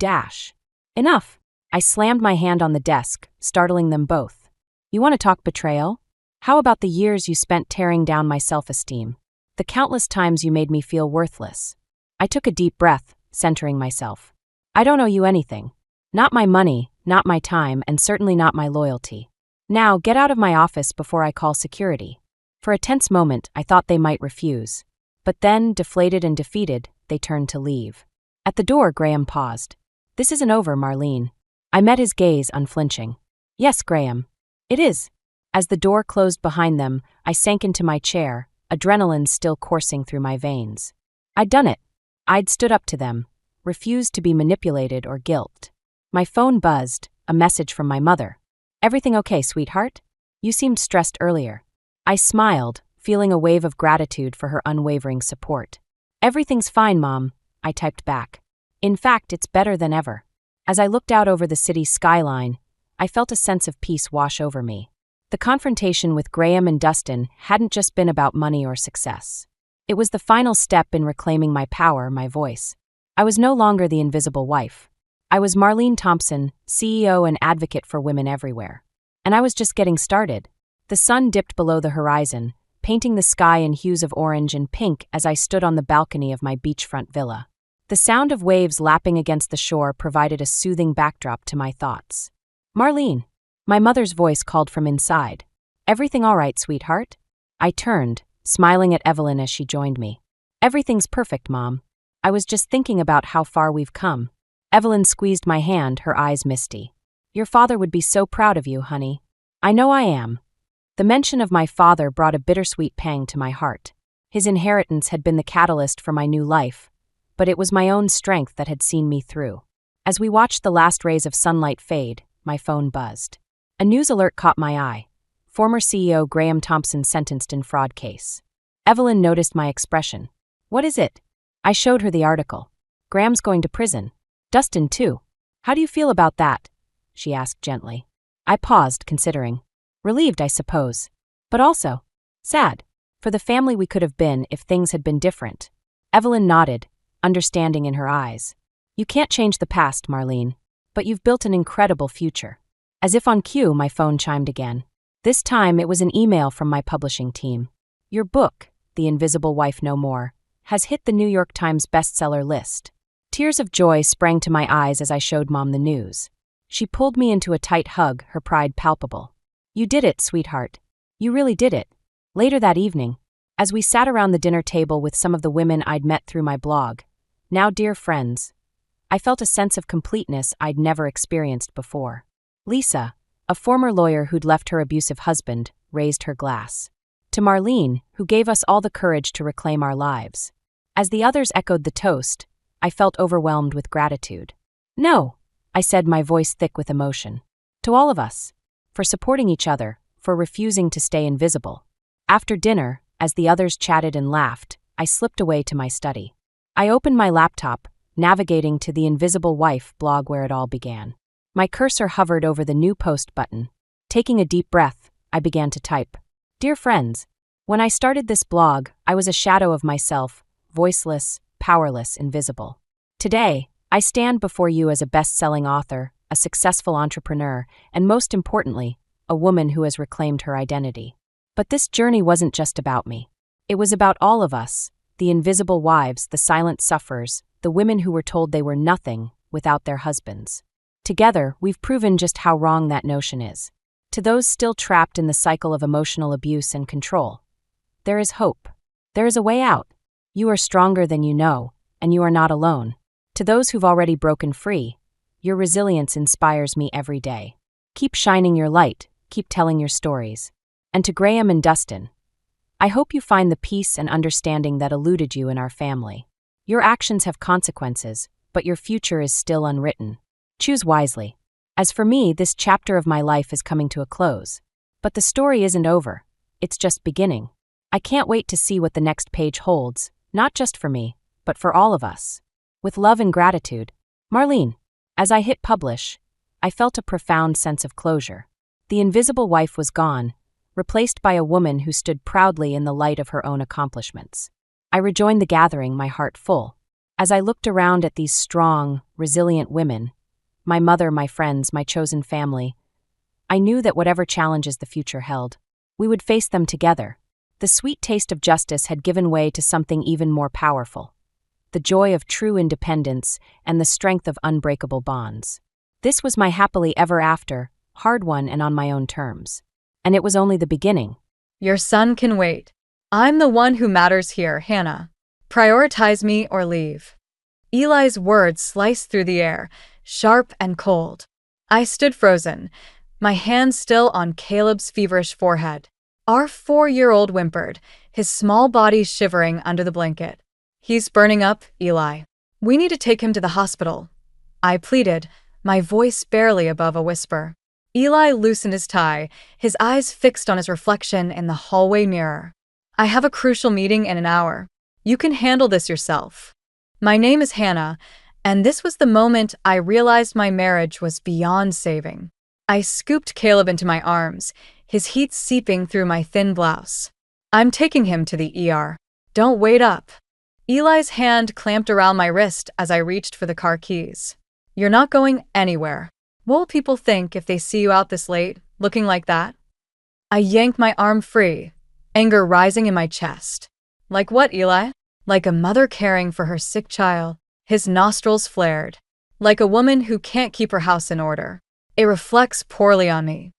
Enough." I slammed my hand on the desk, startling them both. "You want to talk betrayal? How about the years you spent tearing down my self-esteem? The countless times you made me feel worthless? I took a deep breath, centering myself. I don't owe you anything. Not my money, not my time, and certainly not my loyalty. Now, get out of my office before I call security. For a tense moment, I thought they might refuse. But then, deflated and defeated, they turned to leave. At the door, Graham paused. This isn't over, Marlene. I met his gaze, unflinching. Yes, Graham. It is. As the door closed behind them, I sank into my chair, adrenaline still coursing through my veins. I'd done it. I'd stood up to them, refused to be manipulated or guilted. My phone buzzed, a message from my mother. Everything okay, sweetheart? You seemed stressed earlier. I smiled, feeling a wave of gratitude for her unwavering support. Everything's fine, Mom, I typed back. In fact, it's better than ever. As I looked out over the city's skyline, I felt a sense of peace wash over me. The confrontation with Graham and Dustin hadn't just been about money or success. It was the final step in reclaiming my power, my voice. I was no longer the invisible wife. I was Marlene Thompson, CEO and advocate for women everywhere. And I was just getting started. The sun dipped below the horizon, painting the sky in hues of orange and pink as I stood on the balcony of my beachfront villa. The sound of waves lapping against the shore provided a soothing backdrop to my thoughts. Marlene, my mother's voice called from inside. Everything all right, sweetheart? I turned, smiling at Evelyn as she joined me. Everything's perfect, Mom. I was just thinking about how far we've come. Evelyn squeezed my hand, her eyes misty. Your father would be so proud of you, honey. I know I am. The mention of my father brought a bittersweet pang to my heart. His inheritance had been the catalyst for my new life, but it was my own strength that had seen me through. As we watched the last rays of sunlight fade, my phone buzzed. A news alert caught my eye. Former CEO Graham Thompson sentenced in fraud case. Evelyn noticed my expression. What is it? I showed her the article. Graham's going to prison. Dustin, too. How do you feel about that? She asked gently. I paused, considering. Relieved, I suppose. But also sad. For the family we could have been if things had been different. Evelyn nodded, understanding in her eyes. You can't change the past, Marlene. But you've built an incredible future. As if on cue, my phone chimed again. This time it was an email from my publishing team. Your book, The Invisible Wife No More, has hit the New York Times bestseller list. Tears of joy sprang to my eyes as I showed Mom the news. She pulled me into a tight hug, her pride palpable. You did it, sweetheart. You really did it. Later that evening, as we sat around the dinner table with some of the women I'd met through my blog, now dear friends, I felt a sense of completeness I'd never experienced before. Lisa, a former lawyer who'd left her abusive husband, raised her glass. To Marlene, who gave us all the courage to reclaim our lives. As the others echoed the toast, I felt overwhelmed with gratitude. No, I said, my voice thick with emotion. To all of us. For supporting each other, for refusing to stay invisible. After dinner, as the others chatted and laughed, I slipped away to my study. I opened my laptop, navigating to the Invisible Wife blog where it all began. My cursor hovered over the new post button. Taking a deep breath, I began to type. Dear friends, when I started this blog, I was a shadow of myself, voiceless, powerless, invisible. Today, I stand before you as a best-selling author, a successful entrepreneur, and most importantly, a woman who has reclaimed her identity. But this journey wasn't just about me. It was about all of us, the invisible wives, the silent sufferers, the women who were told they were nothing without their husbands. Together, we've proven just how wrong that notion is. To those still trapped in the cycle of emotional abuse and control, there is hope. There is a way out. You are stronger than you know, and you are not alone. To those who've already broken free, your resilience inspires me every day. Keep shining your light, keep telling your stories. And to Graham and Dustin, I hope you find the peace and understanding that eluded you in our family. Your actions have consequences, but your future is still unwritten. Choose wisely. As for me, this chapter of my life is coming to a close. But the story isn't over. It's just beginning. I can't wait to see what the next page holds, not just for me, but for all of us. With love and gratitude, Marlene. As I hit publish, I felt a profound sense of closure. The invisible wife was gone, replaced by a woman who stood proudly in the light of her own accomplishments. I rejoined the gathering, my heart full. As I looked around at these strong, resilient women, my mother, my friends, my chosen family, I knew that whatever challenges the future held, we would face them together. The sweet taste of justice had given way to something even more powerful. the joy of true independence, and the strength of unbreakable bonds. This was my happily ever after, hard one and on my own terms. And it was only the beginning. Your son can wait. I'm the one who matters here, Hannah. Prioritize me or leave. Eli's words sliced through the air, sharp and cold. I stood frozen, my hand still on Caleb's feverish forehead. Our 4-year-old whimpered, his small body shivering under the blanket. He's burning up, Eli. We need to take him to the hospital. I pleaded, my voice barely above a whisper. Eli loosened his tie, his eyes fixed on his reflection in the hallway mirror. I have a crucial meeting in an hour. You can handle this yourself. My name is Hannah, and this was the moment I realized my marriage was beyond saving. I scooped Caleb into my arms, his heat seeping through my thin blouse. I'm taking him to the ER. Don't wait up. Eli's hand clamped around my wrist as I reached for the car keys. You're not going anywhere. What will people think if they see you out this late, looking like that? I yanked my arm free, anger rising in my chest. Like what, Eli? Like a mother caring for her sick child. His nostrils flared. Like a woman who can't keep her house in order. It reflects poorly on me.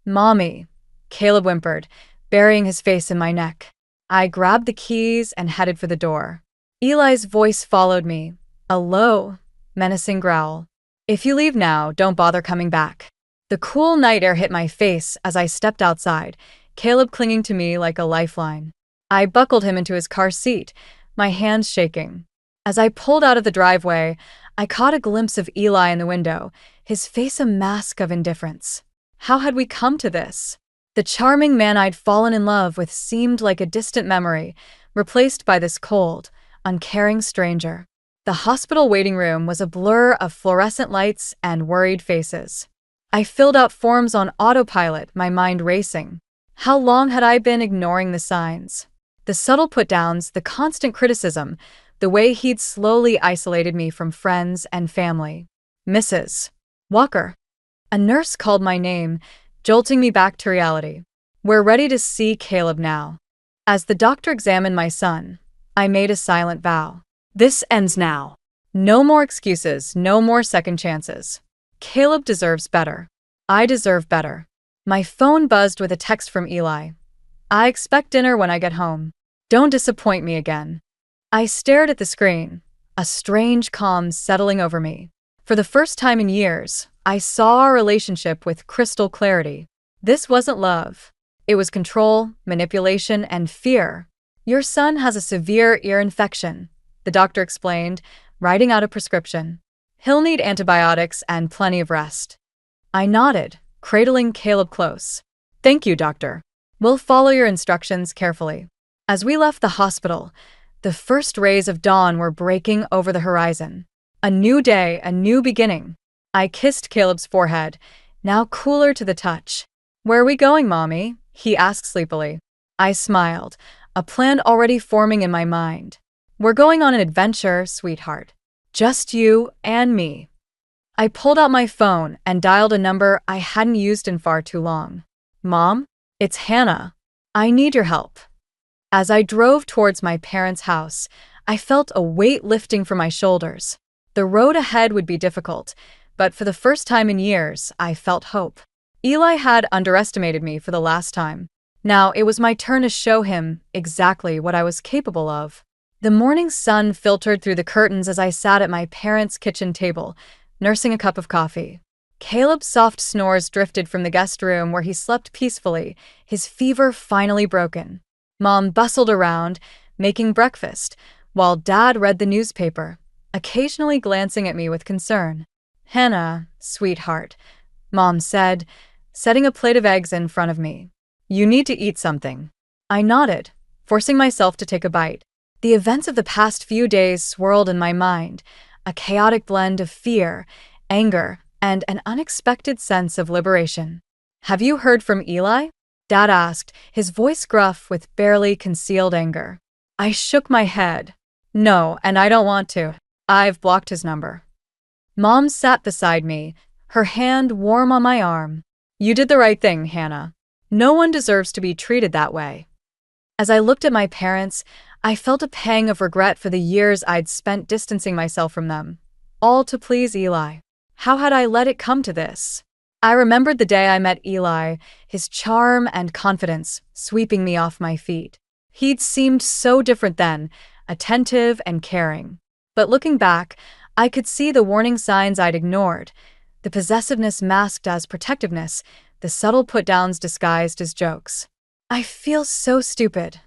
Mommy, Caleb whimpered, burying his face in my neck. I grabbed the keys and headed for the door. Eli's voice followed me, a low, menacing growl. If you leave now, don't bother coming back. The cool night air hit my face as I stepped outside, Caleb clinging to me like a lifeline. I buckled him into his car seat, my hands shaking. As I pulled out of the driveway, I caught a glimpse of Eli in the window, his face a mask of indifference. How had we come to this? The charming man I'd fallen in love with seemed like a distant memory, replaced by this cold, uncaring stranger. The hospital waiting room was a blur of fluorescent lights and worried faces. I filled out forms on autopilot, my mind racing. How long had I been ignoring the signs? The subtle put-downs, the constant criticism, the way he'd slowly isolated me from friends and family. Mrs. Walker. A nurse called my name, jolting me back to reality. We're ready to see Caleb now. As the doctor examined my son, I made a silent vow. This ends now. No more excuses, no more second chances. Caleb deserves better. I deserve better. My phone buzzed with a text from Eli. I expect dinner when I get home. Don't disappoint me again. I stared at the screen, a strange calm settling over me. For the first time in years, I saw our relationship with crystal clarity. This wasn't love. It was control, manipulation, and fear. Your son has a severe ear infection, the doctor explained, writing out a prescription. He'll need antibiotics and plenty of rest. I nodded, cradling Caleb close. Thank you, doctor. We'll follow your instructions carefully. As we left the hospital, the first rays of dawn were breaking over the horizon. A new day, a new beginning. I kissed Caleb's forehead, now cooler to the touch. Where are we going, Mommy? He asked sleepily. I smiled, a plan already forming in my mind. We're going on an adventure, sweetheart. Just you and me. I pulled out my phone and dialed a number I hadn't used in far too long. Mom, it's Hannah. I need your help. As I drove towards my parents' house, I felt a weight lifting from my shoulders. The road ahead would be difficult, but for the first time in years, I felt hope. Eli had underestimated me for the last time. Now it was my turn to show him exactly what I was capable of. The morning sun filtered through the curtains as I sat at my parents' kitchen table, nursing a cup of coffee. Caleb's soft snores drifted from the guest room where he slept peacefully, his fever finally broken. Mom bustled around, making breakfast, while Dad read the newspaper, occasionally glancing at me with concern. Hannah, sweetheart, Mom said, setting a plate of eggs in front of me. You need to eat something. I nodded, forcing myself to take a bite. The events of the past few days swirled in my mind, a chaotic blend of fear, anger, and an unexpected sense of liberation. Have you heard from Eli? Dad asked, his voice gruff with barely concealed anger. I shook my head. No, and I don't want to. I've blocked his number. Mom sat beside me, her hand warm on my arm. You did the right thing, Hannah. No one deserves to be treated that way. As I looked at my parents, I felt a pang of regret for the years I'd spent distancing myself from them, all to please Eli. How had I let it come to this? I remembered the day I met Eli, his charm and confidence sweeping me off my feet. He'd seemed so different then, attentive and caring. But looking back, I could see the warning signs I'd ignored, the possessiveness masked as protectiveness, the subtle put-downs disguised as jokes. "I feel so stupid,"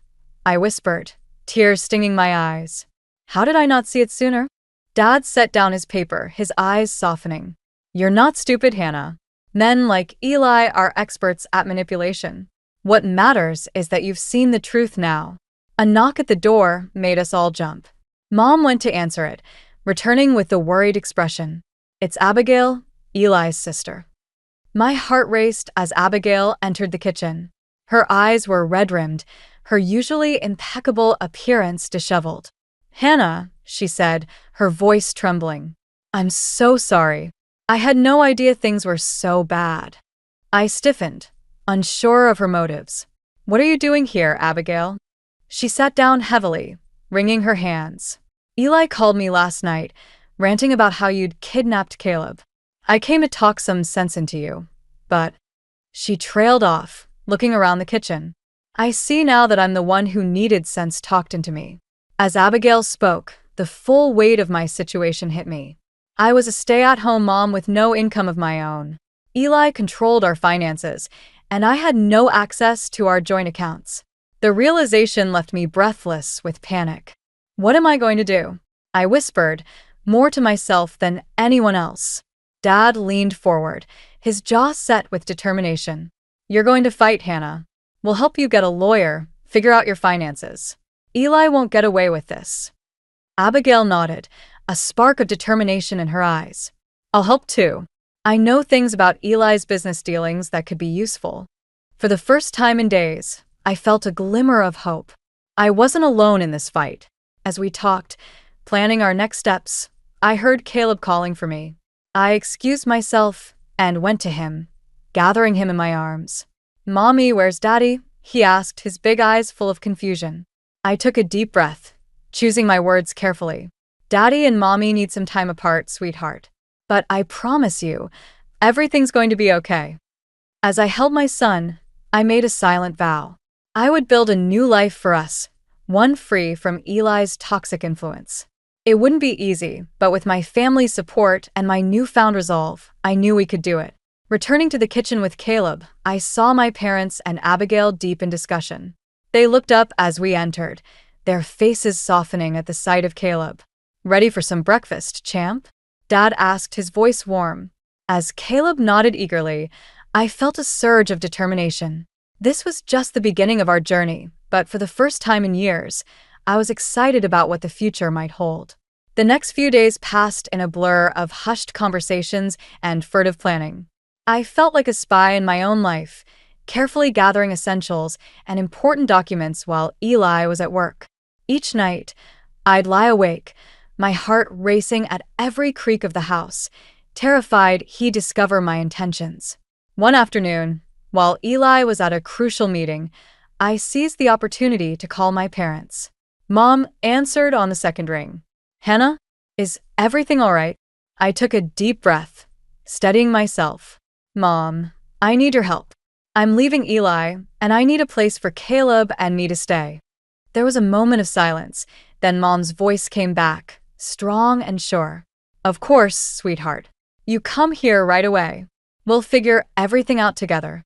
I whispered, tears stinging my eyes. How did I not see it sooner? Dad set down his paper, his eyes softening. "You're not stupid, Hannah. Men like Eli are experts at manipulation. What matters is that you've seen the truth now." A knock at the door made us all jump. Mom went to answer it, returning with a worried expression. "It's Abigail, Eli's sister." My heart raced as Abigail entered the kitchen. Her eyes were red-rimmed, her usually impeccable appearance disheveled. "Hannah," she said, her voice trembling. "I'm so sorry. I had no idea things were so bad." I stiffened, unsure of her motives. "What are you doing here, Abigail?" She sat down heavily, wringing her hands. "Eli called me last night, ranting about how you'd kidnapped Caleb. I came to talk some sense into you, but—" She trailed off, looking around the kitchen. "I see now that I'm the one who needed sense talked into me." As Abigail spoke, the full weight of my situation hit me. I was a stay-at-home mom with no income of my own. Eli controlled our finances, and I had no access to our joint accounts. The realization left me breathless with panic. "What am I going to do?" I whispered, more to myself than anyone else. Dad leaned forward, his jaw set with determination. "You're going to fight, Hannah. We'll help you get a lawyer, figure out your finances. Eli won't get away with this." Abigail nodded, a spark of determination in her eyes. "I'll help too. I know things about Eli's business dealings that could be useful." For the first time in days, I felt a glimmer of hope. I wasn't alone in this fight. As we talked, planning our next steps, I heard Caleb calling for me. I excused myself and went to him, gathering him in my arms. "Mommy, where's Daddy?" he asked, his big eyes full of confusion. I took a deep breath, choosing my words carefully. "Daddy and Mommy need some time apart, sweetheart. But I promise you, everything's going to be okay." As I held my son, I made a silent vow. I would build a new life for us, one free from Eli's toxic influence. It wouldn't be easy, but with my family's support and my newfound resolve, I knew we could do it. Returning to the kitchen with Caleb, I saw my parents and Abigail deep in discussion. They looked up as we entered, their faces softening at the sight of Caleb. "Ready for some breakfast, champ?" Dad asked, his voice warm. As Caleb nodded eagerly, I felt a surge of determination. This was just the beginning of our journey, but for the first time in years, I was excited about what the future might hold. The next few days passed in a blur of hushed conversations and furtive planning. I felt like a spy in my own life, carefully gathering essentials and important documents while Eli was at work. Each night, I'd lie awake, my heart racing at every creak of the house, terrified he'd discover my intentions. One afternoon, while Eli was at a crucial meeting, I seized the opportunity to call my parents. Mom answered on the second ring. "Hannah, is everything all right?" I took a deep breath, steadying myself. "Mom, I need your help. I'm leaving Eli, and I need a place for Caleb and me to stay." There was a moment of silence, then Mom's voice came back, strong and sure. "Of course, sweetheart. You come here right away. We'll figure everything out together."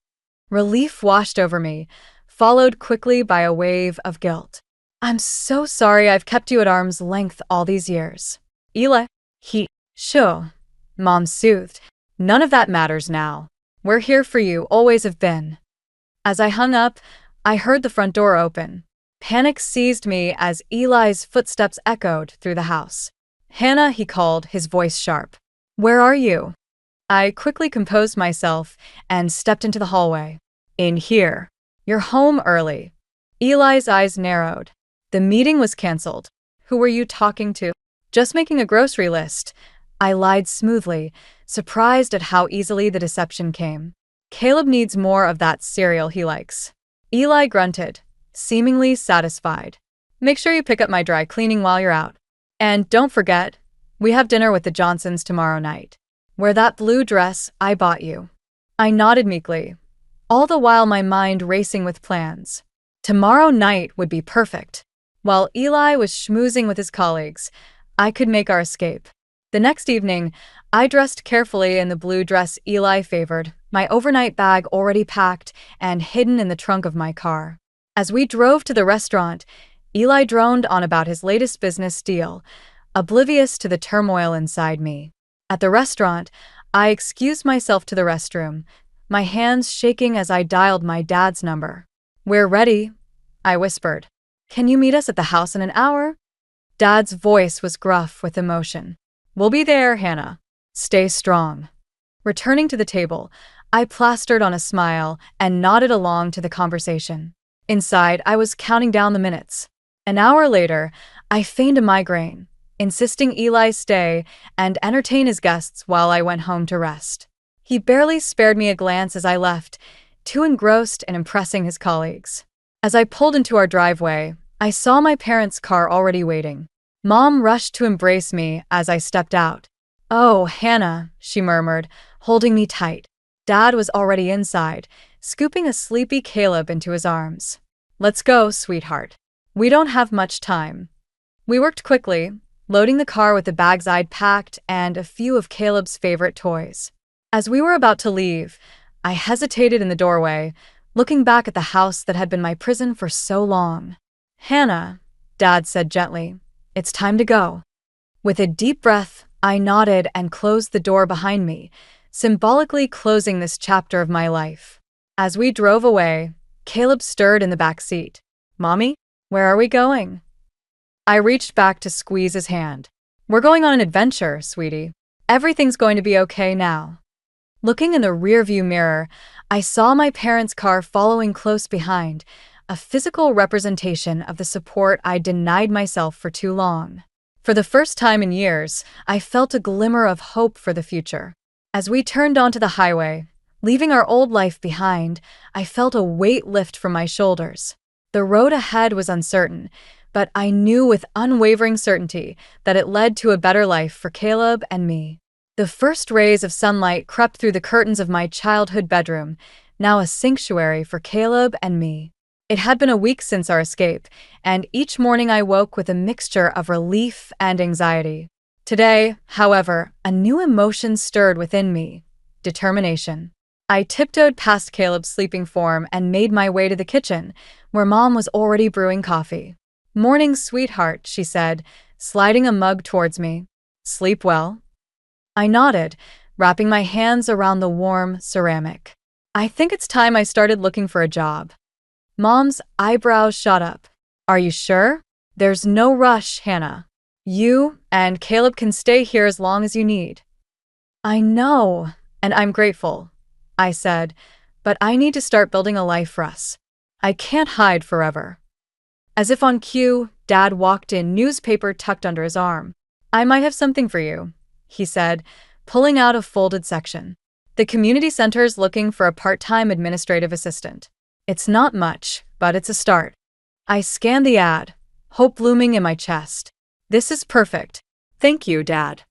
Relief washed over me, followed quickly by a wave of guilt. "I'm so sorry I've kept you at arm's length all these years." "Eli, sure," Mom soothed. "None of that matters now. We're here for you, always have been." As I hung up, I heard the front door open. Panic seized me as Eli's footsteps echoed through the house. "Hannah," he called, his voice sharp. "Where are you?" I quickly composed myself and stepped into the hallway. "In here. You're home early." Eli's eyes narrowed. "The meeting was canceled. Who were you talking to?" "Just making a grocery list." I lied smoothly, surprised at how easily the deception came. "Caleb needs more of that cereal he likes." Eli grunted, seemingly satisfied. Make sure you pick up my dry cleaning while you're out. And don't forget, we have dinner with the Johnsons tomorrow night. Wear that blue dress I bought you. I nodded meekly, all the while my mind racing with plans. Tomorrow night would be perfect. While Eli was schmoozing with his colleagues, I could make our escape. The next evening, I dressed carefully in the blue dress Eli favored, my overnight bag already packed and hidden in the trunk of my car. As we drove to the restaurant, Eli droned on about his latest business deal, oblivious to the turmoil inside me. At the restaurant, I excused myself to the restroom, my hands shaking as I dialed my dad's number. "We're ready," I whispered. "Can you meet us at the house in an hour?" Dad's voice was gruff with emotion. "We'll be there, Hannah. Stay strong." Returning to the table, I plastered on a smile and nodded along to the conversation. Inside, I was counting down the minutes. An hour later, I feigned a migraine, insisting Eli stay and entertain his guests while I went home to rest. He barely spared me a glance as I left, too engrossed in impressing his colleagues. As I pulled into our driveway, I saw my parents' car already waiting. Mom rushed to embrace me as I stepped out. "Oh, Hannah," she murmured, holding me tight. Dad was already inside, scooping a sleepy Caleb into his arms. "Let's go, sweetheart. We don't have much time." We worked quickly, loading the car with the bags I'd packed and a few of Caleb's favorite toys. As we were about to leave, I hesitated in the doorway, looking back at the house that had been my prison for so long. "Hannah," Dad said gently, "it's time to go." With a deep breath, I nodded and closed the door behind me, symbolically closing this chapter of my life. As we drove away, Caleb stirred in the back seat. "Mommy, where are we going?" I reached back to squeeze his hand. "We're going on an adventure, sweetie. Everything's going to be okay now." Looking in the rearview mirror, I saw my parents' car following close behind, a physical representation of the support I denied myself for too long. For the first time in years, I felt a glimmer of hope for the future. As we turned onto the highway, leaving our old life behind, I felt a weight lift from my shoulders. The road ahead was uncertain, but I knew with unwavering certainty that it led to a better life for Caleb and me. The first rays of sunlight crept through the curtains of my childhood bedroom, now a sanctuary for Caleb and me. It had been a week since our escape, and each morning I woke with a mixture of relief and anxiety. Today, however, a new emotion stirred within me: determination. I tiptoed past Caleb's sleeping form and made my way to the kitchen, where Mom was already brewing coffee. "Morning, sweetheart," she said, sliding a mug towards me. "Sleep well?" I nodded, wrapping my hands around the warm ceramic. "I think it's time I started looking for a job." Mom's eyebrows shot up. "Are you sure? There's no rush, Hannah. You and Caleb can stay here as long as you need." "I know, and I'm grateful," I said, "but I need to start building a life for us. I can't hide forever." As if on cue, Dad walked in, newspaper tucked under his arm. "I might have something for you," he said, pulling out a folded section. "The community center's looking for a part-time administrative assistant. It's not much, but it's a start." I scanned the ad, hope blooming in my chest. "This is perfect. Thank you, Dad."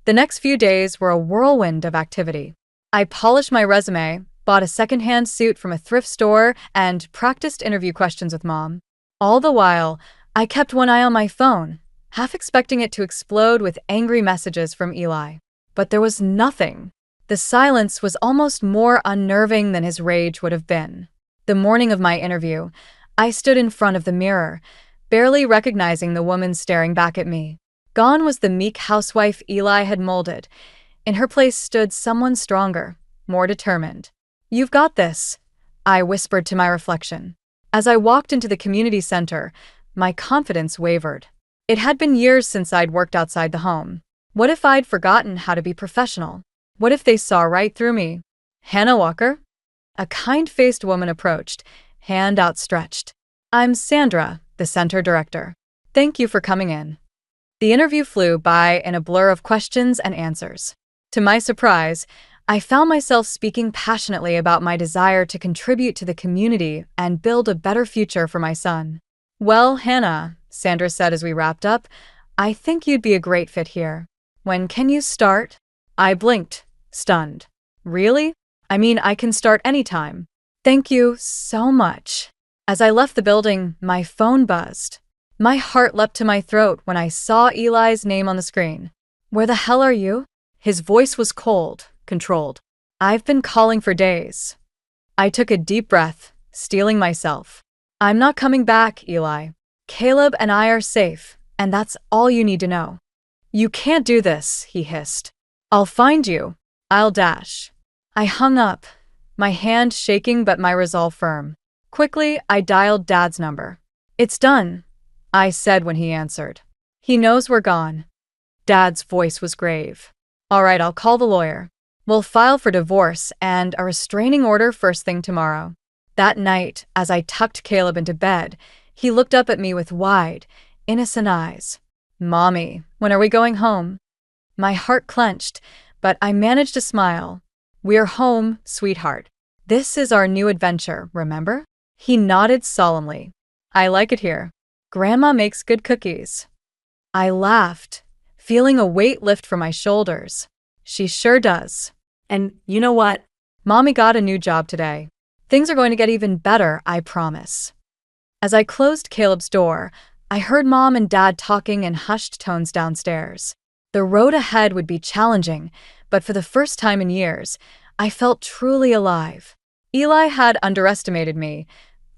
The next few days were a whirlwind of activity. I polished my resume, bought a secondhand suit from a thrift store, and practiced interview questions with Mom. All the while, I kept one eye on my phone, half expecting it to explode with angry messages from Eli. But there was nothing. The silence was almost more unnerving than his rage would have been. The morning of my interview, I stood in front of the mirror, barely recognizing the woman staring back at me. Gone was the meek housewife Eli had molded. In her place stood someone stronger, more determined. "You've got this," I whispered to my reflection. As I walked into the community center, my confidence wavered. It had been years since I'd worked outside the home. What if I'd forgotten how to be professional? What if they saw right through me? "Hannah Walker?" A kind-faced woman approached, hand outstretched. "I'm Sandra, the center director. Thank you for coming in." The interview flew by in a blur of questions and answers. To my surprise, I found myself speaking passionately about my desire to contribute to the community and build a better future for my son. "Well, Hannah," Sandra said as we wrapped up, "I think you'd be a great fit here. When can you start?" I blinked, stunned. "Really? I mean, I can start anytime." "Thank you so much." As I left the building, my phone buzzed. My heart leapt to my throat when I saw Eli's name on the screen. "Where the hell are you?" His voice was cold, controlled. "I've been calling for days." I took a deep breath, steeling myself. "I'm not coming back, Eli. Caleb and I are safe, and that's all you need to know." "You can't do this," he hissed. "I'll find you. I'll dash." I hung up, my hand shaking but my resolve firm. Quickly, I dialed Dad's number. "It's done," I said when he answered. "He knows we're gone." Dad's voice was grave. "All right, I'll call the lawyer. We'll file for divorce and a restraining order first thing tomorrow." That night, as I tucked Caleb into bed, he looked up at me with wide, innocent eyes. "Mommy, when are we going home?" My heart clenched, but I managed to smile. "We're home, sweetheart. This is our new adventure, remember?" He nodded solemnly. "I like it here. Grandma makes good cookies." I laughed, feeling a weight lift from my shoulders. "She sure does. And you know what? Mommy got a new job today. Things are going to get even better, I promise." As I closed Caleb's door, I heard Mom and Dad talking in hushed tones downstairs. The road ahead would be challenging, but for the first time in years, I felt truly alive. Eli had underestimated me,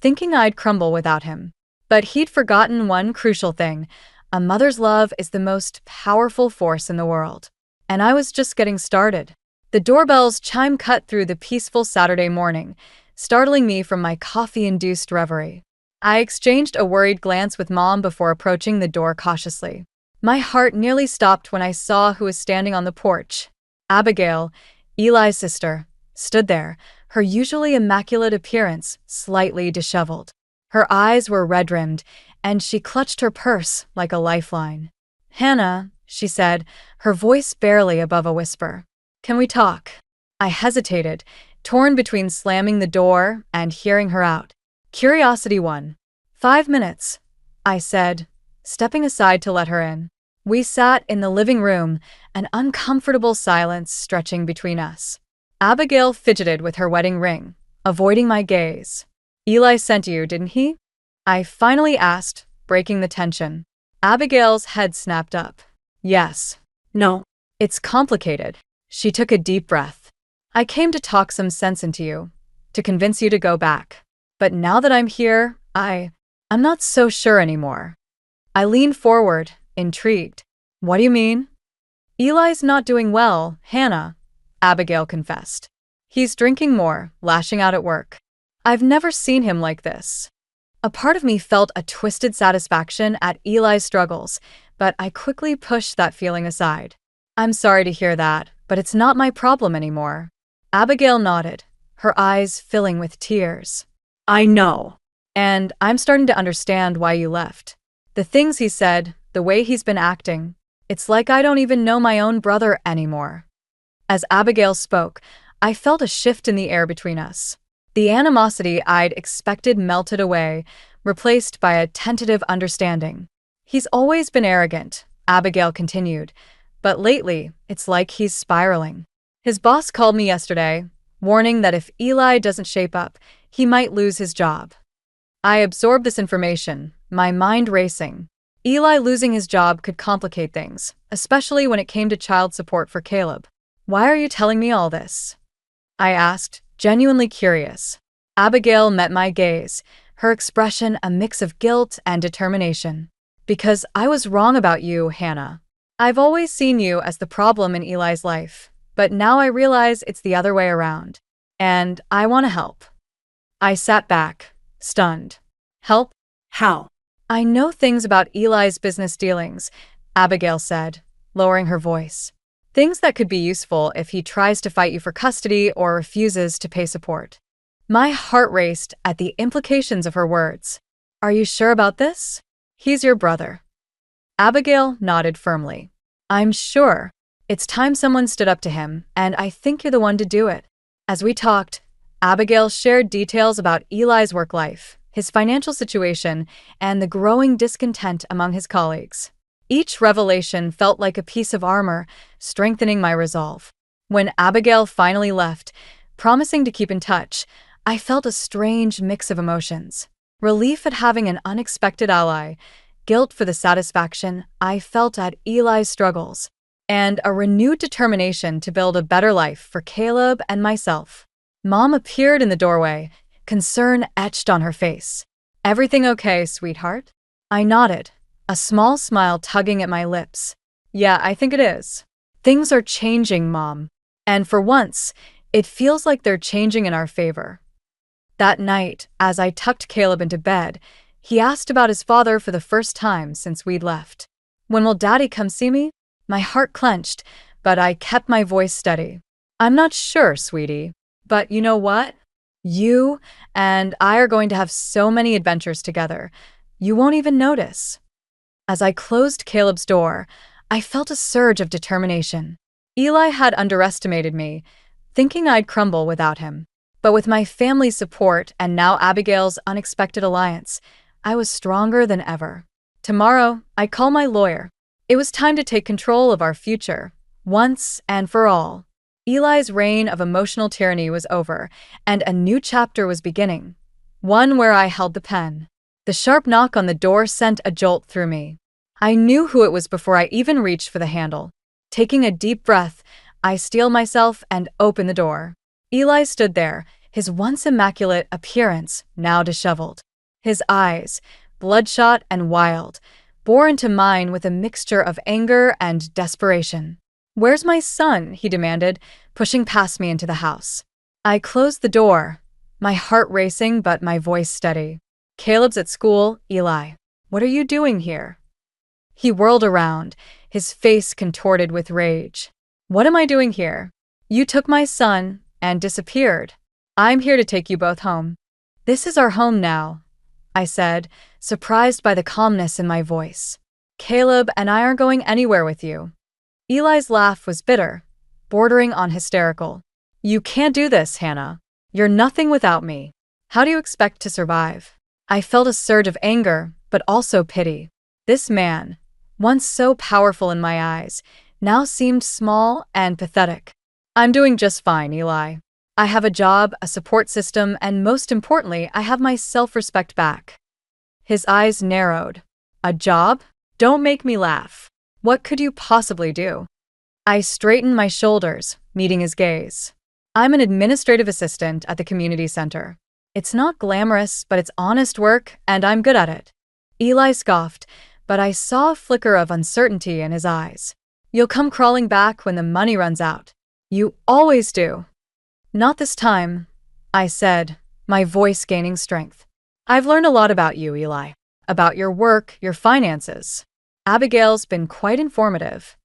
thinking I'd crumble without him. But he'd forgotten one crucial thing: a mother's love is the most powerful force in the world. And I was just getting started. The doorbell's chime cut through the peaceful Saturday morning, startling me from my coffee-induced reverie. I exchanged a worried glance with Mom before approaching the door cautiously. My heart nearly stopped when I saw who was standing on the porch. Abigail, Eli's sister, stood there, her usually immaculate appearance slightly disheveled. Her eyes were red-rimmed, and she clutched her purse like a lifeline. "Hannah," she said, her voice barely above a whisper. "Can we talk?" I hesitated, torn between slamming the door and hearing her out. Curiosity won. "5 minutes," I said, stepping aside to let her in. We sat in the living room, an uncomfortable silence stretching between us. Abigail fidgeted with her wedding ring, avoiding my gaze. "Eli sent you, didn't he?" I finally asked, breaking the tension. Abigail's head snapped up. "Yes." No. "It's complicated." She took a deep breath. "I came to talk some sense into you, to convince you to go back. But now that I'm here, I'm not so sure anymore." I leaned forward, intrigued. "What do you mean?" "Eli's not doing well, Hannah," Abigail confessed. "He's drinking more, lashing out at work. I've never seen him like this." A part of me felt a twisted satisfaction at Eli's struggles, but I quickly pushed that feeling aside. "I'm sorry to hear that, but it's not my problem anymore." Abigail nodded, her eyes filling with tears. I know. "And I'm starting to understand why you left. The things he said, the way he's been acting, it's like I don't even know my own brother anymore." As Abigail spoke, I felt a shift in the air between us. The animosity I'd expected melted away, replaced by a tentative understanding. "He's always been arrogant," Abigail continued, "but lately, it's like he's spiraling. His boss called me yesterday, warning that if Eli doesn't shape up, he might lose his job." I absorbed this information, my mind racing. Eli losing his job could complicate things, especially when it came to child support for Caleb. "Why are you telling me all this?" I asked, genuinely curious. Abigail met my gaze, her expression a mix of guilt and determination. "Because I was wrong about you, Hannah. I've always seen you as the problem in Eli's life, but now I realize it's the other way around. And I want to help." I sat back, stunned. "Help? How? I know things about Eli's business dealings," Abigail said, lowering her voice. "Things that could be useful if he tries to fight you for custody or refuses to pay support." My heart raced at the implications of her words. "Are you sure about this? He's your brother." Abigail nodded firmly. "I'm sure. It's time someone stood up to him, and I think you're the one to do it. As we talked, Abigail shared details about Eli's work life, his financial situation, and the growing discontent among his colleagues. Each revelation felt like a piece of armor, strengthening my resolve. When Abigail finally left, promising to keep in touch, I felt a strange mix of emotions. Relief at having an unexpected ally, guilt for the satisfaction I felt at Eli's struggles, and a renewed determination to build a better life for Caleb and myself. Mom appeared in the doorway, concern etched on her face. "Everything okay, sweetheart?" I nodded, a small smile tugging at my lips. "Yeah, I think it is. Things are changing, Mom. And for once, it feels like they're changing in our favor." That night, as I tucked Caleb into bed, he asked about his father for the first time since we'd left. "When will Daddy come see me?" My heart clenched, but I kept my voice steady. "I'm not sure, sweetie. But you know what? You and I are going to have so many adventures together, you won't even notice." As I closed Caleb's door, I felt a surge of determination. Eli had underestimated me, thinking I'd crumble without him. But with my family's support and now Abigail's unexpected alliance, I was stronger than ever. Tomorrow, I'd call my lawyer. It was time to take control of our future, once and for all. Eli's reign of emotional tyranny was over, and a new chapter was beginning, one where I held the pen. The sharp knock on the door sent a jolt through me. I knew who it was before I even reached for the handle. Taking a deep breath, I steeled myself and opened the door. Eli stood there, his once immaculate appearance now disheveled. His eyes, bloodshot and wild, bore into mine with a mixture of anger and desperation. "Where's my son?" he demanded, pushing past me into the house. I closed the door, my heart racing but my voice steady. "Caleb's at school, Eli. What are you doing here?" He whirled around, his face contorted with rage. "What am I doing here? You took my son and disappeared. I'm here to take you both home." "This is our home now," I said, surprised by the calmness in my voice. "Caleb and I aren't going anywhere with you." Eli's laugh was bitter, bordering on hysterical. "You can't do this, Hannah. You're nothing without me. How do you expect to survive?" I felt a surge of anger, but also pity. This man, once so powerful in my eyes, now seemed small and pathetic. "I'm doing just fine, Eli. I have a job, a support system, and most importantly, I have my self-respect back." His eyes narrowed. "A job? Don't make me laugh. What could you possibly do?" I straightened my shoulders, meeting his gaze. "I'm an administrative assistant at the community center. It's not glamorous, but it's honest work, and I'm good at it." Eli scoffed, but I saw a flicker of uncertainty in his eyes. "You'll come crawling back when the money runs out. You always do." "Not this time," I said, my voice gaining strength. "I've learned a lot about you, Eli. About your work, your finances. Abigail's been quite informative."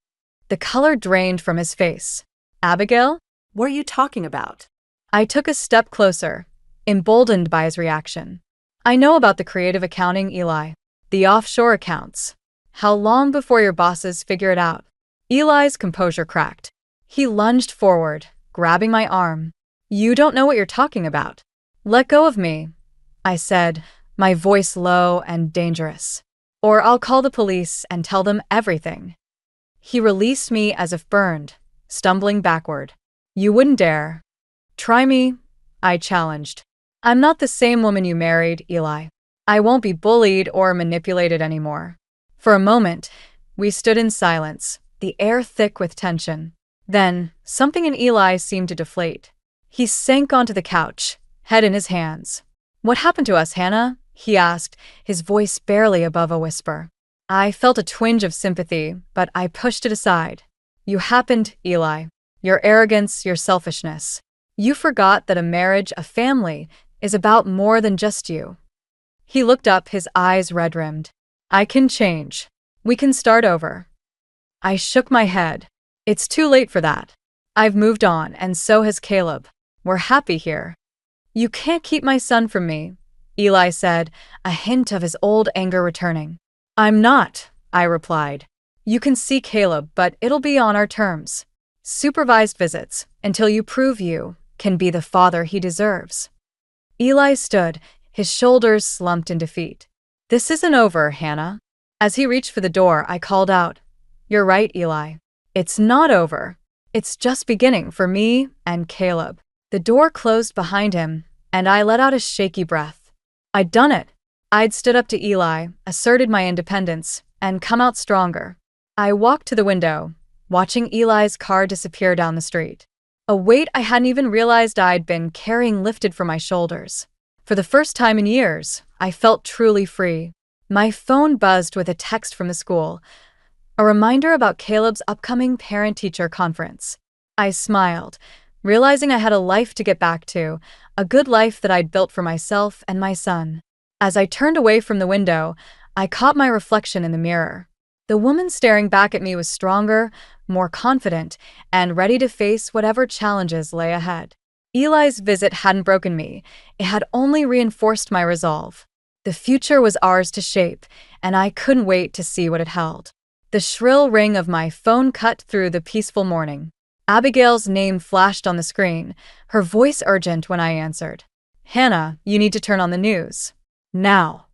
The color drained from his face. "Abigail? What are you talking about?" I took a step closer, emboldened by his reaction. "I know about the creative accounting, Eli. The offshore accounts. How long before your bosses figure it out?" Eli's composure cracked. He lunged forward, grabbing my arm. "You don't know what you're talking about. Let go of me," I said, my voice low and dangerous. "Or I'll call the police and tell them everything." He released me as if burned, stumbling backward. "You wouldn't dare." "Try me," I challenged. "I'm not the same woman you married, Eli. I won't be bullied or manipulated anymore." For a moment, we stood in silence, the air thick with tension. Then, something in Eli seemed to deflate. He sank onto the couch, head in his hands. "What happened to us, Hannah?" he asked, his voice barely above a whisper. I felt a twinge of sympathy, but I pushed it aside. "You happened, Eli. Your arrogance, your selfishness. You forgot that a marriage, a family, is about more than just you." He looked up, his eyes red-rimmed. "I can change. We can start over." I shook my head. "It's too late for that. I've moved on, and so has Caleb. We're happy here." "You can't keep my son from me," Eli said, a hint of his old anger returning. "I'm not," I replied. You can see Caleb, but it'll be on our terms. Supervised visits, until you prove you can be the father he deserves. Eli stood, his shoulders slumped in defeat. This isn't over, Hannah. As he reached for the door, I called out, "You're right, Eli. It's not over. It's just beginning for me and Caleb." The door closed behind him, and I let out a shaky breath. I'd done it. I'd stood up to Eli, asserted my independence, and come out stronger. I walked to the window, watching Eli's car disappear down the street. A weight I hadn't even realized I'd been carrying lifted from my shoulders. For the first time in years, I felt truly free. My phone buzzed with a text from the school, a reminder about Caleb's upcoming parent-teacher conference. I smiled, realizing I had a life to get back to, a good life that I'd built for myself and my son. As I turned away from the window, I caught my reflection in the mirror. The woman staring back at me was stronger, more confident, and ready to face whatever challenges lay ahead. Eli's visit hadn't broken me, it had only reinforced my resolve. The future was ours to shape, and I couldn't wait to see what it held. The shrill ring of my phone cut through the peaceful morning. Abigail's name flashed on the screen, her voice urgent when I answered. "Hannah, you need to turn on the news. Now."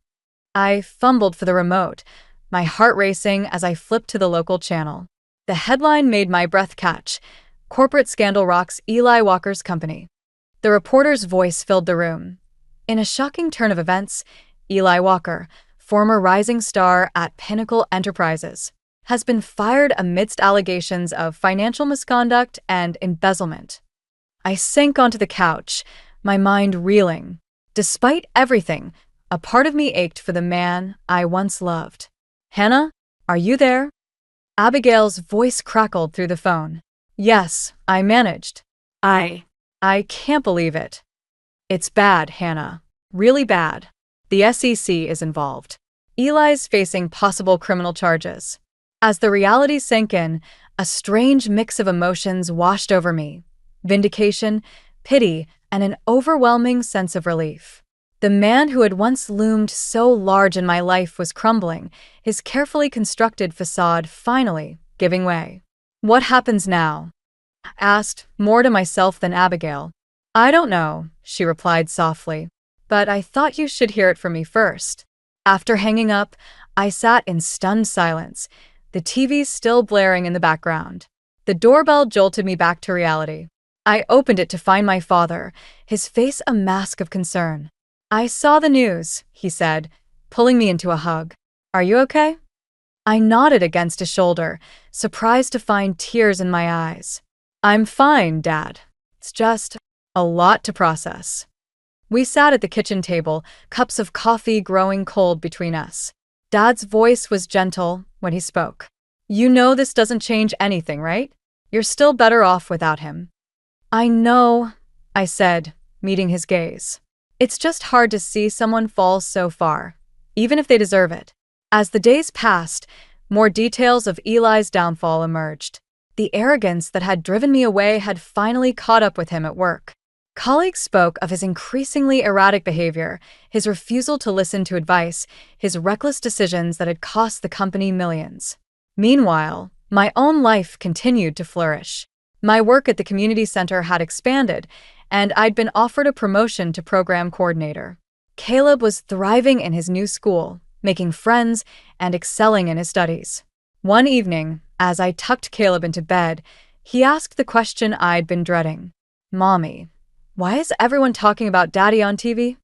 I fumbled for the remote, my heart racing as I flipped to the local channel. The headline made my breath catch. "Corporate Scandal Rocks Eli Walker's Company." The reporter's voice filled the room. In a shocking turn of events, Eli Walker, former rising star at Pinnacle Enterprises, has been fired amidst allegations of financial misconduct and embezzlement. I sank onto the couch, my mind reeling. Despite everything, a part of me ached for the man I once loved. "Hannah, are you there?" Abigail's voice crackled through the phone. "Yes, I managed. I can't believe it. It's bad, Hannah. Really bad. The SEC is involved. Eli's facing possible criminal charges." As the reality sank in, a strange mix of emotions washed over me. Vindication, pity, and an overwhelming sense of relief. The man who had once loomed so large in my life was crumbling, his carefully constructed facade finally giving way. "What happens now?" I asked, more to myself than Abigail. "I don't know," she replied softly, "but I thought you should hear it from me first." After hanging up, I sat in stunned silence, the TV still blaring in the background. The doorbell jolted me back to reality. I opened it to find my father, his face a mask of concern. "I saw the news," he said, pulling me into a hug. "Are you okay?" I nodded against his shoulder, surprised to find tears in my eyes. "I'm fine, Dad. It's just a lot to process." We sat at the kitchen table, cups of coffee growing cold between us. Dad's voice was gentle when he spoke. "You know this doesn't change anything, right? You're still better off without him." "I know," I said, meeting his gaze. "It's just hard to see someone fall so far, even if they deserve it." As the days passed, more details of Eli's downfall emerged. The arrogance that had driven me away had finally caught up with him at work. Colleagues spoke of his increasingly erratic behavior, his refusal to listen to advice, his reckless decisions that had cost the company millions. Meanwhile, my own life continued to flourish. My work at the community center had expanded, and I'd been offered a promotion to program coordinator. Caleb was thriving in his new school, making friends and excelling in his studies. One evening, as I tucked Caleb into bed, he asked the question I'd been dreading. "Mommy, why is everyone talking about Daddy on TV?"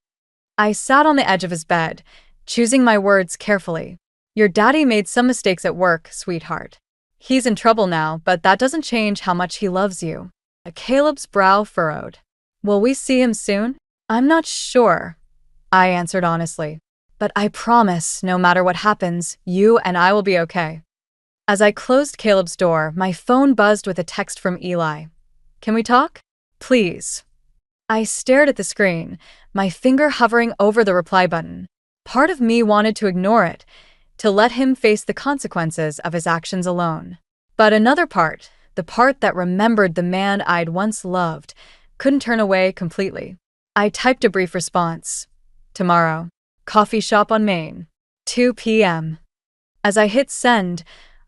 I sat on the edge of his bed, choosing my words carefully. "Your daddy made some mistakes at work, sweetheart. He's in trouble now, but that doesn't change how much he loves you." Caleb's brow furrowed. "Will we see him soon?" "I'm not sure," I answered honestly. "But I promise, no matter what happens, you and I will be okay." As I closed Caleb's door, my phone buzzed with a text from Eli. "Can we talk? Please." I stared at the screen, my finger hovering over the reply button. Part of me wanted to ignore it, to let him face the consequences of his actions alone. But another part, the part that remembered the man I'd once loved, couldn't turn away completely. I typed a brief response. "Tomorrow. Coffee shop on Main. 2 p.m. As I hit send,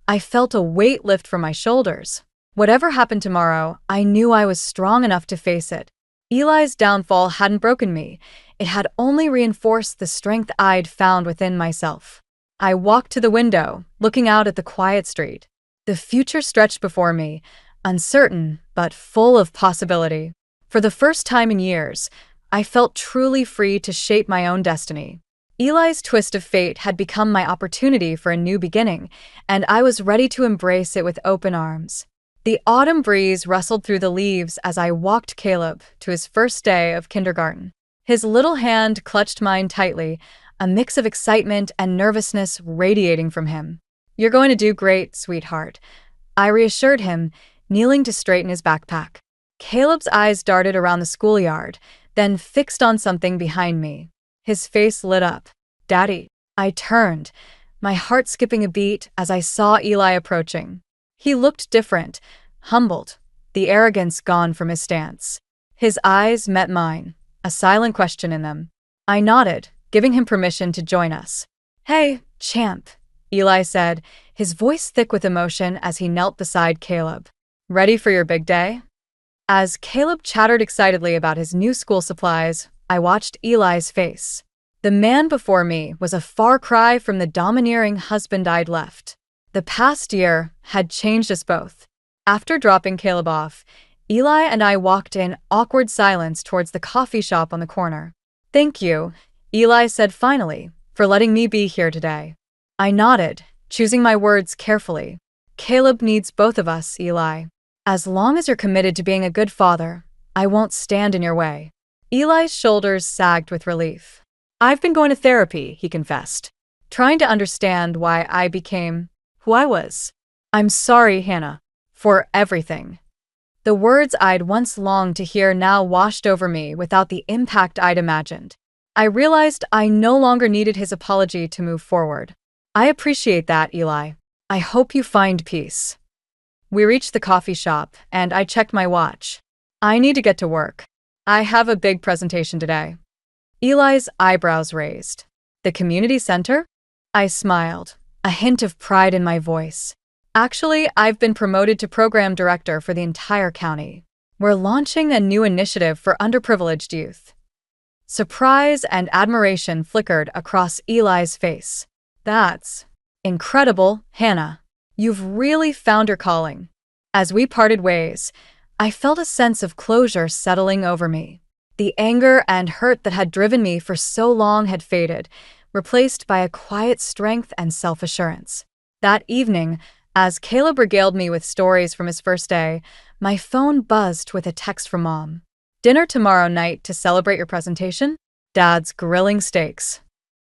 I felt a weight lift from my shoulders. Whatever happened tomorrow, I knew I was strong enough to face it. Eli's downfall hadn't broken me. It had only reinforced the strength I'd found within myself. I walked to the window, looking out at the quiet street. The future stretched before me, uncertain but full of possibility. For the first time in years, I felt truly free to shape my own destiny. Eli's twist of fate had become my opportunity for a new beginning, and I was ready to embrace it with open arms. The autumn breeze rustled through the leaves as I walked Caleb to his first day of kindergarten. His little hand clutched mine tightly, a mix of excitement and nervousness radiating from him. "You're going to do great, sweetheart," I reassured him, kneeling to straighten his backpack. Caleb's eyes darted around the schoolyard, then fixed on something behind me. His face lit up. "Daddy." I turned, my heart skipping a beat as I saw Eli approaching. He looked different, humbled, the arrogance gone from his stance. His eyes met mine, a silent question in them. I nodded, giving him permission to join us. "Hey, champ," Eli said, his voice thick with emotion as he knelt beside Caleb. "Ready for your big day?" As Caleb chattered excitedly about his new school supplies, I watched Eli's face. The man before me was a far cry from the domineering husband I'd left. The past year had changed us both. After dropping Caleb off, Eli and I walked in awkward silence towards the coffee shop on the corner. "Thank you," Eli said finally, "for letting me be here today." I nodded, choosing my words carefully. "Caleb needs both of us, Eli. As long as you're committed to being a good father, I won't stand in your way." Eli's shoulders sagged with relief. "I've been going to therapy," he confessed, trying to understand why I became who I was. "I'm sorry, Hannah, for everything." The words I'd once longed to hear now washed over me without the impact I'd imagined. I realized I no longer needed his apology to move forward. "I appreciate that, Eli. I hope you find peace." We reached the coffee shop, and I checked my watch. "I need to get to work. I have a big presentation today." Eli's eyebrows raised. "The community center?" I smiled, a hint of pride in my voice. "Actually, I've been promoted to program director for the entire county. We're launching a new initiative for underprivileged youth." Surprise and admiration flickered across Eli's face. "That's incredible, Hannah. You've really found your calling." As we parted ways, I felt a sense of closure settling over me. The anger and hurt that had driven me for so long had faded, replaced by a quiet strength and self-assurance. That evening, as Caleb regaled me with stories from his first day, my phone buzzed with a text from Mom. "Dinner tomorrow night to celebrate your presentation? Dad's grilling steaks."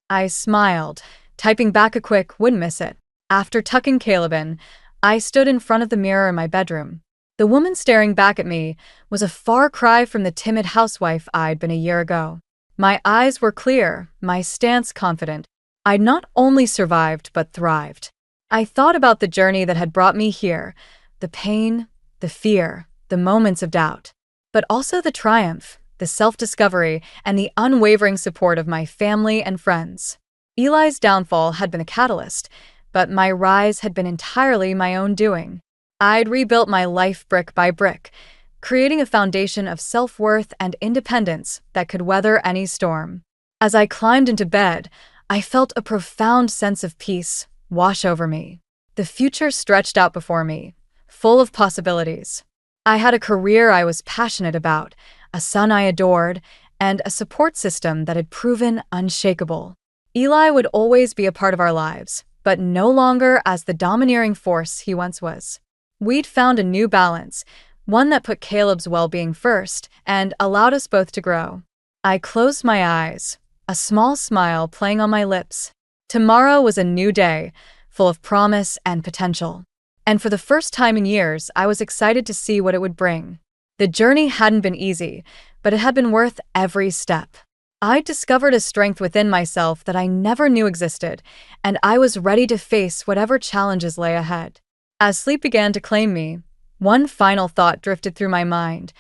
I smiled, typing back a quick, "Wouldn't miss it." After tucking Caleb in, I stood in front of the mirror in my bedroom. The woman staring back at me was a far cry from the timid housewife I'd been a year ago. My eyes were clear, my stance confident. I'd not only survived, but thrived. I thought about the journey that had brought me here, the pain, the fear, the moments of doubt, but also the triumph, the self-discovery, and the unwavering support of my family and friends. Eli's downfall had been a catalyst, but my rise had been entirely my own doing. I'd rebuilt my life brick by brick, creating a foundation of self-worth and independence that could weather any storm. As I climbed into bed, I felt a profound sense of peace wash over me. The future stretched out before me, full of possibilities. I had a career I was passionate about, a son I adored, and a support system that had proven unshakable. Eli would always be a part of our lives, but no longer as the domineering force he once was. We'd found a new balance, one that put Caleb's well-being first and allowed us both to grow. I closed my eyes, a small smile playing on my lips. Tomorrow was a new day, full of promise and potential. And for the first time in years, I was excited to see what it would bring. The journey hadn't been easy, but it had been worth every step. I'd discovered a strength within myself that I never knew existed, and I was ready to face whatever challenges lay ahead. As sleep began to claim me, one final thought drifted through my mind.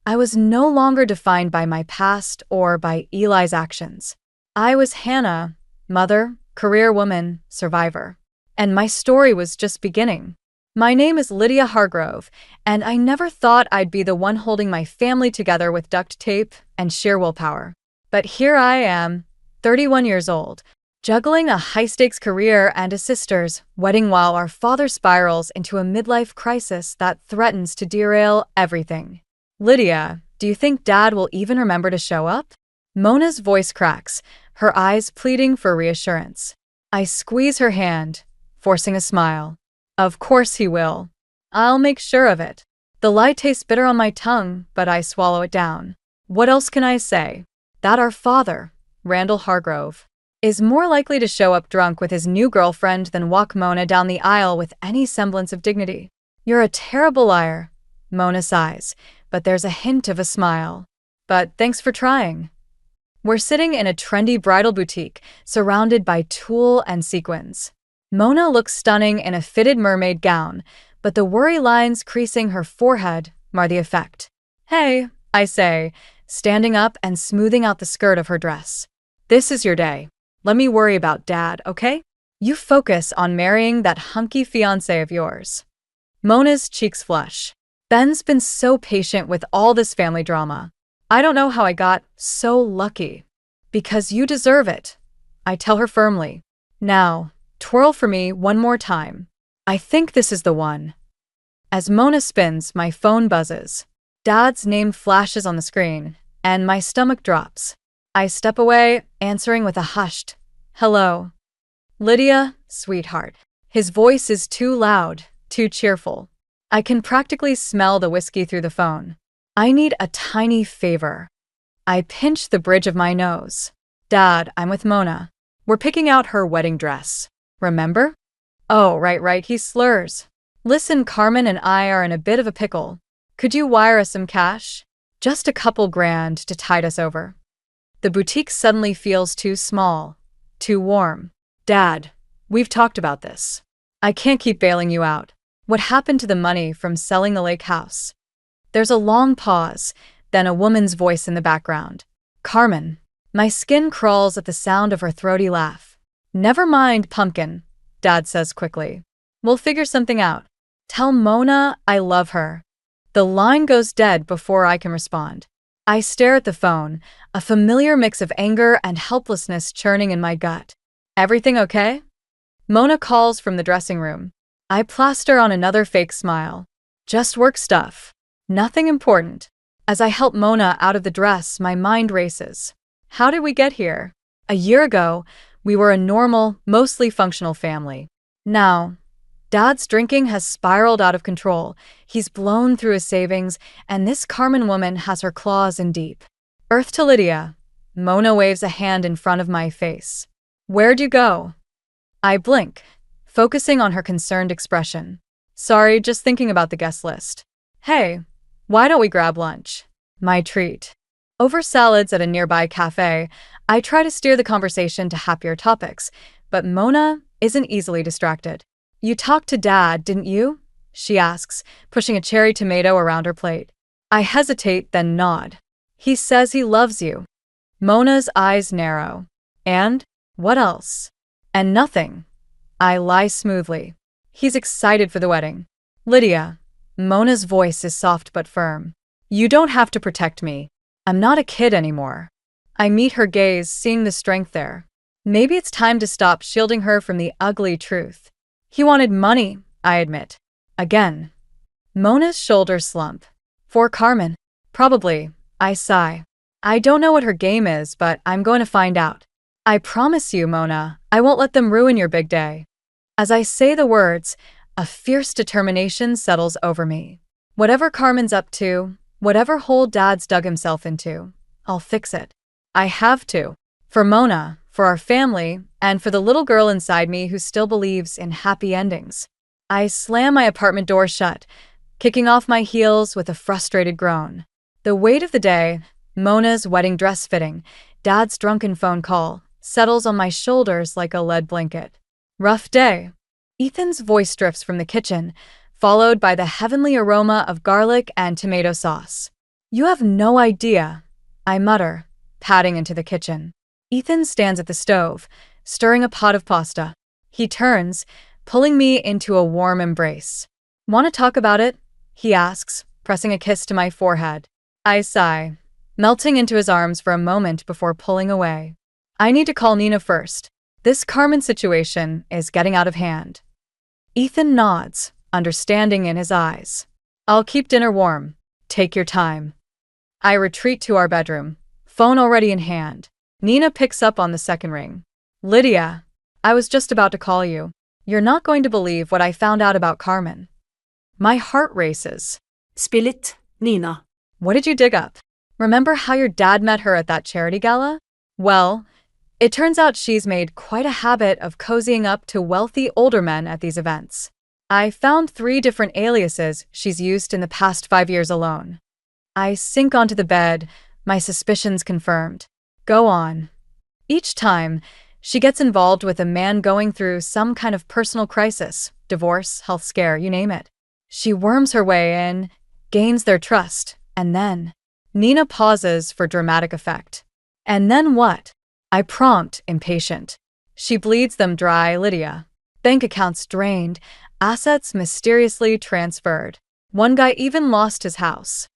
I was no longer defined by my past or by Eli's actions. I was Hannah, mother, career woman, survivor. And my story was just beginning. My name is Lydia Hargrove, and I never thought I'd be the one holding my family together with duct tape and sheer willpower. But here I am, 31 years old, juggling a high-stakes career and a sister's wedding while our father spirals into a midlife crisis that threatens to derail everything. Lydia, do you think Dad will even remember to show up? Mona's voice cracks, her eyes pleading for reassurance. I squeeze her hand, forcing a smile. Of course he will. I'll make sure of it. The lie tastes bitter on my tongue, but I swallow it down. What else can I say? That our father, Randall Hargrove, is more likely to show up drunk with his new girlfriend than walk Mona down the aisle with any semblance of dignity. You're a terrible liar, Mona sighs, but there's a hint of a smile. But thanks for trying. We're sitting in a trendy bridal boutique, surrounded by tulle and sequins. Mona looks stunning in a fitted mermaid gown, but the worry lines creasing her forehead mar the effect. Hey, I say, standing up and smoothing out the skirt of her dress. This is your day. Let me worry about Dad, okay? You focus on marrying that hunky fiancé of yours. Mona's cheeks flush. Ben's been so patient with all this family drama. I don't know how I got so lucky. Because you deserve it, I tell her firmly. Now, twirl for me one more time. I think this is the one. As Mona spins, my phone buzzes. Dad's name flashes on the screen, and my stomach drops. I step away, answering with a hushed, "Hello." "Lydia, sweetheart." His voice is too loud, too cheerful. I can practically smell the whiskey through the phone. "I need a tiny favor." I pinch the bridge of my nose. "Dad, I'm with Mona. We're picking out her wedding dress. Remember?" "Oh, right, he slurs. Listen, Carmen and I are in a bit of a pickle. Could you wire us some cash? Just a couple grand to tide us over." The boutique suddenly feels too small, too warm. "Dad, we've talked about this. I can't keep bailing you out. What happened to the money from selling the lake house?" There's a long pause, then a woman's voice in the background. "Carmen." My skin crawls at the sound of her throaty laugh. "Never mind, pumpkin," Dad says quickly. "We'll figure something out. Tell Mona I love her." The line goes dead before I can respond. I stare at the phone, a familiar mix of anger and helplessness churning in my gut. "Everything okay?" Mona calls from the dressing room. I plaster on another fake smile. "Just work stuff. Nothing important." As I help Mona out of the dress, my mind races. How did we get here? A year ago, we were a normal, mostly functional family. Now, Dad's drinking has spiraled out of control. He's blown through his savings, and this Carmen woman has her claws in deep. "Earth to Lydia." Mona waves a hand in front of my face. "Where'd you go?" I blink, focusing on her concerned expression. "Sorry, just thinking about the guest list." "Hey, why don't we grab lunch?" My treat. Over salads at a nearby cafe, I try to steer the conversation to happier topics, but Mona isn't easily distracted. "You talked to Dad, didn't you?" she asks, pushing a cherry tomato around her plate. I hesitate, then nod. "He says he loves you." Mona's eyes narrow. "And? What else?" "And nothing." I lie smoothly. "He's excited for the wedding." "Lydia." Mona's voice is soft but firm. "You don't have to protect me. I'm not a kid anymore." I meet her gaze, seeing the strength there. Maybe it's time to stop shielding her from the ugly truth. "He wanted money," I admit. Again. Mona's shoulders slump. "For Carmen?" "Probably," I sigh. "I don't know what her game is, but I'm going to find out. I promise you, Mona, I won't let them ruin your big day." As I say the words, a fierce determination settles over me. Whatever Carmen's up to, whatever hole Dad's dug himself into, I'll fix it. I have to. For Mona, for our family, and for the little girl inside me who still believes in happy endings. I slam my apartment door shut, kicking off my heels with a frustrated groan. The weight of the day, Mona's wedding dress fitting, Dad's drunken phone call, settles on my shoulders like a lead blanket. Rough day. Ethan's voice drifts from the kitchen, followed by the heavenly aroma of garlic and tomato sauce. "You have no idea," I mutter, padding into the kitchen. Ethan stands at the stove, stirring a pot of pasta. He turns, pulling me into a warm embrace. "Want to talk about it?" he asks, pressing a kiss to my forehead. I sigh, melting into his arms for a moment before pulling away. "I need to call Nina first. This Carmen situation is getting out of hand." Ethan nods, understanding in his eyes. "I'll keep dinner warm. Take your time." I retreat to our bedroom, phone already in hand. Nina picks up on the second ring. "Lydia, I was just about to call you. You're not going to believe what I found out about Carmen." My heart races. Spill it, Nina. "What did you dig up? Remember how your dad met her at that charity gala?" "Well, it turns out she's made quite a habit of cozying up to wealthy older men at these events. I found 3 different aliases she's used in the past 5 years alone." I sink onto the bed, my suspicions confirmed. "Go on." "Each time, she gets involved with a man going through some kind of personal crisis, divorce, health scare, you name it. She worms her way in, gains their trust, and then—" Nina pauses for dramatic effect. "And then what?" I prompt, impatient. "She bleeds them dry, Lydia. Bank accounts drained, assets mysteriously transferred. One guy even lost his house."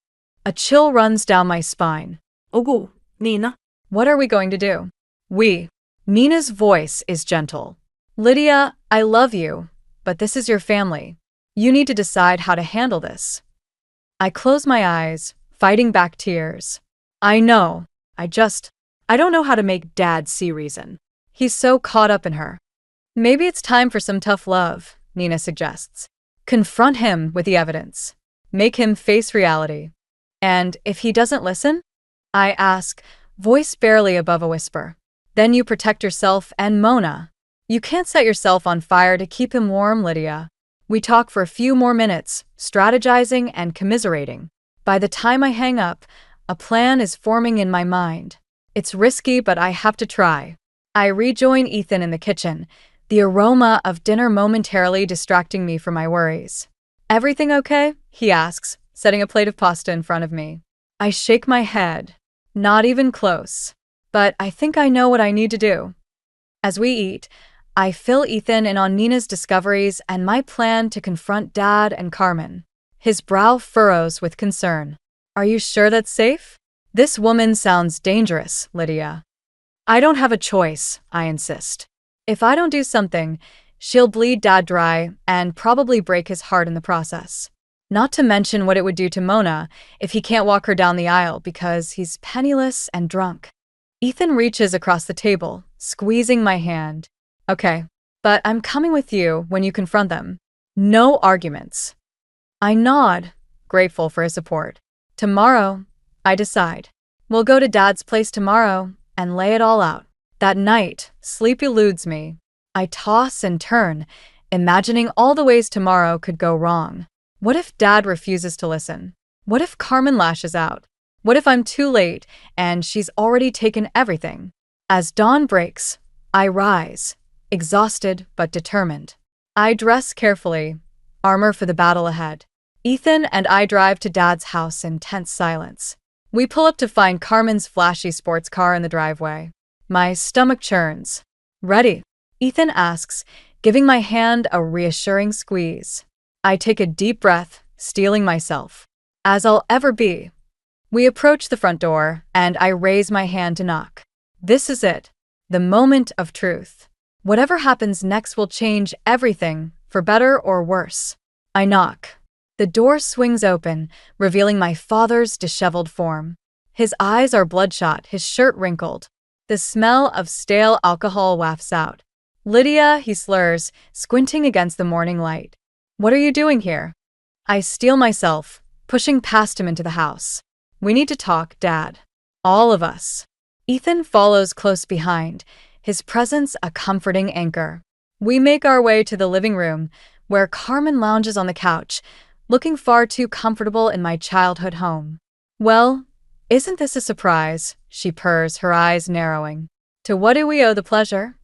A chill runs down my spine. Ogo, Nina. "What are we going to do?" "We." Nina's voice is gentle. "Lydia, I love you, but this is your family. You need to decide how to handle this." I close my eyes, fighting back tears. "I know. I don't know how to make Dad see reason. He's so caught up in her." "Maybe it's time for some tough love," Nina suggests. "Confront him with the evidence. Make him face reality." "And if he doesn't listen?" I ask, voice barely above a whisper. "Then you protect yourself and Mona. You can't set yourself on fire to keep him warm, Lydia." We talk for a few more minutes, strategizing and commiserating. By the time I hang up, a plan is forming in my mind. It's risky, but I have to try. I rejoin Ethan in the kitchen, the aroma of dinner momentarily distracting me from my worries. "Everything okay?" he asks, setting a plate of pasta in front of me. I shake my head. "Not even close. But I think I know what I need to do." As we eat, I fill Ethan in on Nina's discoveries and my plan to confront Dad and Carmen. His brow furrows with concern. "Are you sure that's safe? This woman sounds dangerous, Lydia." "I don't have a choice," I insist. "If I don't do something, she'll bleed Dad dry and probably break his heart in the process. Not to mention what it would do to Mona if he can't walk her down the aisle because he's penniless and drunk." Ethan reaches across the table, squeezing my hand. "Okay, but I'm coming with you when you confront them. No arguments." I nod, grateful for his support. "Tomorrow, I decide. We'll go to Dad's place tomorrow and lay it all out." That night, sleep eludes me. I toss and turn, imagining all the ways tomorrow could go wrong. What if Dad refuses to listen? What if Carmen lashes out? What if I'm too late and she's already taken everything? As dawn breaks, I rise, exhausted but determined. I dress carefully, armor for the battle ahead. Ethan and I drive to Dad's house in tense silence. We pull up to find Carmen's flashy sports car in the driveway. My stomach churns. "Ready?" Ethan asks, giving my hand a reassuring squeeze. I take a deep breath, steeling myself. As I'll ever be. We approach the front door, and I raise my hand to knock. This is it. The moment of truth. Whatever happens next will change everything, for better or worse. I knock. The door swings open, revealing my father's disheveled form. His eyes are bloodshot, his shirt wrinkled. The smell of stale alcohol wafts out. "Lydia," he slurs, squinting against the morning light. "What are you doing here?" I steel myself, pushing past him into the house. "We need to talk, Dad. All of us." Ethan follows close behind, his presence a comforting anchor. We make our way to the living room, where Carmen lounges on the couch, looking far too comfortable in my childhood home. "Well, isn't this a surprise?" she purrs, her eyes narrowing. "To what do we owe the pleasure?"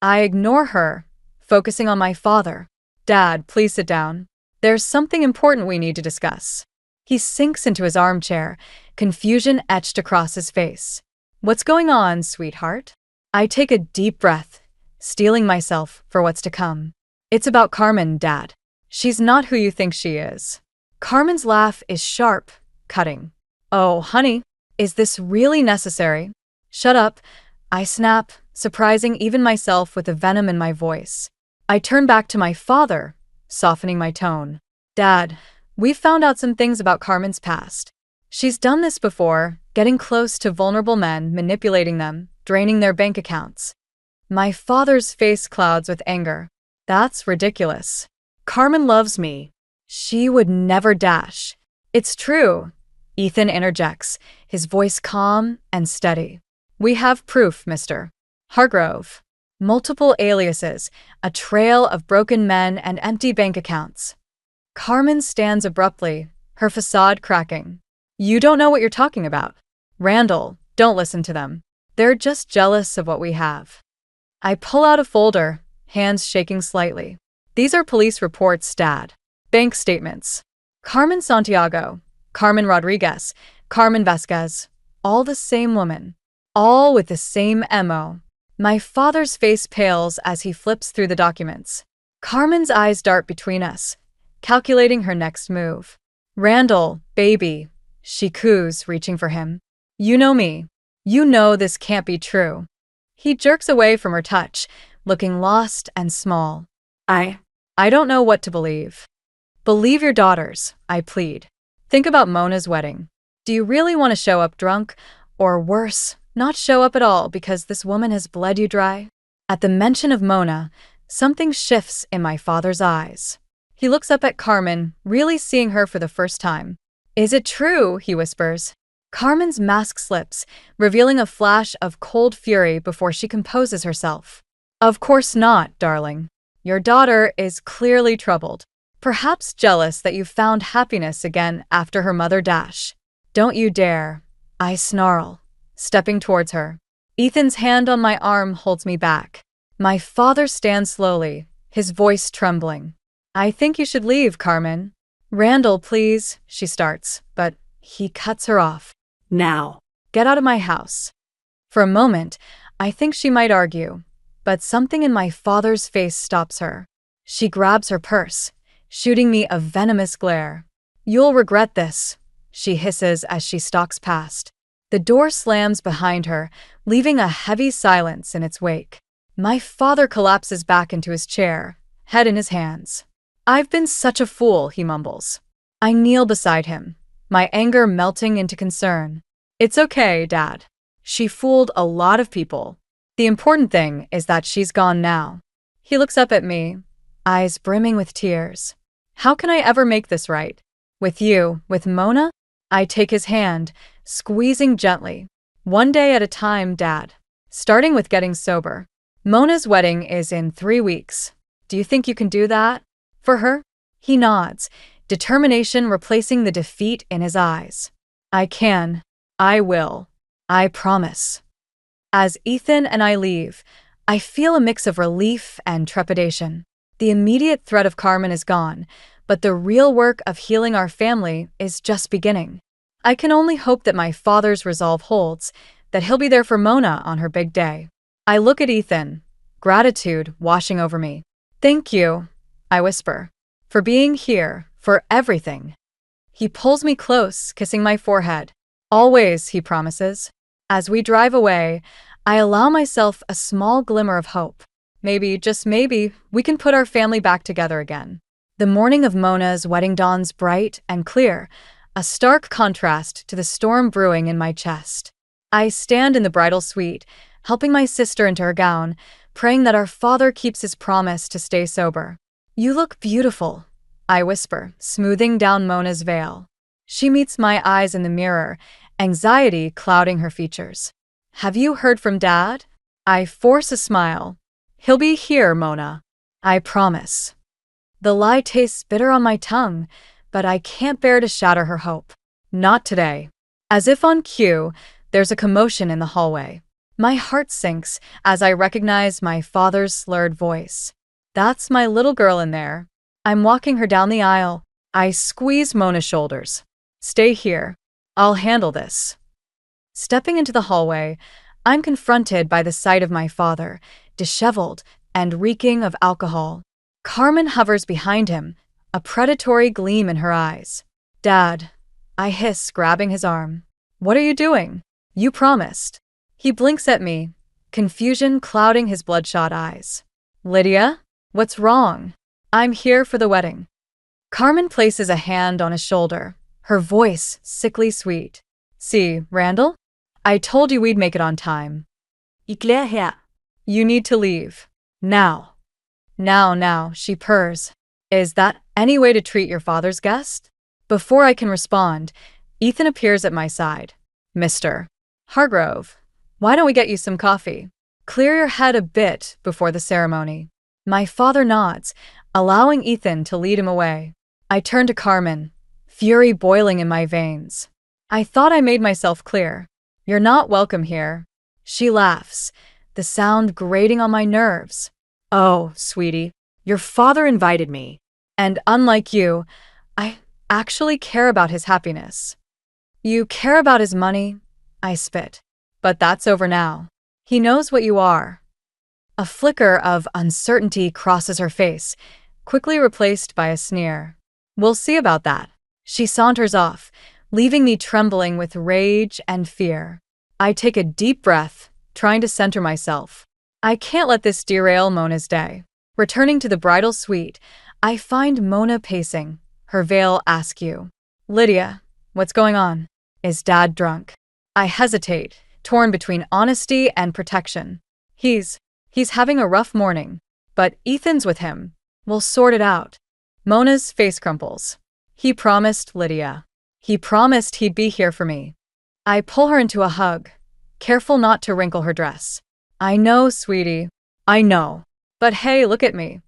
I ignore her, focusing on my father. "Dad, please sit down. There's something important we need to discuss." He sinks into his armchair, confusion etched across his face. "What's going on, sweetheart?" I take a deep breath, steeling myself for what's to come. It's about Carmen, Dad. She's not who you think she is. Carmen's laugh is sharp, cutting. Oh, honey, is this really necessary? Shut up, I snap, surprising even myself with the venom in my voice. I turn back to my father, softening my tone. Dad, we've found out some things about Carmen's past. She's done this before, getting close to vulnerable men, manipulating them, draining their bank accounts. My father's face clouds with anger. That's ridiculous. Carmen loves me. She would never dash. It's true, Ethan interjects, his voice calm and steady. We have proof, Mr. Hargrove. Multiple aliases, a trail of broken men and empty bank accounts. Carmen stands abruptly, her facade cracking. You don't know what you're talking about. Randall, don't listen to them. They're just jealous of what we have. I pull out a folder, hands shaking slightly. These are police reports, Dad. Bank statements. Carmen Santiago, Carmen Rodriguez, Carmen Vasquez, all the same woman. All with the same MO. My father's face pales as he flips through the documents. Carmen's eyes dart between us, calculating her next move. Randall, baby, she coos, reaching for him. You know me. You know this can't be true. He jerks away from her touch, looking lost and small. I don't know what to believe. Believe your daughters, I plead. Think about Mona's wedding. Do you really want to show up drunk? Or worse, not show up at all because this woman has bled you dry? At the mention of Mona, something shifts in my father's eyes. He looks up at Carmen, really seeing her for the first time. Is it true? He whispers. Carmen's mask slips, revealing a flash of cold fury before she composes herself. Of course not, darling. Your daughter is clearly troubled. Perhaps jealous that you found happiness again after her mother dash. Don't you dare, I snarl, stepping towards her. Ethan's hand on my arm holds me back. My father stands slowly, his voice trembling. I think you should leave, Carmen. Randall, please, she starts, but he cuts her off. Now. Get out of my house. For a moment, I think she might argue, but something in my father's face stops her. She grabs her purse, shooting me a venomous glare. You'll regret this, she hisses as she stalks past. The door slams behind her, leaving a heavy silence in its wake. My father collapses back into his chair, head in his hands. I've been such a fool, he mumbles. I kneel beside him, my anger melting into concern. It's okay, Dad. She fooled a lot of people. The important thing is that she's gone now. He looks up at me, eyes brimming with tears. How can I ever make this right? With you, with Mona? I take his hand, squeezing gently. One day at a time, Dad. Starting with getting sober. Mona's wedding is in 3 weeks. Do you think you can do that? For her? He nods, determination replacing the defeat in his eyes. I can. I will. I promise. As Ethan and I leave, I feel a mix of relief and trepidation. The immediate threat of Carmen is gone, but the real work of healing our family is just beginning. I can only hope that my father's resolve holds, that he'll be there for Mona on her big day. I look at Ethan, gratitude washing over me. Thank you, I whisper, for being here, for everything. He pulls me close, kissing my forehead. Always, he promises. As we drive away, I allow myself a small glimmer of hope. Maybe, just maybe, we can put our family back together again. The morning of Mona's wedding dawns bright and clear, a stark contrast to the storm brewing in my chest. I stand in the bridal suite, helping my sister into her gown, praying that our father keeps his promise to stay sober. You look beautiful, I whisper, smoothing down Mona's veil. She meets my eyes in the mirror, anxiety clouding her features. Have you heard from Dad? I force a smile. He'll be here, Mona. I promise. The lie tastes bitter on my tongue, but I can't bear to shatter her hope. Not today. As if on cue, there's a commotion in the hallway. My heart sinks as I recognize my father's slurred voice. That's my little girl in there. I'm walking her down the aisle. I squeeze Mona's shoulders. Stay here. I'll handle this. Stepping into the hallway, I'm confronted by the sight of my father, disheveled and reeking of alcohol. Carmen hovers behind him, a predatory gleam in her eyes. Dad, I hiss, grabbing his arm. What are you doing? You promised. He blinks at me, confusion clouding his bloodshot eyes. Lydia, what's wrong? I'm here for the wedding. Carmen places a hand on his shoulder, her voice sickly sweet. See, Randall? I told you we'd make it on time. You need to leave. Now. Now, she purrs. Is that any way to treat your father's guest? Before I can respond, Ethan appears at my side. Mr. Hargrove, why don't we get you some coffee? Clear your head a bit before the ceremony. My father nods, allowing Ethan to lead him away. I turn to Carmen, fury boiling in my veins. I thought I made myself clear. You're not welcome here. She laughs, the sound grating on my nerves. Oh, sweetie, your father invited me. And unlike you, I actually care about his happiness. You care about his money? I spit. But that's over now. He knows what you are. A flicker of uncertainty crosses her face, quickly replaced by a sneer. We'll see about that. She saunters off, leaving me trembling with rage and fear. I take a deep breath, trying to center myself. I can't let this derail Mona's day. Returning to the bridal suite, I find Mona pacing, her veil askew. Lydia, what's going on? Is Dad drunk? I hesitate, torn between honesty and protection. He's having a rough morning, but Ethan's with him. We'll sort it out. Mona's face crumples. He promised, Lydia. He promised he'd be here for me. I pull her into a hug, careful not to wrinkle her dress. I know, sweetie. I know. But hey, look at me.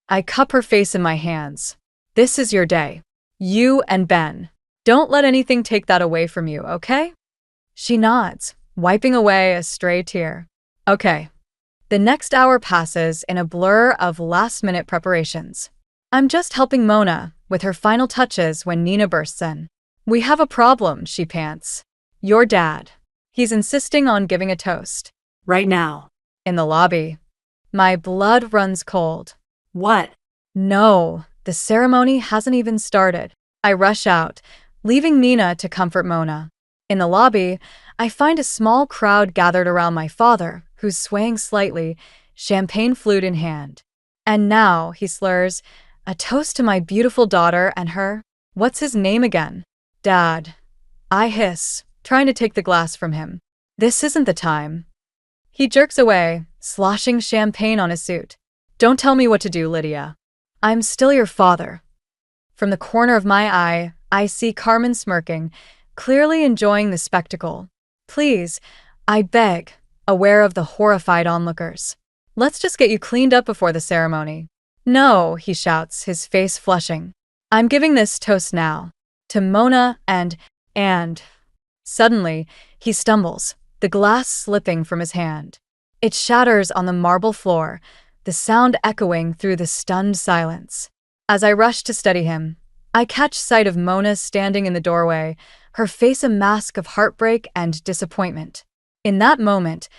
I cup her face in my hands. This is your day. You and Ben. Don't let anything take that away from you, okay? She nods, wiping away a stray tear. Okay. The next hour passes in a blur of last-minute preparations. I'm just helping Mona with her final touches when Nina bursts in. We have a problem, she pants. Your dad. He's insisting on giving a toast. Right now. In the lobby. My blood runs cold. What? No, the ceremony hasn't even started. I rush out, leaving Nina to comfort Mona. In the lobby, I find a small crowd gathered around my father, who's swaying slightly, champagne flute in hand. And now, he slurs, a toast to my beautiful daughter and her. What's his name again? Dad. I hiss, trying to take the glass from him. This isn't the time. He jerks away, sloshing champagne on his suit. Don't tell me what to do, Lydia. I'm still your father. From the corner of my eye, I see Carmen smirking, clearly enjoying the spectacle. Please, I beg, aware of the horrified onlookers. Let's just get you cleaned up before the ceremony. No, he shouts, his face flushing. I'm giving this toast now. To Mona and... Suddenly, he stumbles, the glass slipping from his hand. It shatters on the marble floor, the sound echoing through the stunned silence. As I rush to steady him, I catch sight of Mona standing in the doorway, her face a mask of heartbreak and disappointment. In that moment,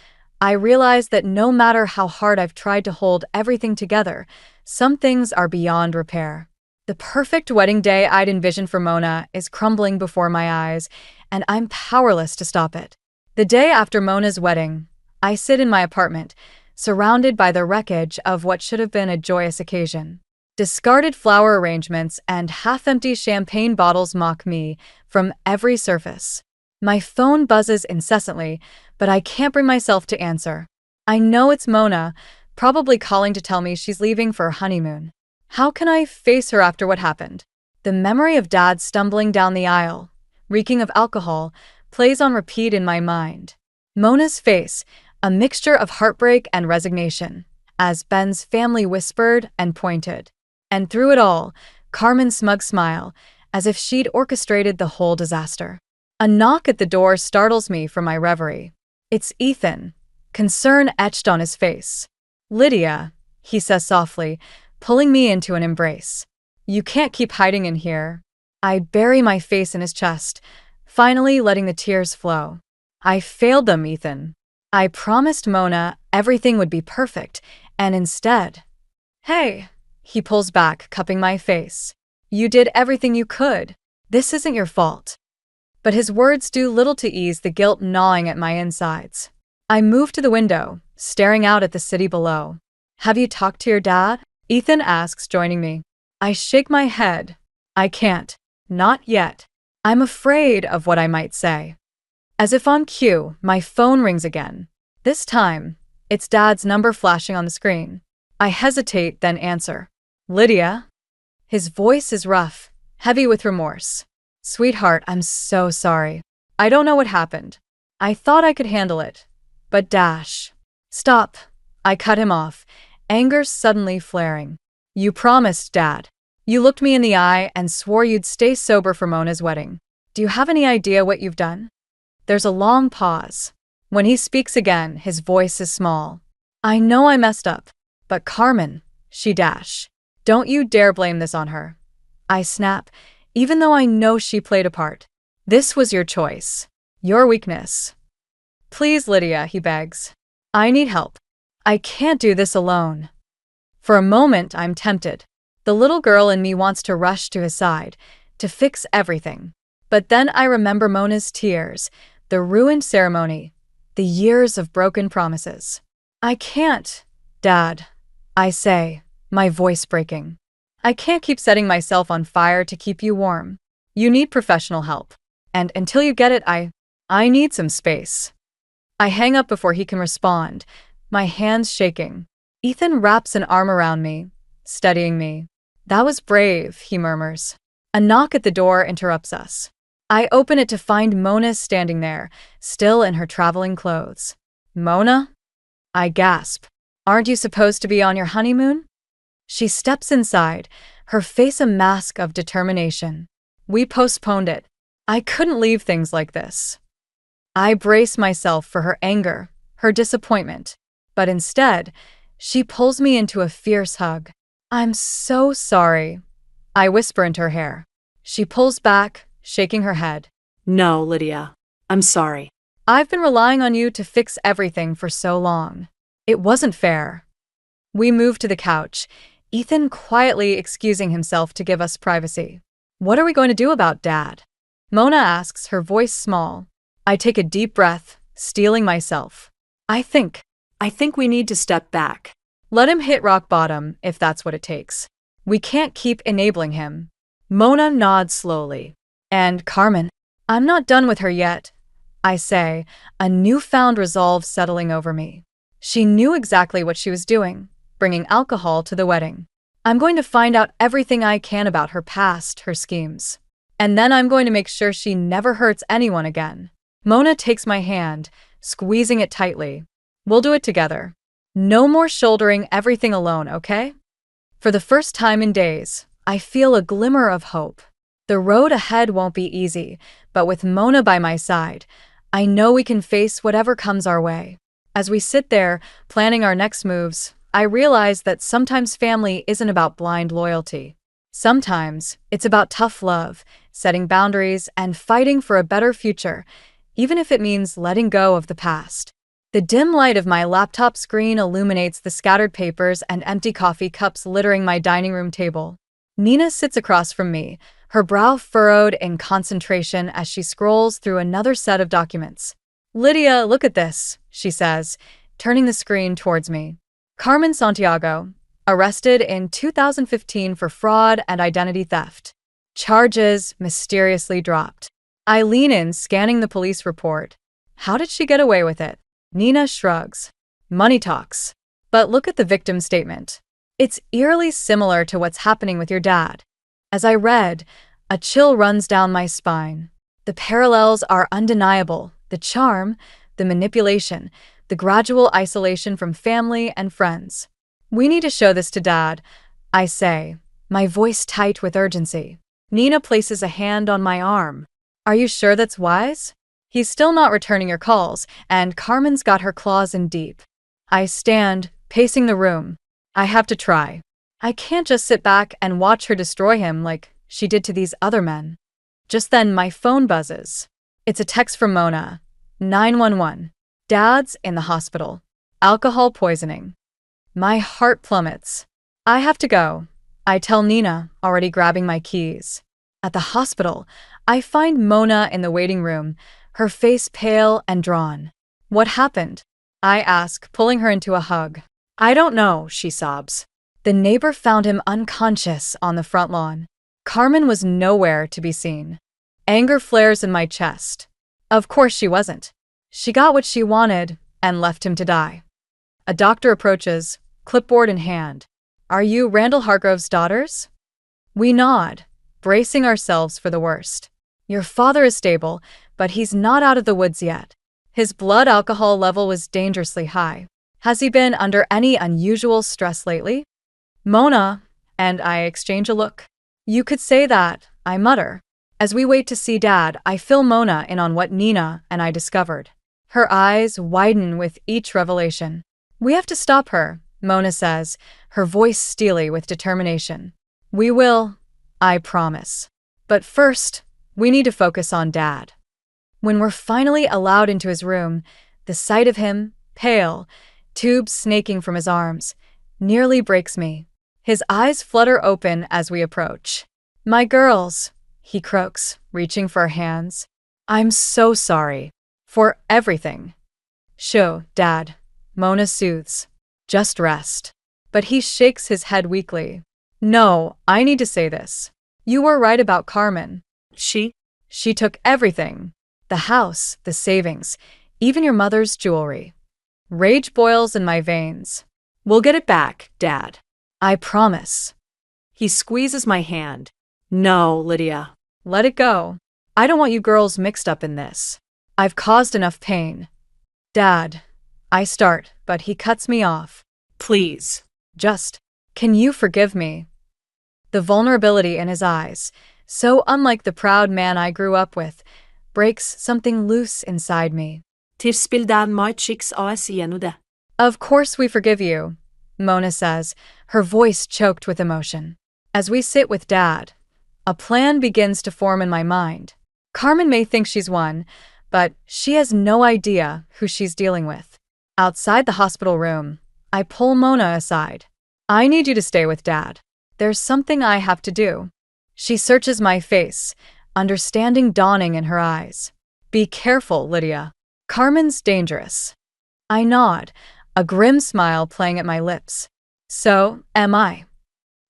I realize that no matter how hard I've tried to hold everything together, some things are beyond repair. The perfect wedding day I'd envisioned for Mona is crumbling before my eyes, and I'm powerless to stop it. The day after Mona's wedding, I sit in my apartment, surrounded by the wreckage of what should have been a joyous occasion. Discarded flower arrangements and half-empty champagne bottles mock me from every surface. My phone buzzes incessantly, but I can't bring myself to answer. I know it's Mona, probably calling to tell me she's leaving for her honeymoon. How can I face her after what happened? The memory of Dad stumbling down the aisle, reeking of alcohol, plays on repeat in my mind. Mona's face, a mixture of heartbreak and resignation, as Ben's family whispered and pointed. And through it all, Carmen's smug smile, as if she'd orchestrated the whole disaster. A knock at the door startles me from my reverie. It's Ethan, concern etched on his face. Lydia, he says softly, pulling me into an embrace. You can't keep hiding in here. I bury my face in his chest, finally letting the tears flow. I failed them, Ethan. I promised Mona everything would be perfect, and instead... Hey, He pulls back, cupping my face. You did everything you could. This isn't your fault. But his words do little to ease the guilt gnawing at my insides. I move to the window, staring out at the city below. Have you talked to your dad? Ethan asks, joining me. I shake my head. I can't. Not yet. I'm afraid of what I might say. As if on cue, my phone rings again. This time, it's Dad's number flashing on the screen. I hesitate, then answer. Lydia? His voice is rough, heavy with remorse. Sweetheart, I'm so sorry. I don't know what happened. I thought I could handle it. But dash. Stop. I cut him off, anger suddenly flaring. You promised, Dad. You looked me in the eye and swore you'd stay sober for Mona's wedding. Do you have any idea what you've done? There's a long pause. When he speaks again, his voice is small. I know I messed up, but Carmen, she dash. Don't you dare blame this on her. I snap, even though I know she played a part. This was your choice. Your weakness. Please, Lydia, he begs. I need help. I can't do this alone. For a moment, I'm tempted. The little girl in me wants to rush to his side, to fix everything. But then I remember Mona's tears, the ruined ceremony, the years of broken promises. I can't, Dad, I say, my voice breaking. I can't keep setting myself on fire to keep you warm. You need professional help. And until you get it, I need some space. I hang up before he can respond, my hands shaking. Ethan wraps an arm around me, steadying me. That was brave, he murmurs. A knock at the door interrupts us. I open it to find Mona standing there, still in her traveling clothes. Mona? I gasp. Aren't you supposed to be on your honeymoon? She steps inside, her face a mask of determination. We postponed it. I couldn't leave things like this. I brace myself for her anger, her disappointment, but instead, she pulls me into a fierce hug. I'm so sorry, I whisper into her hair. She pulls back, shaking her head. No, Lydia. I'm sorry. I've been relying on you to fix everything for so long. It wasn't fair. We move to the couch, Ethan quietly excusing himself to give us privacy. What are we going to do about Dad? Mona asks, her voice small. I take a deep breath, steeling myself. I think we need to step back. Let him hit rock bottom if that's what it takes. We can't keep enabling him. Mona nods slowly. And Carmen, I'm not done with her yet, I say, a newfound resolve settling over me. She knew exactly what she was doing, bringing alcohol to the wedding. I'm going to find out everything I can about her past, her schemes. And then I'm going to make sure she never hurts anyone again. Mona takes my hand, squeezing it tightly. We'll do it together. No more shouldering everything alone, okay? For the first time in days, I feel a glimmer of hope. The road ahead won't be easy, but with Mona by my side, I know we can face whatever comes our way. As we sit there, planning our next moves, I realize that sometimes family isn't about blind loyalty. Sometimes it's about tough love, setting boundaries, and fighting for a better future, even if it means letting go of the past. The dim light of my laptop screen illuminates the scattered papers and empty coffee cups littering my dining room table. Nina sits across from me, her brow furrowed in concentration as she scrolls through another set of documents. Lydia, look at this, she says, turning the screen towards me. Carmen Santiago, arrested in 2015 for fraud and identity theft. Charges mysteriously dropped. I lean in, scanning the police report. How did she get away with it? Nina shrugs. Money talks. But look at the victim statement. It's eerily similar to what's happening with your dad. As I read, a chill runs down my spine. The parallels are undeniable. The charm, the manipulation, the gradual isolation from family and friends. We need to show this to Dad, I say, my voice tight with urgency. Nina places a hand on my arm. Are you sure that's wise? He's still not returning your calls, and Carmen's got her claws in deep. I stand, pacing the room. I have to try. I can't just sit back and watch her destroy him like she did to these other men. Just then, my phone buzzes. It's a text from Mona. 911. Dad's in the hospital. Alcohol poisoning. My heart plummets. I have to go, I tell Nina, already grabbing my keys. At the hospital, I find Mona in the waiting room, her face pale and drawn. What happened? I ask, pulling her into a hug. I don't know, she sobs. The neighbor found him unconscious on the front lawn. Carmen was nowhere to be seen. Anger flares in my chest. Of course she wasn't. She got what she wanted and left him to die. A doctor approaches, clipboard in hand. Are you Randall Hargrove's daughters? We nod, bracing ourselves for the worst. Your father is stable, but he's not out of the woods yet. His blood alcohol level was dangerously high. Has he been under any unusual stress lately? Mona and I exchange a look. You could say that, I mutter. As we wait to see Dad, I fill Mona in on what Nina and I discovered. Her eyes widen with each revelation. We have to stop her, Mona says, her voice steely with determination. We will, I promise. But first, we need to focus on Dad. When we're finally allowed into his room, the sight of him, pale, tubes snaking from his arms, nearly breaks me. His eyes flutter open as we approach. My girls, he croaks, reaching for our hands. I'm so sorry. For everything. Sho, Dad, Mona soothes. Just rest. But he shakes his head weakly. No, I need to say this. You were right about Carmen. She took everything. The house, the savings, even your mother's jewelry. Rage boils in my veins. We'll get it back, Dad. I promise. He squeezes my hand. No, Lydia. Let it go. I don't want you girls mixed up in this. I've caused enough pain. Dad, I start, but he cuts me off. Please. Can you forgive me? The vulnerability in his eyes, so unlike the proud man I grew up with, breaks something loose inside me. Of course we forgive you, Mona says, her voice choked with emotion. As we sit with Dad, a plan begins to form in my mind. Carmen may think she's won, but she has no idea who she's dealing with. Outside the hospital room, I pull Mona aside. I need you to stay with Dad. There's something I have to do. She searches my face, understanding dawning in her eyes. Be careful, Lydia. Carmen's dangerous. I nod, a grim smile playing at my lips. So am I.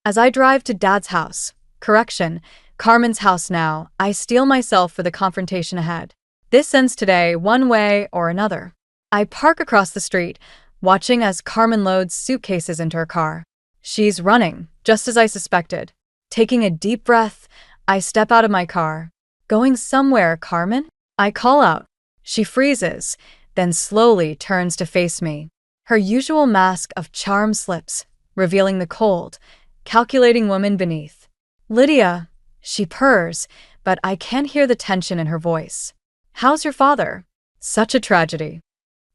As I drive to Dad's house, Carmen's house now, I steel myself for the confrontation ahead. This ends today one way or another. I park across the street, watching as Carmen loads suitcases into her car. She's running, just as I suspected. Taking a deep breath, I step out of my car. Going somewhere, Carmen? I call out. She freezes, then slowly turns to face me. Her usual mask of charm slips, revealing the cold, calculating woman beneath. Lydia, she purrs, but I can hear the tension in her voice. How's your father? Such a tragedy.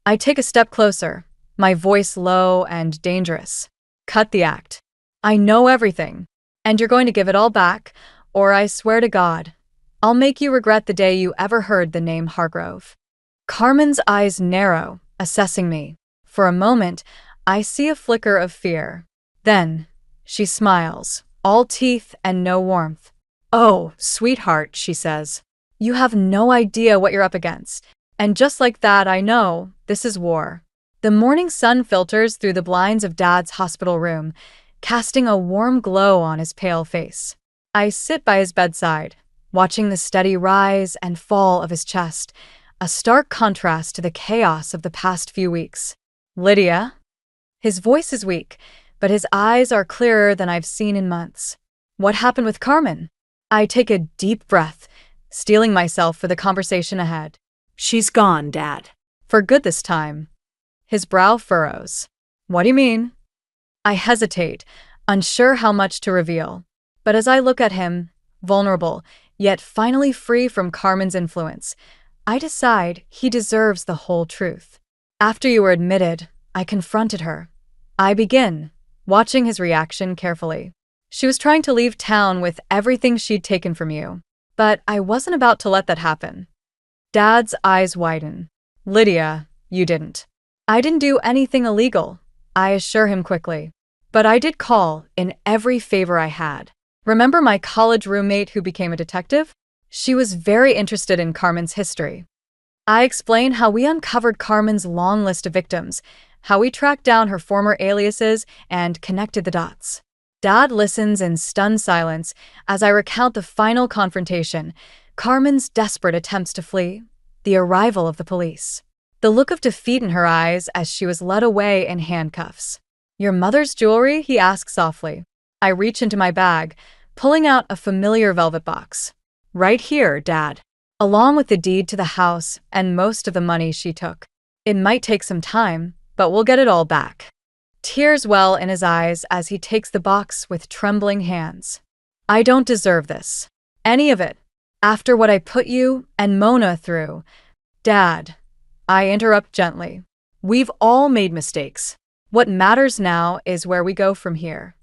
I take a step closer, my voice low and dangerous. Cut the act. I know everything, and you're going to give it all back, or I swear to God, I'll make you regret the day you ever heard the name Hargrove. Carmen's eyes narrow, assessing me. For a moment, I see a flicker of fear. Then, she smiles, all teeth and no warmth. Oh, sweetheart, she says. You have no idea what you're up against. And just like that, I know, this is war. The morning sun filters through the blinds of Dad's hospital room, casting a warm glow on his pale face. I sit by his bedside, watching the steady rise and fall of his chest, a stark contrast to the chaos of the past few weeks. Lydia? His voice is weak, but his eyes are clearer than I've seen in months. What happened with Carmen? I take a deep breath, steeling myself for the conversation ahead. She's gone, Dad. For good this time. His brow furrows. What do you mean? I hesitate, unsure how much to reveal. But as I look at him, vulnerable, yet finally free from Carmen's influence, I decide he deserves the whole truth. After you were admitted, I confronted her. I begin, watching his reaction carefully. She was trying to leave town with everything she'd taken from you. But I wasn't about to let that happen. Dad's eyes widen. Lydia, you didn't. I didn't do anything illegal, I assure him quickly. But I did call in every favor I had. Remember my college roommate who became a detective? She was very interested in Carmen's history. I explained how we uncovered Carmen's long list of victims, how we tracked down her former aliases and connected the dots. Dad listens in stunned silence as I recount the final confrontation, Carmen's desperate attempts to flee, the arrival of the police, the look of defeat in her eyes as she was led away in handcuffs. "Your mother's jewelry?" he asked softly. I reach into my bag, pulling out a familiar velvet box. "Right here, Dad," along with the deed to the house and most of the money she took. "It might take some time, but we'll get it all back." Tears well in his eyes as he takes the box with trembling hands. "I don't deserve this. Any of it. After what I put you and Mona through." "Dad," I interrupt gently. "We've all made mistakes. What matters now is where we go from here."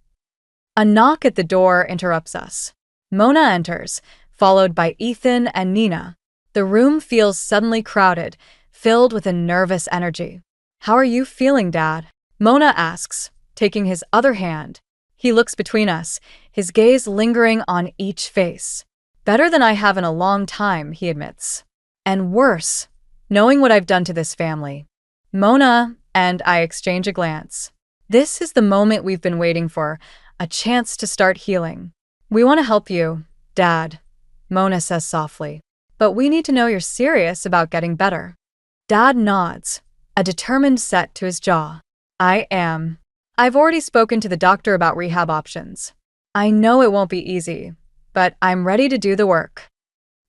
A knock at the door interrupts us. Mona enters, followed by Ethan and Nina. The room feels suddenly crowded, filled with a nervous energy. "How are you feeling, Dad?" Mona asks, taking his other hand. He looks between us, his gaze lingering on each face. "Better than I have in a long time," he admits. "And worse, knowing what I've done to this family." Mona and I exchange a glance. This is the moment we've been waiting for, a chance to start healing. "We want to help you, Dad," Mona says softly. "But we need to know you're serious about getting better." Dad nods, a determined set to his jaw. "I am. I've already spoken to the doctor about rehab options. I know it won't be easy, but I'm ready to do the work."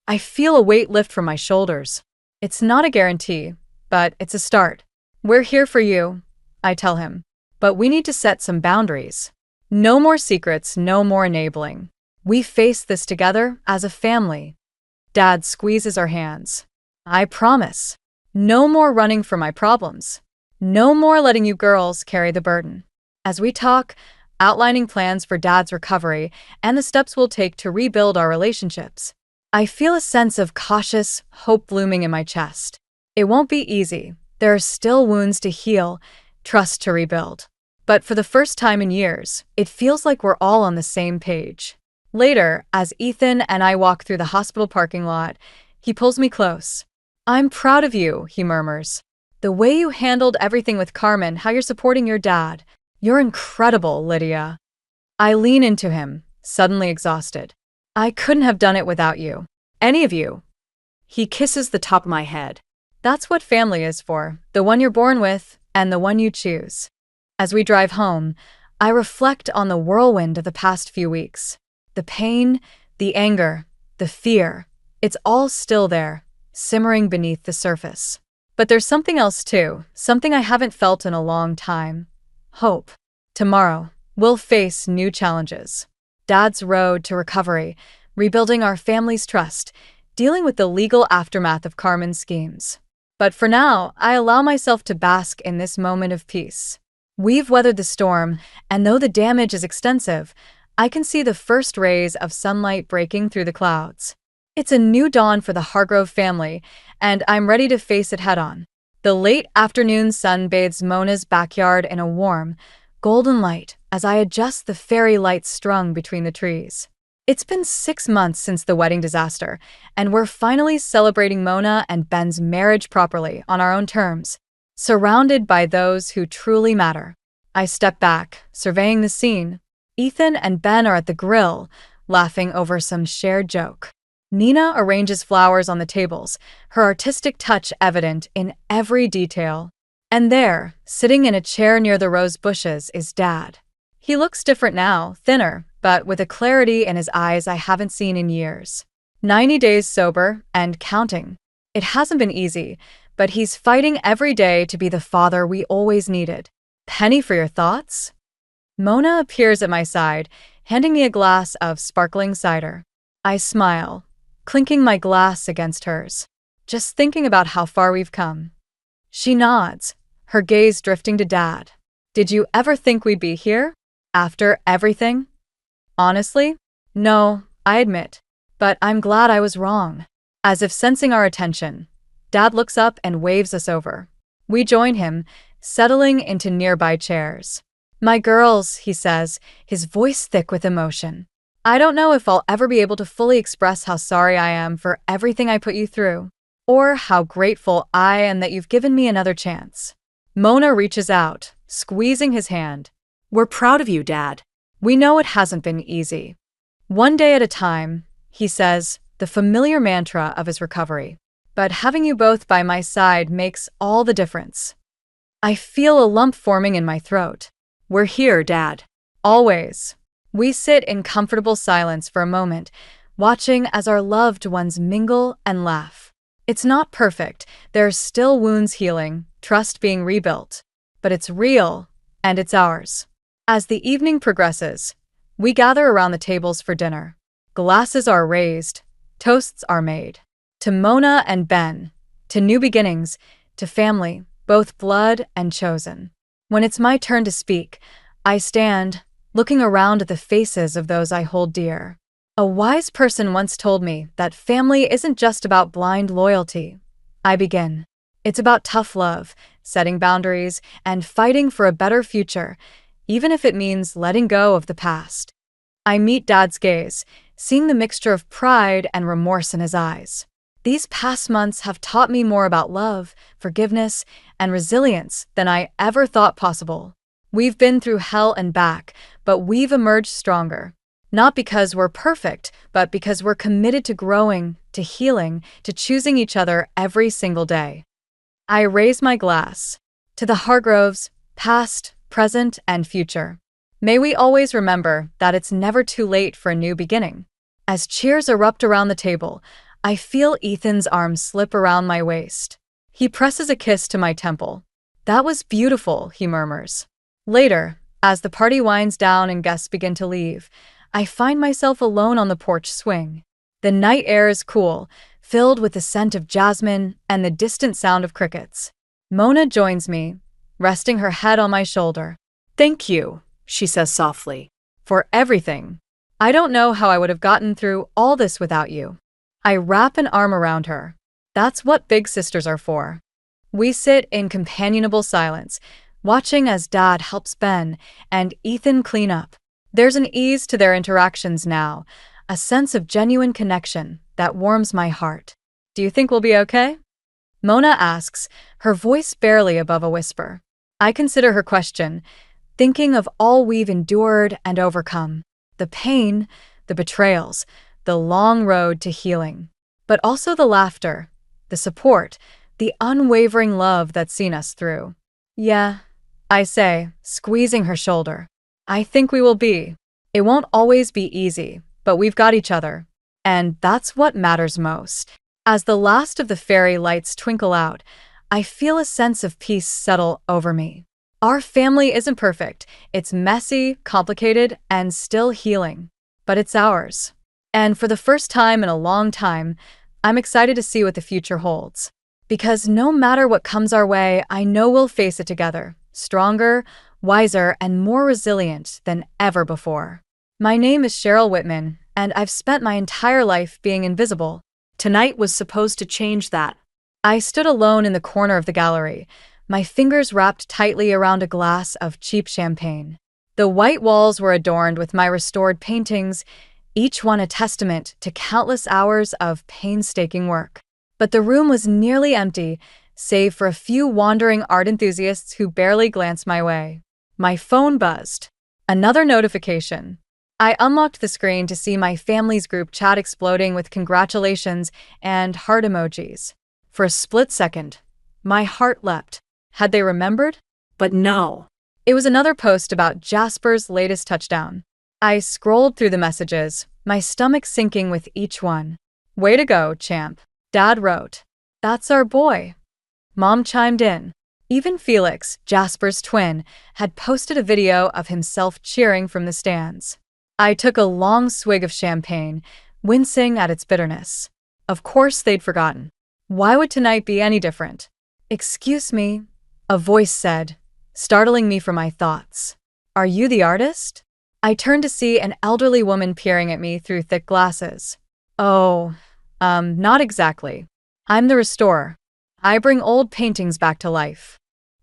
I feel a weight lift from my shoulders. It's not a guarantee, but it's a start. "We're here for you," I tell him. "But we need to set some boundaries. No more secrets, no more enabling. We face this together as a family." Dad squeezes our hands. "I promise. No more running from my problems. No more letting you girls carry the burden." As we talk, outlining plans for Dad's recovery and the steps we'll take to rebuild our relationships, I feel a sense of cautious hope blooming in my chest. It won't be easy. There are still wounds to heal, trust to rebuild. But for the first time in years, it feels like we're all on the same page. Later, as Ethan and I walk through the hospital parking lot, he pulls me close. "I'm proud of you," he murmurs. "The way you handled everything with Carmen, how you're supporting your dad. You're incredible, Lydia." I lean into him, suddenly exhausted. "I couldn't have done it without you. Any of you." He kisses the top of my head. "That's what family is for, the one you're born with and the one you choose." As we drive home, I reflect on the whirlwind of the past few weeks. The pain, the anger, the fear, it's all still there, simmering beneath the surface. But there's something else too, something I haven't felt in a long time. Hope. Tomorrow, we'll face new challenges. Dad's road to recovery, rebuilding our family's trust, dealing with the legal aftermath of Carmen's schemes. But for now, I allow myself to bask in this moment of peace. We've weathered the storm, and though the damage is extensive, I can see the first rays of sunlight breaking through the clouds. It's a new dawn for the Hargrove family, and I'm ready to face it head-on. The late afternoon sun bathes Mona's backyard in a warm, golden light as I adjust the fairy lights strung between the trees. It's been 6 months since the wedding disaster, and we're finally celebrating Mona and Ben's marriage properly on our own terms, surrounded by those who truly matter. I step back, surveying the scene. Ethan and Ben are at the grill, laughing over some shared joke. Nina arranges flowers on the tables, her artistic touch evident in every detail. And there, sitting in a chair near the rose bushes, is Dad. He looks different now, thinner, but with a clarity in his eyes I haven't seen in years. 90 days sober and counting. It hasn't been easy, but he's fighting every day to be the father we always needed. "Penny for your thoughts?" Mona appears at my side, handing me a glass of sparkling cider. I smile, clinking my glass against hers, just thinking about how far we've come. She nods, her gaze drifting to Dad. "Did you ever think we'd be here? After everything?" "Honestly, no, I admit. But I'm glad I was wrong." As if sensing our attention, Dad looks up and waves us over. We join him, settling into nearby chairs. My girls, he says, his voice thick with emotion. I don't know if I'll ever be able to fully express how sorry I am for everything I put you through, or how grateful I am that you've given me another chance. Mona reaches out, squeezing his hand. We're proud of you, Dad. We know it hasn't been easy. One day at a time, he says, the familiar mantra of his recovery. But having you both by my side makes all the difference. I feel a lump forming in my throat. We're here, Dad. Always. We sit in comfortable silence for a moment, watching as our loved ones mingle and laugh. It's not perfect. There's still wounds healing, trust being rebuilt. But it's real, and it's ours. As the evening progresses, we gather around the tables for dinner. Glasses are raised, toasts are made. To Mona and Ben, to new beginnings, to family, both blood and chosen. When it's my turn to speak, I stand, looking around at the faces of those I hold dear. A wise person once told me that family isn't just about blind loyalty. I begin. It's about tough love, setting boundaries, and fighting for a better future, even if it means letting go of the past. I meet Dad's gaze, seeing the mixture of pride and remorse in his eyes. These past months have taught me more about love, forgiveness, and resilience than I ever thought possible. We've been through hell and back, but we've emerged stronger. Not because we're perfect, but because we're committed to growing, to healing, to choosing each other every single day. I raise my glass. To the Hargroves, past, present, and future. May we always remember that it's never too late for a new beginning. As cheers erupt around the table, I feel Ethan's arm slip around my waist. He presses a kiss to my temple. That was beautiful, he murmurs. Later, as the party winds down and guests begin to leave, I find myself alone on the porch swing. The night air is cool, filled with the scent of jasmine and the distant sound of crickets. Mona joins me, resting her head on my shoulder. Thank you, she says softly. For everything. I don't know how I would have gotten through all this without you. I wrap an arm around her. That's what big sisters are for. We sit in companionable silence, watching as Dad helps Ben and Ethan clean up. There's an ease to their interactions now, a sense of genuine connection that warms my heart. Do you think we'll be okay? Mona asks, her voice barely above a whisper. I consider her question, thinking of all we've endured and overcome. The pain, the betrayals, the long road to healing. But also the laughter, the support, the unwavering love that's seen us through. Yeah, I say, squeezing her shoulder. I think we will be. It won't always be easy, but we've got each other. And that's what matters most. As the last of the fairy lights twinkle out, I feel a sense of peace settle over me. Our family isn't perfect. It's messy, complicated, and still healing. But it's ours. And for the first time in a long time, I'm excited to see what the future holds. Because no matter what comes our way, I know we'll face it together, stronger, wiser, and more resilient than ever before. My name is Cheryl Whitman, and I've spent my entire life being invisible. Tonight was supposed to change that. I stood alone in the corner of the gallery, my fingers wrapped tightly around a glass of cheap champagne. The white walls were adorned with my restored paintings, each one a testament to countless hours of painstaking work. But the room was nearly empty, save for a few wandering art enthusiasts who barely glanced my way. My phone buzzed. Another notification. I unlocked the screen to see my family's group chat exploding with congratulations and heart emojis. For a split second, my heart leapt. Had they remembered? But no. It was another post about Jasper's latest touchdown. I scrolled through the messages, my stomach sinking with each one. Way to go, champ. Dad wrote. That's our boy. Mom chimed in. Even Felix, Jasper's twin, had posted a video of himself cheering from the stands. I took a long swig of champagne, wincing at its bitterness. Of course they'd forgotten. Why would tonight be any different? Excuse me, a voice said, startling me from my thoughts. Are you the artist? I turned to see an elderly woman peering at me through thick glasses. Oh, not exactly. I'm the restorer. I bring old paintings back to life.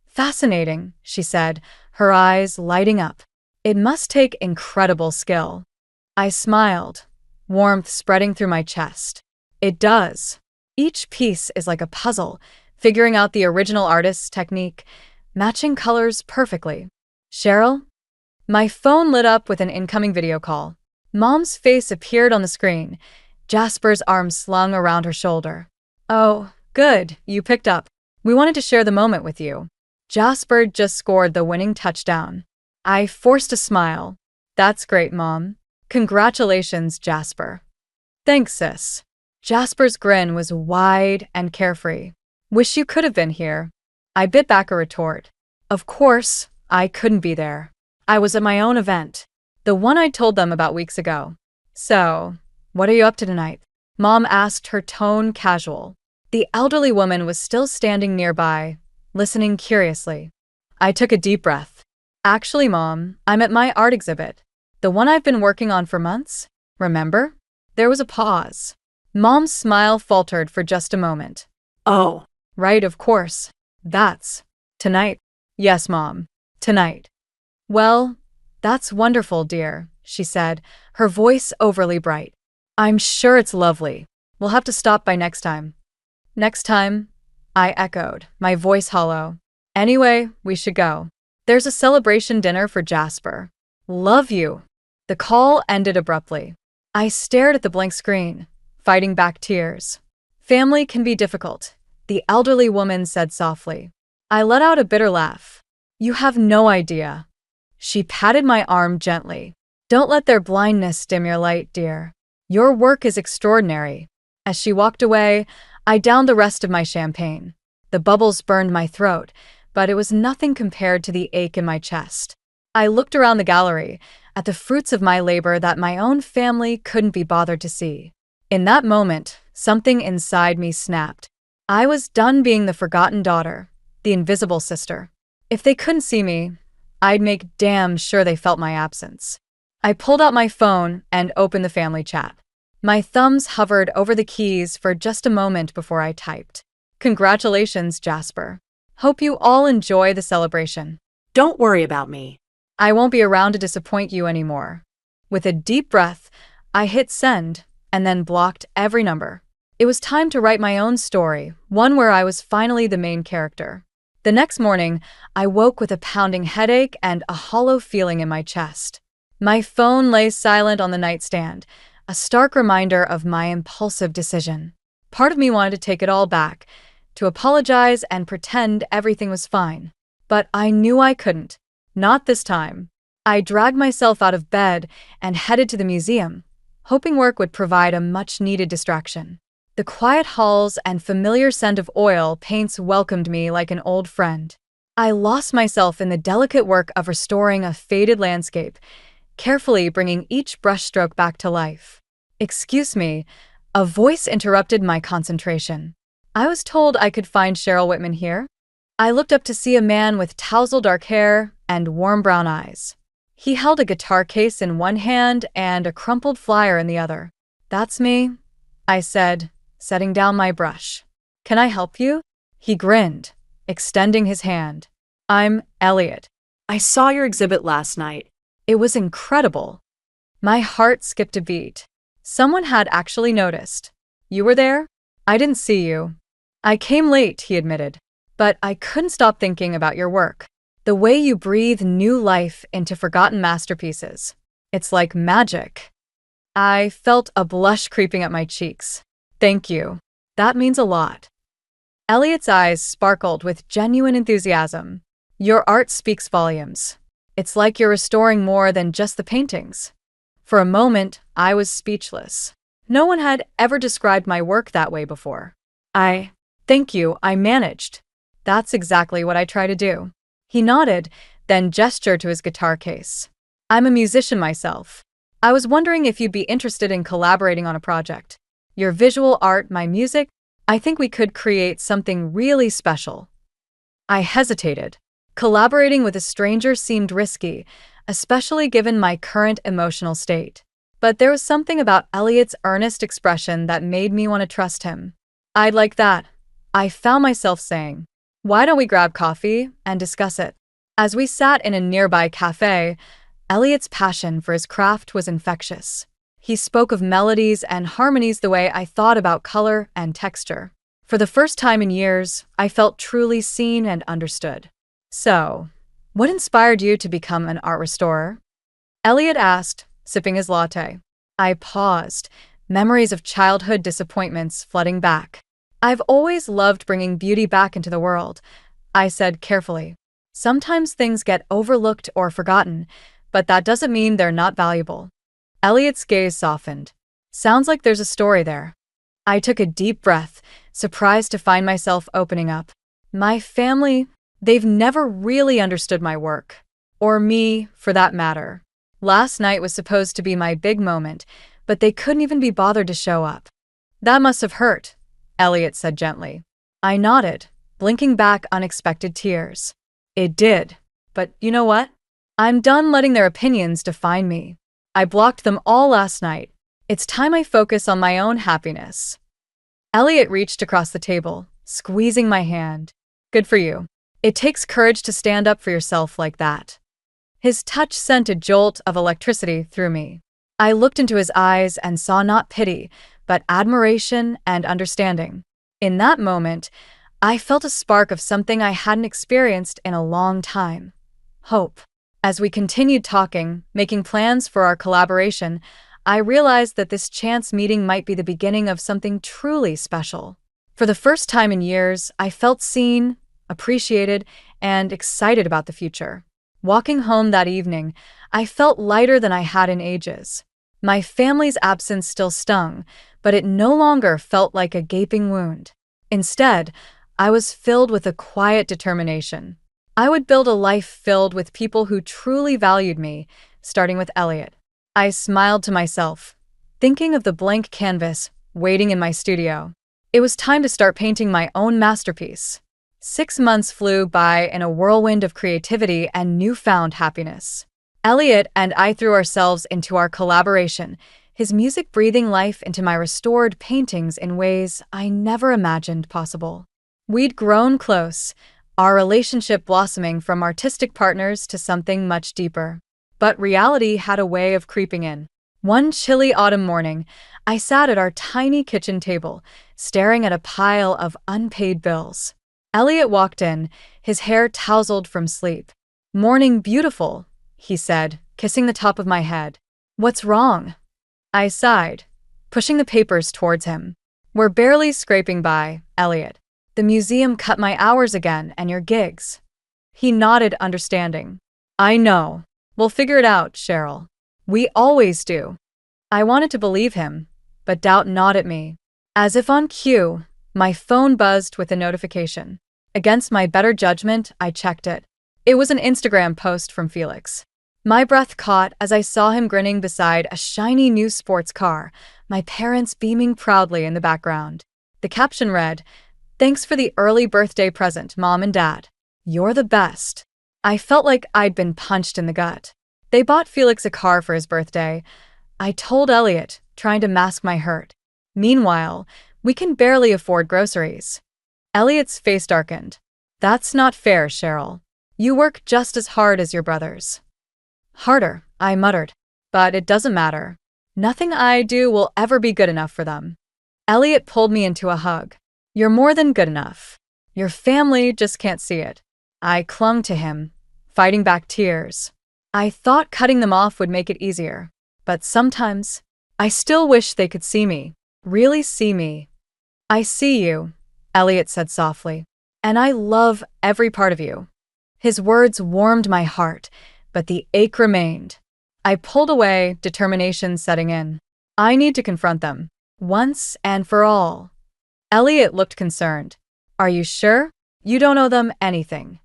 Fascinating, she said, her eyes lighting up. It must take incredible skill. I smiled, warmth spreading through my chest. It does. Each piece is like a puzzle, figuring out the original artist's technique, matching colors perfectly. Cheryl? My phone lit up with an incoming video call. Mom's face appeared on the screen, Jasper's arm slung around her shoulder. Oh, good, you picked up. We wanted to share the moment with you. Jasper just scored the winning touchdown. I forced a smile. That's great, Mom. Congratulations, Jasper. Thanks, sis. Jasper's grin was wide and carefree. Wish you could have been here. I bit back a retort. Of course, I couldn't be there. I was at my own event, the one I told them about weeks ago. So, what are you up to tonight? Mom asked, her tone casual. The elderly woman was still standing nearby, listening curiously. I took a deep breath. Actually, Mom, I'm at my art exhibit, the one I've been working on for months. Remember? There was a pause. Mom's smile faltered for just a moment. Oh, Right, of course. That's tonight. Yes, Mom. Tonight. Well, that's wonderful, dear, she said, her voice overly bright. I'm sure it's lovely. We'll have to stop by next time. Next time? I echoed, my voice hollow. Anyway, we should go. There's a celebration dinner for Jasper. Love you. The call ended abruptly. I stared at the blank screen, fighting back tears. Family can be difficult, the elderly woman said softly. I let out a bitter laugh. You have no idea. She patted my arm gently. Don't let their blindness dim your light, dear. Your work is extraordinary. As she walked away, I downed the rest of my champagne. The bubbles burned my throat, but it was nothing compared to the ache in my chest. I looked around the gallery, at the fruits of my labor that my own family couldn't be bothered to see. In that moment, something inside me snapped. I was done being the forgotten daughter, the invisible sister. If they couldn't see me, I'd make damn sure they felt my absence. I pulled out my phone and opened the family chat. My thumbs hovered over the keys for just a moment before I typed. Congratulations, Jasper. Hope you all enjoy the celebration. don't worry about me. I won't be around to disappoint you anymore. With a deep breath, I hit send and then blocked every number. It was time to write my own story, one where I was finally the main character. The next morning, I woke with a pounding headache and a hollow feeling in my chest. My phone lay silent on the nightstand, a stark reminder of my impulsive decision. Part of me wanted to take it all back, to apologize and pretend everything was fine. But I knew I couldn't. Not this time. I dragged myself out of bed and headed to the museum, hoping work would provide a much-needed distraction. The quiet halls and familiar scent of oil paints welcomed me like an old friend. I lost myself in the delicate work of restoring a faded landscape, carefully bringing each brushstroke back to life. Excuse me, a voice interrupted my concentration. I was told I could find Cheryl Whitman here. I looked up to see a man with tousled dark hair and warm brown eyes. He held a guitar case in one hand and a crumpled flyer in the other. That's me, I said, setting down my brush. Can I help you? He grinned, extending his hand. I'm Elliot. I saw your exhibit last night. It was incredible. My heart skipped a beat. Someone had actually noticed. You were there? I didn't see you. I came late, he admitted. But I couldn't stop thinking about your work. The way you breathe new life into forgotten masterpieces. It's like magic. I felt a blush creeping up my cheeks. Thank you. That means a lot. Elliot's eyes sparkled with genuine enthusiasm. Your art speaks volumes. It's like you're restoring more than just the paintings. For a moment, I was speechless. No one had ever described my work that way before. Thank you, I managed. That's exactly what I try to do. He nodded, then gestured to his guitar case. I'm a musician myself. I was wondering if you'd be interested in collaborating on a project. Your visual art, my music, I think we could create something really special. I hesitated. Collaborating with a stranger seemed risky, especially given my current emotional state. But there was something about Elliot's earnest expression that made me want to trust him. I'd like that, I found myself saying. Why don't we grab coffee and discuss it? As we sat in a nearby cafe, Elliot's passion for his craft was infectious. He spoke of melodies and harmonies the way I thought about color and texture. For the first time in years, I felt truly seen and understood. So, what inspired you to become an art restorer? Elliot asked, sipping his latte. I paused, memories of childhood disappointments flooding back. I've always loved bringing beauty back into the world, I said carefully. Sometimes things get overlooked or forgotten, but that doesn't mean they're not valuable. Elliot's gaze softened. Sounds like there's a story there. I took a deep breath, surprised to find myself opening up. My family, they've never really understood my work. Or me, for that matter. Last night was supposed to be my big moment, but they couldn't even be bothered to show up. That must have hurt, Elliot said gently. I nodded, blinking back unexpected tears. It did. But you know what? I'm done letting their opinions define me. I blocked them all last night. It's time I focus on my own happiness. Elliot reached across the table, squeezing my hand. Good for you. It takes courage to stand up for yourself like that. His touch sent a jolt of electricity through me. I looked into his eyes and saw not pity, but admiration and understanding. In that moment, I felt a spark of something I hadn't experienced in a long time. Hope. As we continued talking, making plans for our collaboration, I realized that this chance meeting might be the beginning of something truly special. For the first time in years, I felt seen, appreciated, and excited about the future. Walking home that evening, I felt lighter than I had in ages. My family's absence still stung, but it no longer felt like a gaping wound. Instead, I was filled with a quiet determination. I would build a life filled with people who truly valued me, starting with Elliot. I smiled to myself, thinking of the blank canvas waiting in my studio. It was time to start painting my own masterpiece. 6 months flew by in a whirlwind of creativity and newfound happiness. Elliot and I threw ourselves into our collaboration, his music breathing life into my restored paintings in ways I never imagined possible. We'd grown close, our relationship blossoming from artistic partners to something much deeper. But reality had a way of creeping in. One chilly autumn morning, I sat at our tiny kitchen table, staring at a pile of unpaid bills. Elliot walked in, his hair tousled from sleep. "Morning beautiful," he said, kissing the top of my head. "What's wrong?" I sighed, pushing the papers towards him. "We're barely scraping by, Elliot. The museum cut my hours again and your gigs." He nodded, understanding. "I know. We'll figure it out, Cheryl. We always do." I wanted to believe him, but doubt gnawed at me. As if on cue, my phone buzzed with a notification. Against my better judgment, I checked it. It was an Instagram post from Felix. My breath caught as I saw him grinning beside a shiny new sports car, my parents beaming proudly in the background. The caption read, "Thanks for the early birthday present, Mom and Dad. You're the best." I felt like I'd been punched in the gut. They bought Felix a car for his birthday. I told Elliot, trying to mask my hurt. Meanwhile, we can barely afford groceries. Elliot's face darkened. "That's not fair, Cheryl. You work just as hard as your brothers." "Harder," I muttered. "But it doesn't matter. Nothing I do will ever be good enough for them." Elliot pulled me into a hug. "You're more than good enough. Your family just can't see it." I clung to him, fighting back tears. I thought cutting them off would make it easier. But sometimes, I still wish they could see me. Really see me. "I see you," Elliot said softly. "And I love every part of you." His words warmed my heart, but the ache remained. I pulled away, determination setting in. I need to confront them, once and for all. Elliot looked concerned. "Are you sure? You don't owe them anything."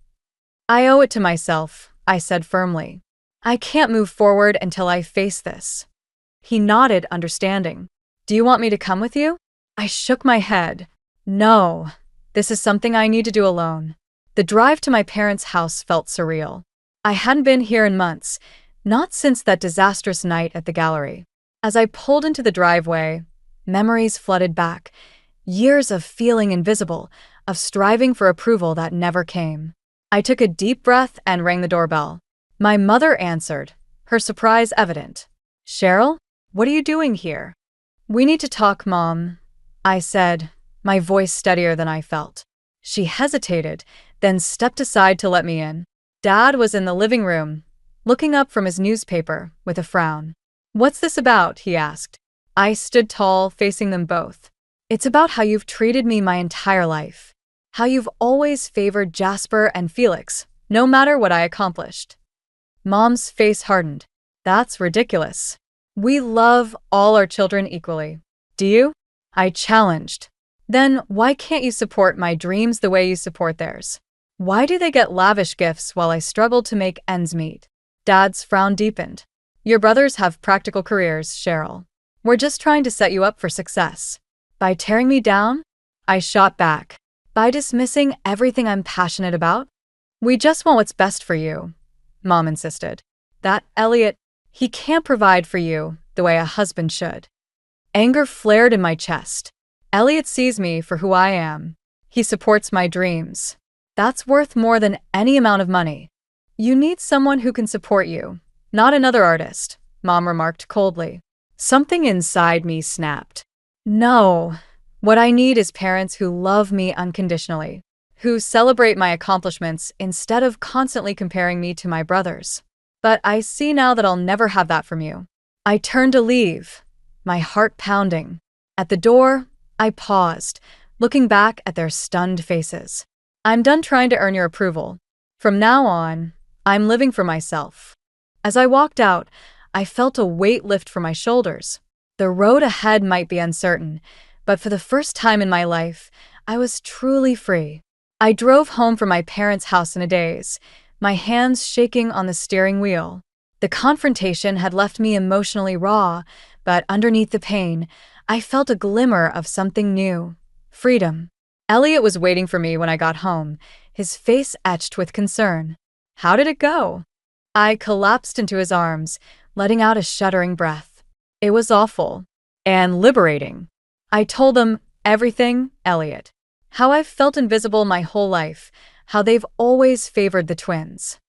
"I owe it to myself," I said firmly. "I can't move forward until I face this." He nodded, understanding. "Do you want me to come with you?" I shook my head. "No, this is something I need to do alone." The drive to my parents' house felt surreal. I hadn't been here in months, not since that disastrous night at the gallery. As I pulled into the driveway, memories flooded back. Years of feeling invisible, of striving for approval that never came. I took a deep breath and rang the doorbell. My mother answered, her surprise evident. Cheryl, what are you doing here? We need to talk, Mom, I said, my voice steadier than I felt. She hesitated, then stepped aside to let me in. Dad was in the living room, looking up from his newspaper with a frown. What's this about? He asked. I stood tall, facing them both. It's about how you've treated me my entire life. How you've always favored Jasper and Felix, no matter what I accomplished. Mom's face hardened. That's ridiculous. We love all our children equally. Do you? I challenged. Then why can't you support my dreams the way you support theirs? Why do they get lavish gifts while I struggle to make ends meet? Dad's frown deepened. Your brothers have practical careers, Cheryl. We're just trying to set you up for success. By tearing me down? I shot back. By dismissing everything I'm passionate about? We just want what's best for you, Mom insisted. That Elliot, he can't provide for you the way a husband should. Anger flared in my chest. Elliot sees me for who I am. He supports my dreams. That's worth more than any amount of money. You need someone who can support you, not another artist, Mom remarked coldly. Something inside me snapped. No, what I need is parents who love me unconditionally, who celebrate my accomplishments instead of constantly comparing me to my brothers. But I see now that I'll never have that from you. I turned to leave, my heart pounding. At the door, I paused, looking back at their stunned faces. I'm done trying to earn your approval. From now on, I'm living for myself. As I walked out, I felt a weight lift from my shoulders. The road ahead might be uncertain, but for the first time in my life, I was truly free. I drove home from my parents' house in a daze, my hands shaking on the steering wheel. The confrontation had left me emotionally raw, but underneath the pain, I felt a glimmer of something new. Freedom. Elliot was waiting for me when I got home, his face etched with concern. How did it go? I collapsed into his arms, letting out a shuddering breath. It was awful. And liberating. I told him everything, Elliot. How I've felt invisible my whole life, how they've always favored the twins.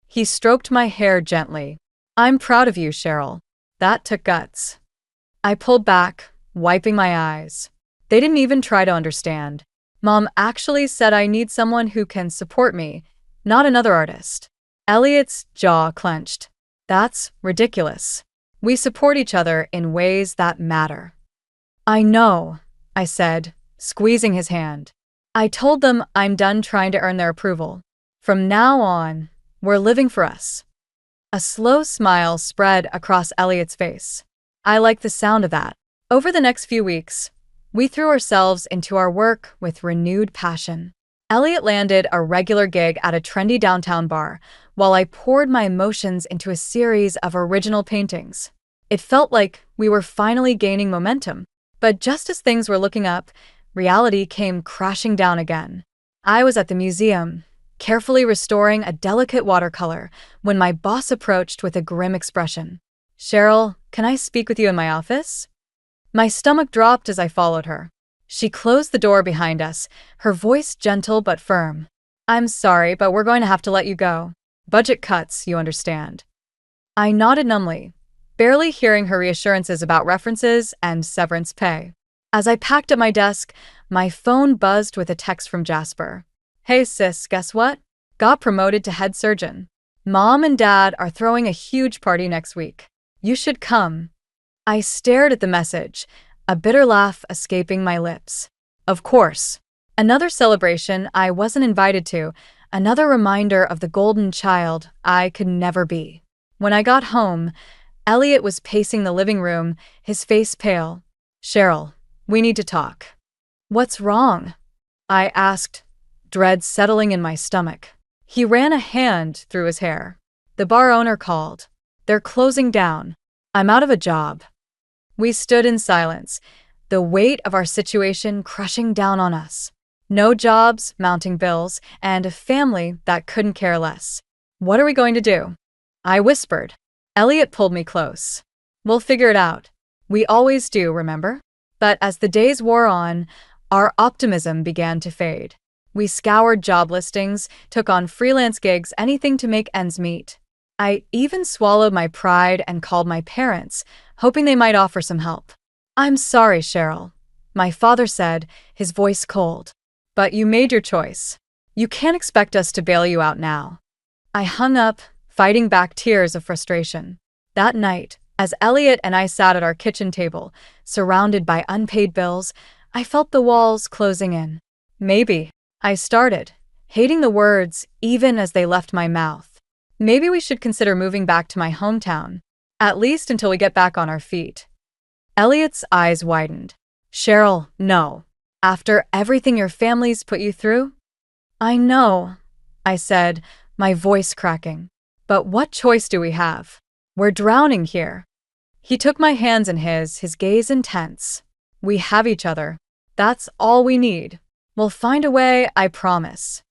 He stroked my hair gently. I'm proud of you, Cheryl. That took guts. I pulled back, wiping my eyes. They didn't even try to understand. Mom actually said I need someone who can support me, not another artist. Elliot's jaw clenched. That's ridiculous. We support each other in ways that matter. I know, I said, squeezing his hand. I told them I'm done trying to earn their approval. From now on, we're living for us. A slow smile spread across Elliot's face. I like the sound of that. Over the next few weeks, we threw ourselves into our work with renewed passion. Elliot landed a regular gig at a trendy downtown bar, while I poured my emotions into a series of original paintings. It felt like we were finally gaining momentum. But just as things were looking up, reality came crashing down again. I was at the museum, carefully restoring a delicate watercolor, when my boss approached with a grim expression. Cheryl, can I speak with you in my office? My stomach dropped as I followed her. She closed the door behind us, her voice gentle but firm. I'm sorry, but we're going to have to let you go. Budget cuts, you understand. I nodded numbly, barely hearing her reassurances about references and severance pay. As I packed at my desk, my phone buzzed with a text from Jasper. Hey sis, guess what? Got promoted to head surgeon. Mom and Dad are throwing a huge party next week. You should come. I stared at the message, a bitter laugh escaping my lips. Of course. Another celebration I wasn't invited to, another reminder of the golden child I could never be. When I got home, Elliot was pacing the living room, his face pale. Cheryl, we need to talk. What's wrong? I asked, dread settling in my stomach. He ran a hand through his hair. The bar owner called. They're closing down. I'm out of a job. We stood in silence, the weight of our situation crushing down on us. No jobs, mounting bills, and a family that couldn't care less. What are we going to do? I whispered. Elliot pulled me close. We'll figure it out. We always do, remember? But as the days wore on, our optimism began to fade. We scoured job listings, took on freelance gigs, anything to make ends meet. I even swallowed my pride and called my parents, hoping they might offer some help. "I'm sorry, Cheryl," my father said, his voice cold. "But you made your choice. You can't expect us to bail you out now." I hung up, fighting back tears of frustration. That night, as Elliot and I sat at our kitchen table, surrounded by unpaid bills, I felt the walls closing in. "Maybe," I started, hating the words even as they left my mouth. "Maybe we should consider moving back to my hometown, at least until we get back on our feet." Elliot's eyes widened. "Cheryl, no. After everything your family's put you through?" "I know," I said, my voice cracking. "But what choice do we have? We're drowning here." He took my hands in his gaze intense. "We have each other. That's all we need. We'll find a way, I promise."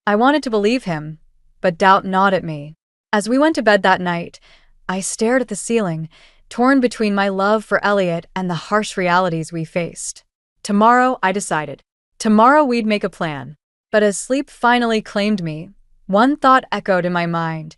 I wanted to believe him, but doubt gnawed at me. As we went to bed that night, I stared at the ceiling, torn between my love for Elliot and the harsh realities we faced. Tomorrow, I decided. Tomorrow we'd make a plan. But as sleep finally claimed me, one thought echoed in my mind.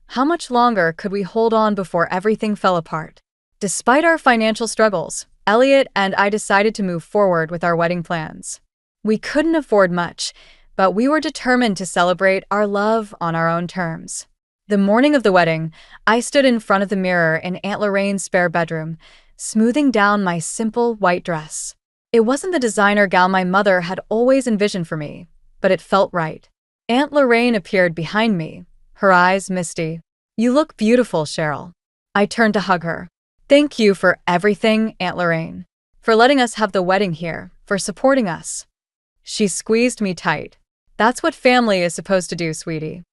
How much longer could we hold on before everything fell apart? Despite our financial struggles, Elliot and I decided to move forward with our wedding plans. We couldn't afford much, but we were determined to celebrate our love on our own terms. The morning of the wedding, I stood in front of the mirror in Aunt Lorraine's spare bedroom, smoothing down my simple white dress. It wasn't the designer gown my mother had always envisioned for me, but it felt right. Aunt Lorraine appeared behind me, her eyes misty. "You look beautiful, Cheryl." I turned to hug her. "Thank you for everything, Aunt Lorraine. For letting us have the wedding here, for supporting us." She squeezed me tight. "That's what family is supposed to do, sweetie."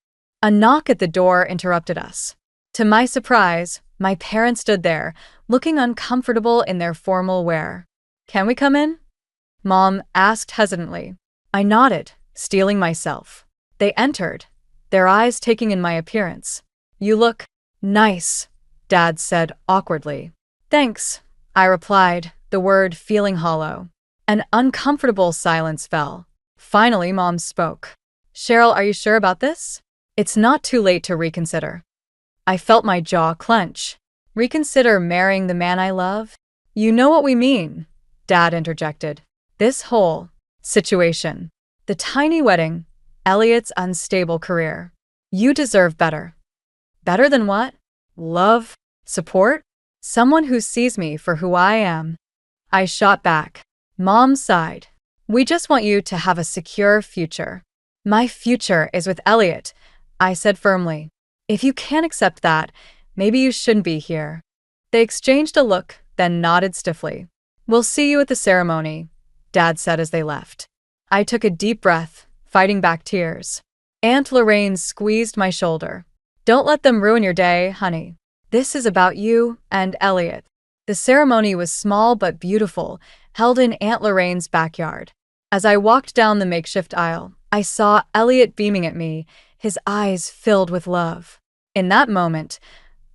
A knock at the door interrupted us. To my surprise, my parents stood there, looking uncomfortable in their formal wear. "Can we come in?" Mom asked hesitantly. I nodded, steeling myself. They entered, their eyes taking in my appearance. "You look nice," Dad said awkwardly. "Thanks," I replied, the word feeling hollow. An uncomfortable silence fell. Finally, Mom spoke. "Cheryl, are you sure about this? It's not too late to reconsider." I felt my jaw clench. "Reconsider marrying the man I love?" "You know what we mean," Dad interjected. "This whole situation. The tiny wedding, Elliot's unstable career. You deserve better." "Better than what? Love? Support? Someone who sees me for who I am." I shot back. Mom sighed. "We just want you to have a secure future." "My future is with Elliot," I said firmly. "If you can't accept that, maybe you shouldn't be here." They exchanged a look, then nodded stiffly. "We'll see you at the ceremony," Dad said as they left. I took a deep breath, fighting back tears. Aunt Lorraine squeezed my shoulder. "Don't let them ruin your day, honey. This is about you and Elliot." The ceremony was small but beautiful, held in Aunt Lorraine's backyard. As I walked down the makeshift aisle, I saw Elliot beaming at me, his eyes filled with love. In that moment,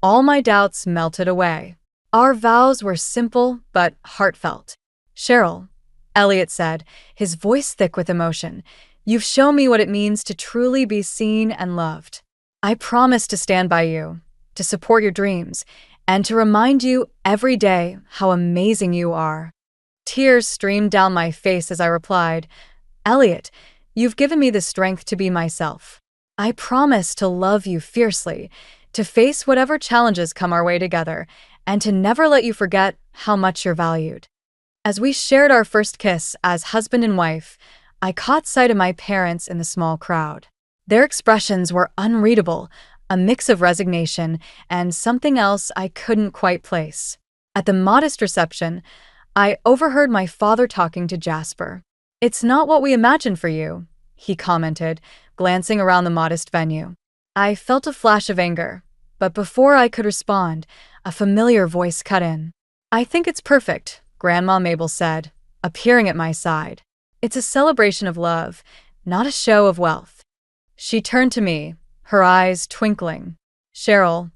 all my doubts melted away. Our vows were simple but heartfelt. "Cheryl," Elliot said, his voice thick with emotion, "you've shown me what it means to truly be seen and loved. I promise to stand by you, to support your dreams, and to remind you every day how amazing you are." Tears streamed down my face as I replied, "Elliot, you've given me the strength to be myself. I promise to love you fiercely, to face whatever challenges come our way together, and to never let you forget how much you're valued." As we shared our first kiss as husband and wife, I caught sight of my parents in the small crowd. Their expressions were unreadable, a mix of resignation and something else I couldn't quite place. At the modest reception, I overheard my father talking to Jasper. "It's not what we imagined for you," he commented, glancing around the modest venue. I felt a flash of anger, but before I could respond, a familiar voice cut in. "I think it's perfect," Grandma Mabel said, appearing at my side. "It's a celebration of love, not a show of wealth." She turned to me, her eyes twinkling. "Cheryl,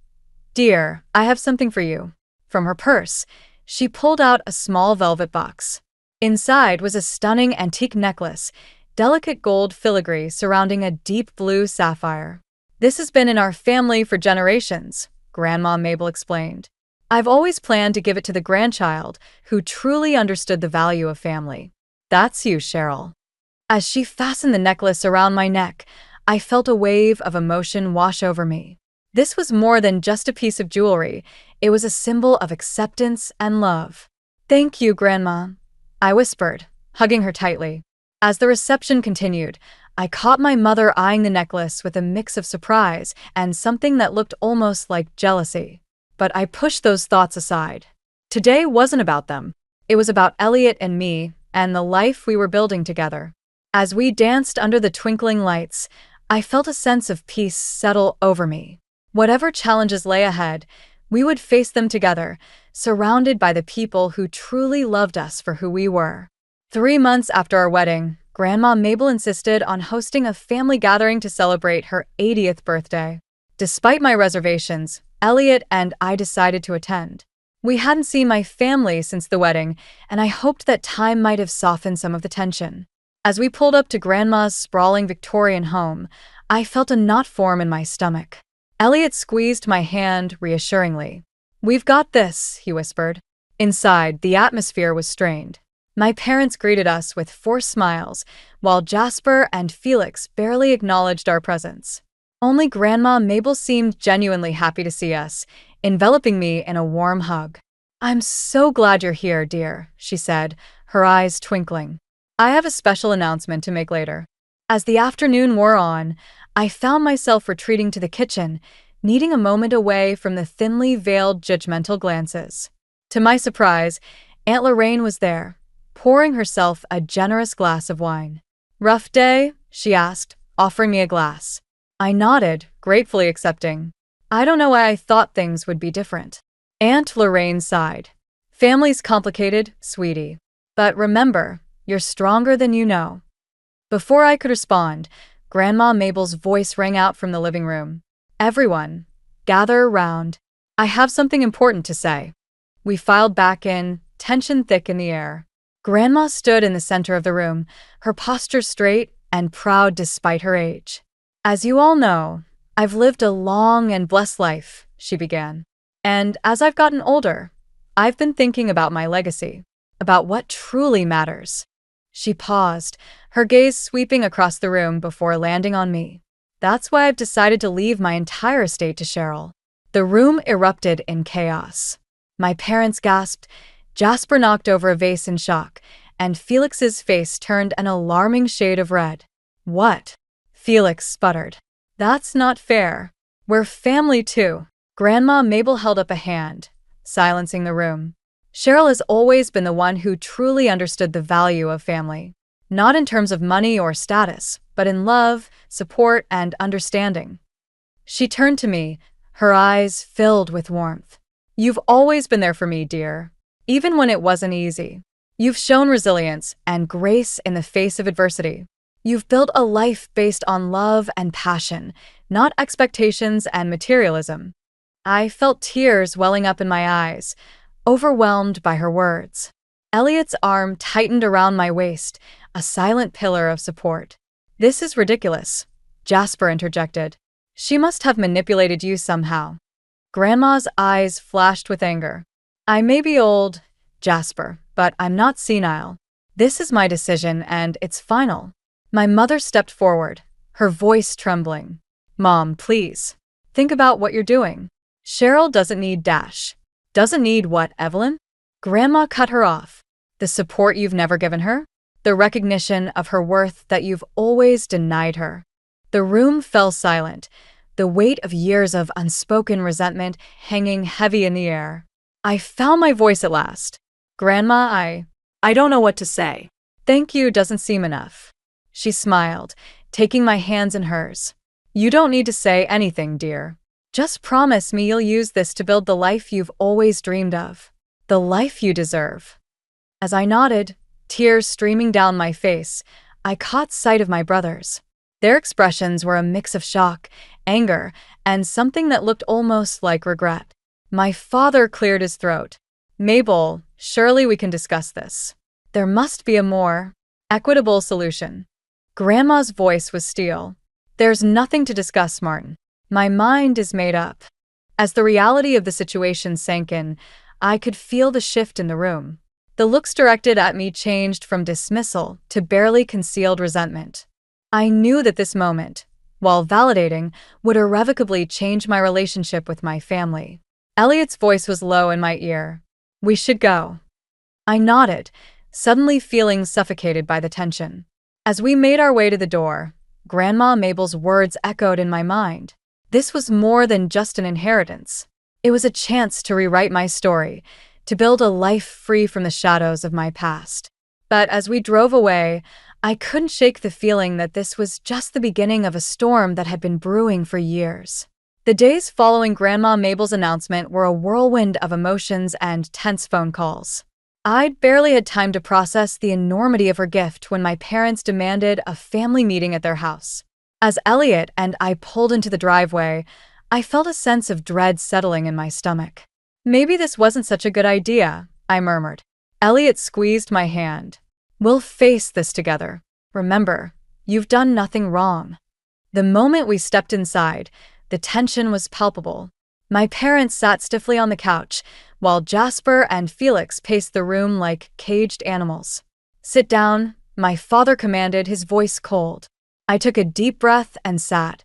dear, I have something for you." From her purse, she pulled out a small velvet box. Inside was a stunning antique necklace, delicate gold filigree surrounding a deep blue sapphire. "This has been in our family for generations," Grandma Mabel explained. "I've always planned to give it to the grandchild who truly understood the value of family." "That's you, Cheryl." As she fastened the necklace around my neck, I felt a wave of emotion wash over me. This was more than just a piece of jewelry. It was a symbol of acceptance and love. "Thank you, Grandma," I whispered, hugging her tightly. As the reception continued, I caught my mother eyeing the necklace with a mix of surprise and something that looked almost like jealousy. But I pushed those thoughts aside. Today wasn't about them. It was about Elliot and me and the life we were building together. As we danced under the twinkling lights, I felt a sense of peace settle over me. Whatever challenges lay ahead, we would face them together, surrounded by the people who truly loved us for who we were. 3 months after our wedding, Grandma Mabel insisted on hosting a family gathering to celebrate her 80th birthday. Despite my reservations, Elliot and I decided to attend. We hadn't seen my family since the wedding, and I hoped that time might have softened some of the tension. As we pulled up to Grandma's sprawling Victorian home, I felt a knot form in my stomach. Elliot squeezed my hand reassuringly. "We've got this," he whispered. Inside, the atmosphere was strained. My parents greeted us with forced smiles, while Jasper and Felix barely acknowledged our presence. Only Grandma Mabel seemed genuinely happy to see us, enveloping me in a warm hug. "I'm so glad you're here, dear," she said, her eyes twinkling. "I have a special announcement to make later." As the afternoon wore on, I found myself retreating to the kitchen, needing a moment away from the thinly veiled judgmental glances. To my surprise, Aunt Lorraine was there, pouring herself a generous glass of wine. "Rough day?" she asked, offering me a glass. I nodded, gratefully accepting. I don't know why I thought things would be different. Aunt Lorraine sighed. "Family's complicated, sweetie. But remember, you're stronger than you know." Before I could respond, Grandma Mabel's voice rang out from the living room. "Everyone, gather around. I have something important to say." We filed back in, tension thick in the air. Grandma stood in the center of the room, her posture straight and proud despite her age. "As you all know, I've lived a long and blessed life," she began. "And as I've gotten older, I've been thinking about my legacy, about what truly matters." She paused, her gaze sweeping across the room before landing on me. "That's why I've decided to leave my entire estate to Cheryl." The room erupted in chaos. My parents gasped, Jasper knocked over a vase in shock, and Felix's face turned an alarming shade of red. "What?" Felix sputtered. "That's not fair. We're family too." Grandma Mabel held up a hand, silencing the room. "Cheryl has always been the one who truly understood the value of family. Not in terms of money or status, but in love, support, and understanding." She turned to me, her eyes filled with warmth. "You've always been there for me, dear, even when it wasn't easy. You've shown resilience and grace in the face of adversity. You've built a life based on love and passion, not expectations and materialism." I felt tears welling up in my eyes, overwhelmed by her words. Elliot's arm tightened around my waist, a silent pillar of support. "This is ridiculous," Jasper interjected. "She must have manipulated you somehow." Grandma's eyes flashed with anger. "I may be old, Jasper, but I'm not senile. This is my decision and it's final." My mother stepped forward, her voice trembling. "Mom, please. Think about what you're doing. Cheryl doesn't need Dash." "Doesn't need what, Evelyn?" Grandma cut her off. "The support you've never given her? The recognition of her worth that you've always denied her." The room fell silent, the weight of years of unspoken resentment hanging heavy in the air. I found my voice at last. "Grandma, I don't know what to say." "Thank you doesn't seem enough." She smiled, taking my hands in hers. "You don't need to say anything, dear. Just promise me you'll use this to build the life you've always dreamed of. The life you deserve." As I nodded, tears streaming down my face, I caught sight of my brothers. Their expressions were a mix of shock, anger, and something that looked almost like regret. My father cleared his throat. "Mabel, surely we can discuss this. There must be a more equitable solution." Grandma's voice was steel. There's nothing to discuss, Martin. My mind is made up. As the reality of the situation sank in, I could feel the shift in the room. The looks directed at me changed from dismissal to barely concealed resentment. I knew that this moment, while validating, would irrevocably change my relationship with my family. Elliot's voice was low in my ear. We should go. I nodded, suddenly feeling suffocated by the tension. As we made our way to the door, Grandma Mabel's words echoed in my mind. This was more than just an inheritance. It was a chance to rewrite my story, to build a life free from the shadows of my past. But as we drove away, I couldn't shake the feeling that this was just the beginning of a storm that had been brewing for years. The days following Grandma Mabel's announcement were a whirlwind of emotions and tense phone calls. I'd barely had time to process the enormity of her gift when my parents demanded a family meeting at their house. As Elliot and I pulled into the driveway, I felt a sense of dread settling in my stomach. Maybe this wasn't such a good idea, I murmured. Elliot squeezed my hand. We'll face this together. Remember, you've done nothing wrong. The moment we stepped inside, the tension was palpable. My parents sat stiffly on the couch, while Jasper and Felix paced the room like caged animals. Sit down, my father commanded, his voice cold. I took a deep breath and sat,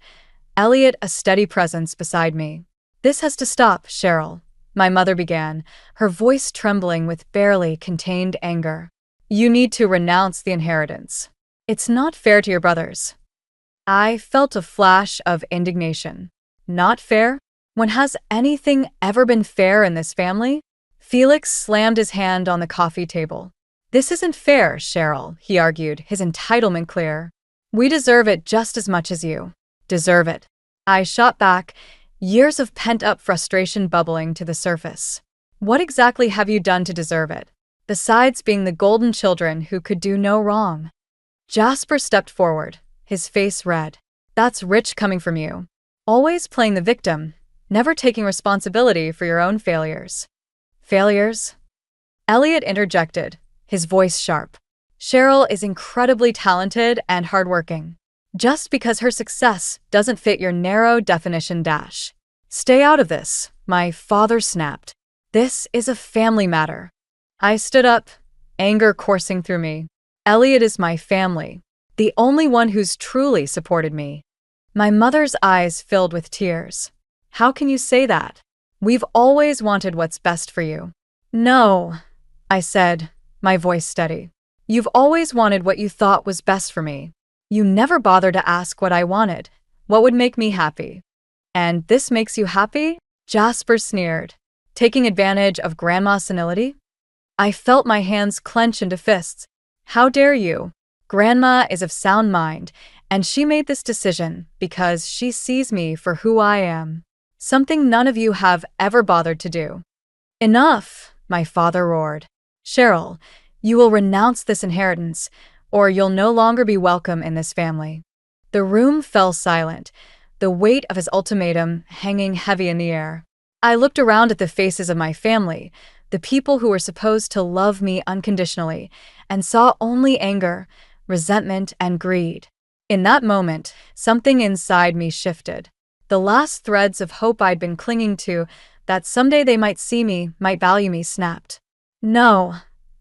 Elliot a steady presence beside me. This has to stop, Cheryl, my mother began, her voice trembling with barely contained anger. You need to renounce the inheritance. It's not fair to your brothers. I felt a flash of indignation. Not fair? When has anything ever been fair in this family? Felix slammed his hand on the coffee table. This isn't fair, Cheryl, he argued, his entitlement clear. We deserve it just as much as you. Deserve it. I shot back, years of pent-up frustration bubbling to the surface. What exactly have you done to deserve it, besides being the golden children who could do no wrong? Jasper stepped forward, his face red. That's rich coming from you. Always playing the victim, never taking responsibility for your own failures. Failures? Elliot interjected, his voice sharp. Cheryl is incredibly talented and hardworking. Just because her success doesn't fit your narrow definition dash. Stay out of this, my father snapped. This is a family matter. I stood up, anger coursing through me. Elliot is my family, the only one who's truly supported me. My mother's eyes filled with tears. How can you say that? We've always wanted what's best for you. No, I said, my voice steady. You've always wanted what you thought was best for me. You never bothered to ask what I wanted, what would make me happy. And this makes you happy? Jasper sneered, taking advantage of Grandma's senility. I felt my hands clench into fists. How dare you? Grandma is of sound mind, and she made this decision because she sees me for who I am. Something none of you have ever bothered to do. Enough, my father roared. Cheryl, you will renounce this inheritance, or you'll no longer be welcome in this family. The room fell silent, the weight of his ultimatum hanging heavy in the air. I looked around at the faces of my family, the people who were supposed to love me unconditionally, and saw only anger, resentment, and greed. In that moment, something inside me shifted. The last threads of hope I'd been clinging to, that someday they might see me, might value me, snapped. No,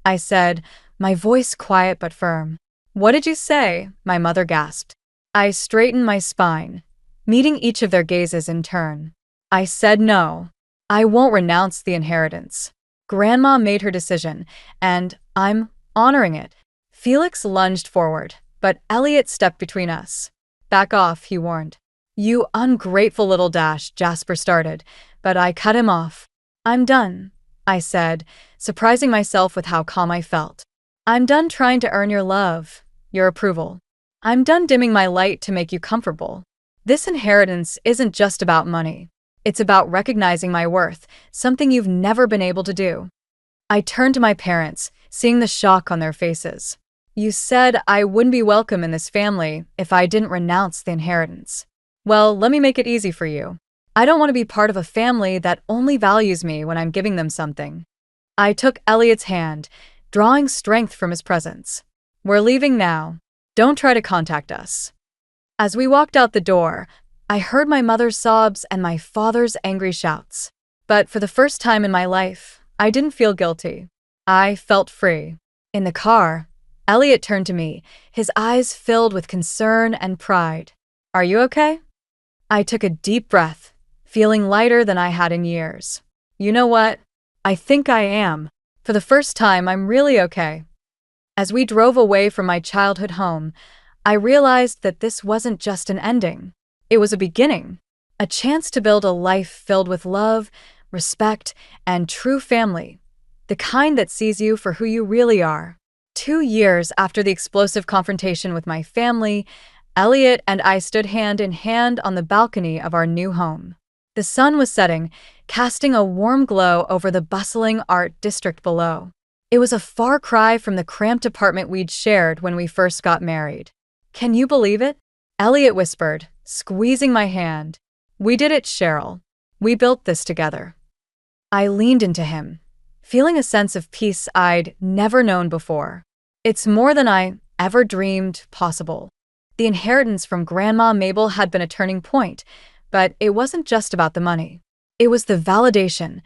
I said, my voice quiet but firm. What did you say? My mother gasped. I straightened my spine, meeting each of their gazes in turn. I said no. I won't renounce the inheritance. Grandma made her decision, and I'm honoring it. Felix lunged forward, but Elliot stepped between us. Back off, he warned. You ungrateful little dash, Jasper started, but I cut him off. I'm done, I said, surprising myself with how calm I felt. I'm done trying to earn your love, your approval. I'm done dimming my light to make you comfortable. This inheritance isn't just about money. It's about recognizing my worth, something you've never been able to do. I turned to my parents, seeing the shock on their faces. You said I wouldn't be welcome in this family if I didn't renounce the inheritance. Well, let me make it easy for you. I don't want to be part of a family that only values me when I'm giving them something. I took Elliot's hand, drawing strength from his presence. We're leaving now. Don't try to contact us. As we walked out the door, I heard my mother's sobs and my father's angry shouts. But for the first time in my life, I didn't feel guilty. I felt free. In the car, Elliot turned to me, his eyes filled with concern and pride. Are you okay? I took a deep breath, feeling lighter than I had in years. You know what? I think I am. For the first time, I'm really okay. As we drove away from my childhood home, I realized that this wasn't just an ending. It was a beginning, a chance to build a life filled with love, respect, and true family, the kind that sees you for who you really are. 2 years after the explosive confrontation with my family, Elliot and I stood hand in hand on the balcony of our new home. The sun was setting, casting a warm glow over the bustling art district below. It was a far cry from the cramped apartment we'd shared when we first got married. Can you believe it? Elliot whispered, squeezing my hand. We did it, Cheryl. We built this together. I leaned into him, feeling a sense of peace I'd never known before. It's more than I ever dreamed possible. The inheritance from Grandma Mabel had been a turning point, but it wasn't just about the money. It was the validation,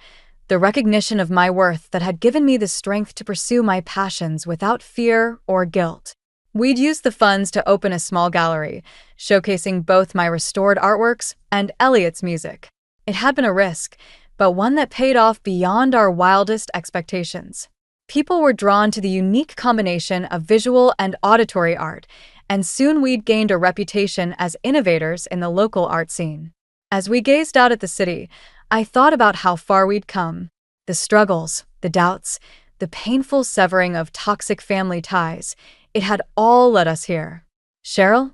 the recognition of my worth that had given me the strength to pursue my passions without fear or guilt. We'd used the funds to open a small gallery, showcasing both my restored artworks and Elliot's music. It had been a risk, but one that paid off beyond our wildest expectations. People were drawn to the unique combination of visual and auditory art, and soon we'd gained a reputation as innovators in the local art scene. As we gazed out at the city, I thought about how far we'd come. The struggles, the doubts, the painful severing of toxic family ties. It had all led us here. Cheryl?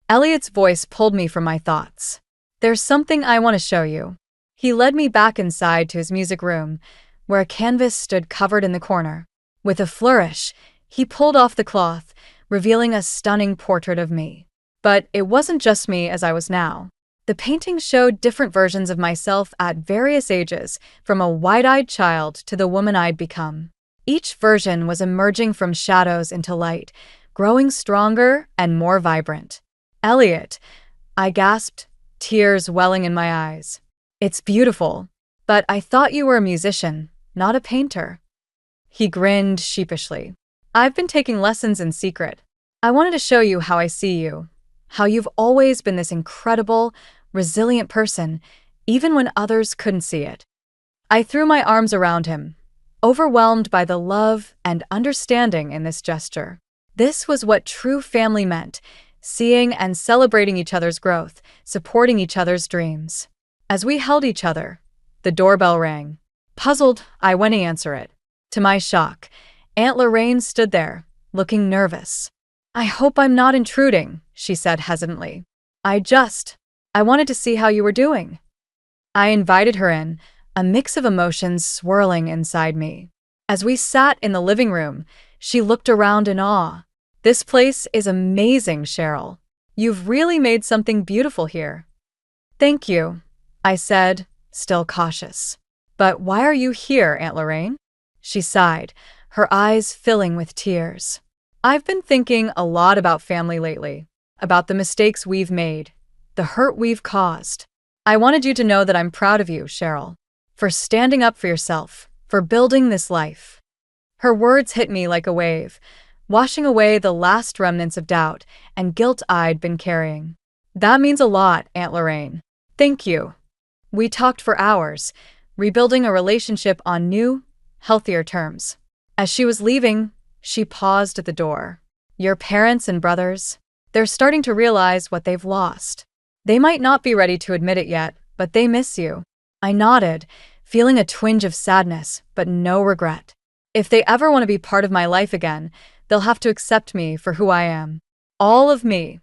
Elliot's voice pulled me from my thoughts. There's something I want to show you. He led me back inside to his music room, where a canvas stood covered in the corner. With a flourish, he pulled off the cloth, revealing a stunning portrait of me. But it wasn't just me as I was now. The painting showed different versions of myself at various ages, from a wide-eyed child to the woman I'd become. Each version was emerging from shadows into light, growing stronger and more vibrant. Elliot, I gasped, tears welling in my eyes. It's beautiful, but I thought you were a musician, not a painter. He grinned sheepishly. I've been taking lessons in secret. I wanted to show you how I see you, how you've always been this incredible, resilient person, even when others couldn't see it. I threw my arms around him, overwhelmed by the love and understanding in this gesture. This was what true family meant, seeing and celebrating each other's growth, supporting each other's dreams. As we held each other, the doorbell rang. Puzzled, I went to answer it. To my shock, Aunt Lorraine stood there, looking nervous. I hope I'm not intruding, she said hesitantly. I wanted to see how you were doing. I invited her in, a mix of emotions swirling inside me. As we sat in the living room, she looked around in awe. This place is amazing, Cheryl. You've really made something beautiful here. Thank you, I said, still cautious. But why are you here, Aunt Lorraine? She sighed, her eyes filling with tears. I've been thinking a lot about family lately, about the mistakes we've made, the hurt we've caused. I wanted you to know that I'm proud of you, Cheryl, for standing up for yourself, for building this life. Her words hit me like a wave, washing away the last remnants of doubt and guilt I'd been carrying. That means a lot, Aunt Lorraine. Thank you. We talked for hours, rebuilding a relationship on new, healthier terms. As she was leaving, she paused at the door. Your parents and brothers, they're starting to realize what they've lost. They might not be ready to admit it yet, but they miss you. I nodded, feeling a twinge of sadness, but no regret. If they ever want to be part of my life again, they'll have to accept me for who I am. All of me.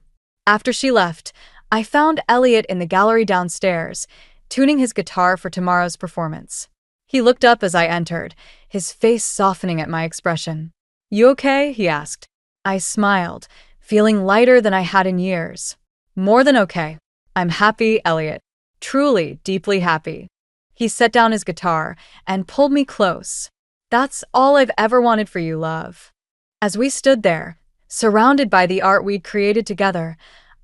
After she left, I found Elliot in the gallery downstairs, tuning his guitar for tomorrow's performance. He looked up as I entered, his face softening at my expression. You okay? He asked. I smiled, feeling lighter than I had in years. More than okay. I'm happy, Elliot. Truly, deeply happy. He set down his guitar and pulled me close. That's all I've ever wanted for you, love. As we stood there, Surrounded by the art we'd created together,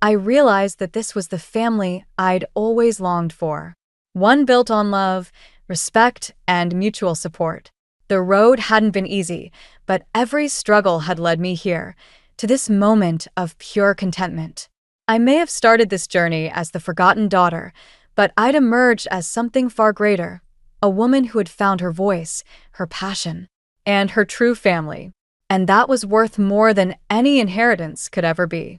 I realized that this was the family I'd always longed for. One built on love, respect, and mutual support. The road hadn't been easy, but every struggle had led me here, to this moment of pure contentment. I may have started this journey as the forgotten daughter, but I'd emerged as something far greater, a woman who had found her voice, her passion, and her true family. And that was worth more than any inheritance could ever be.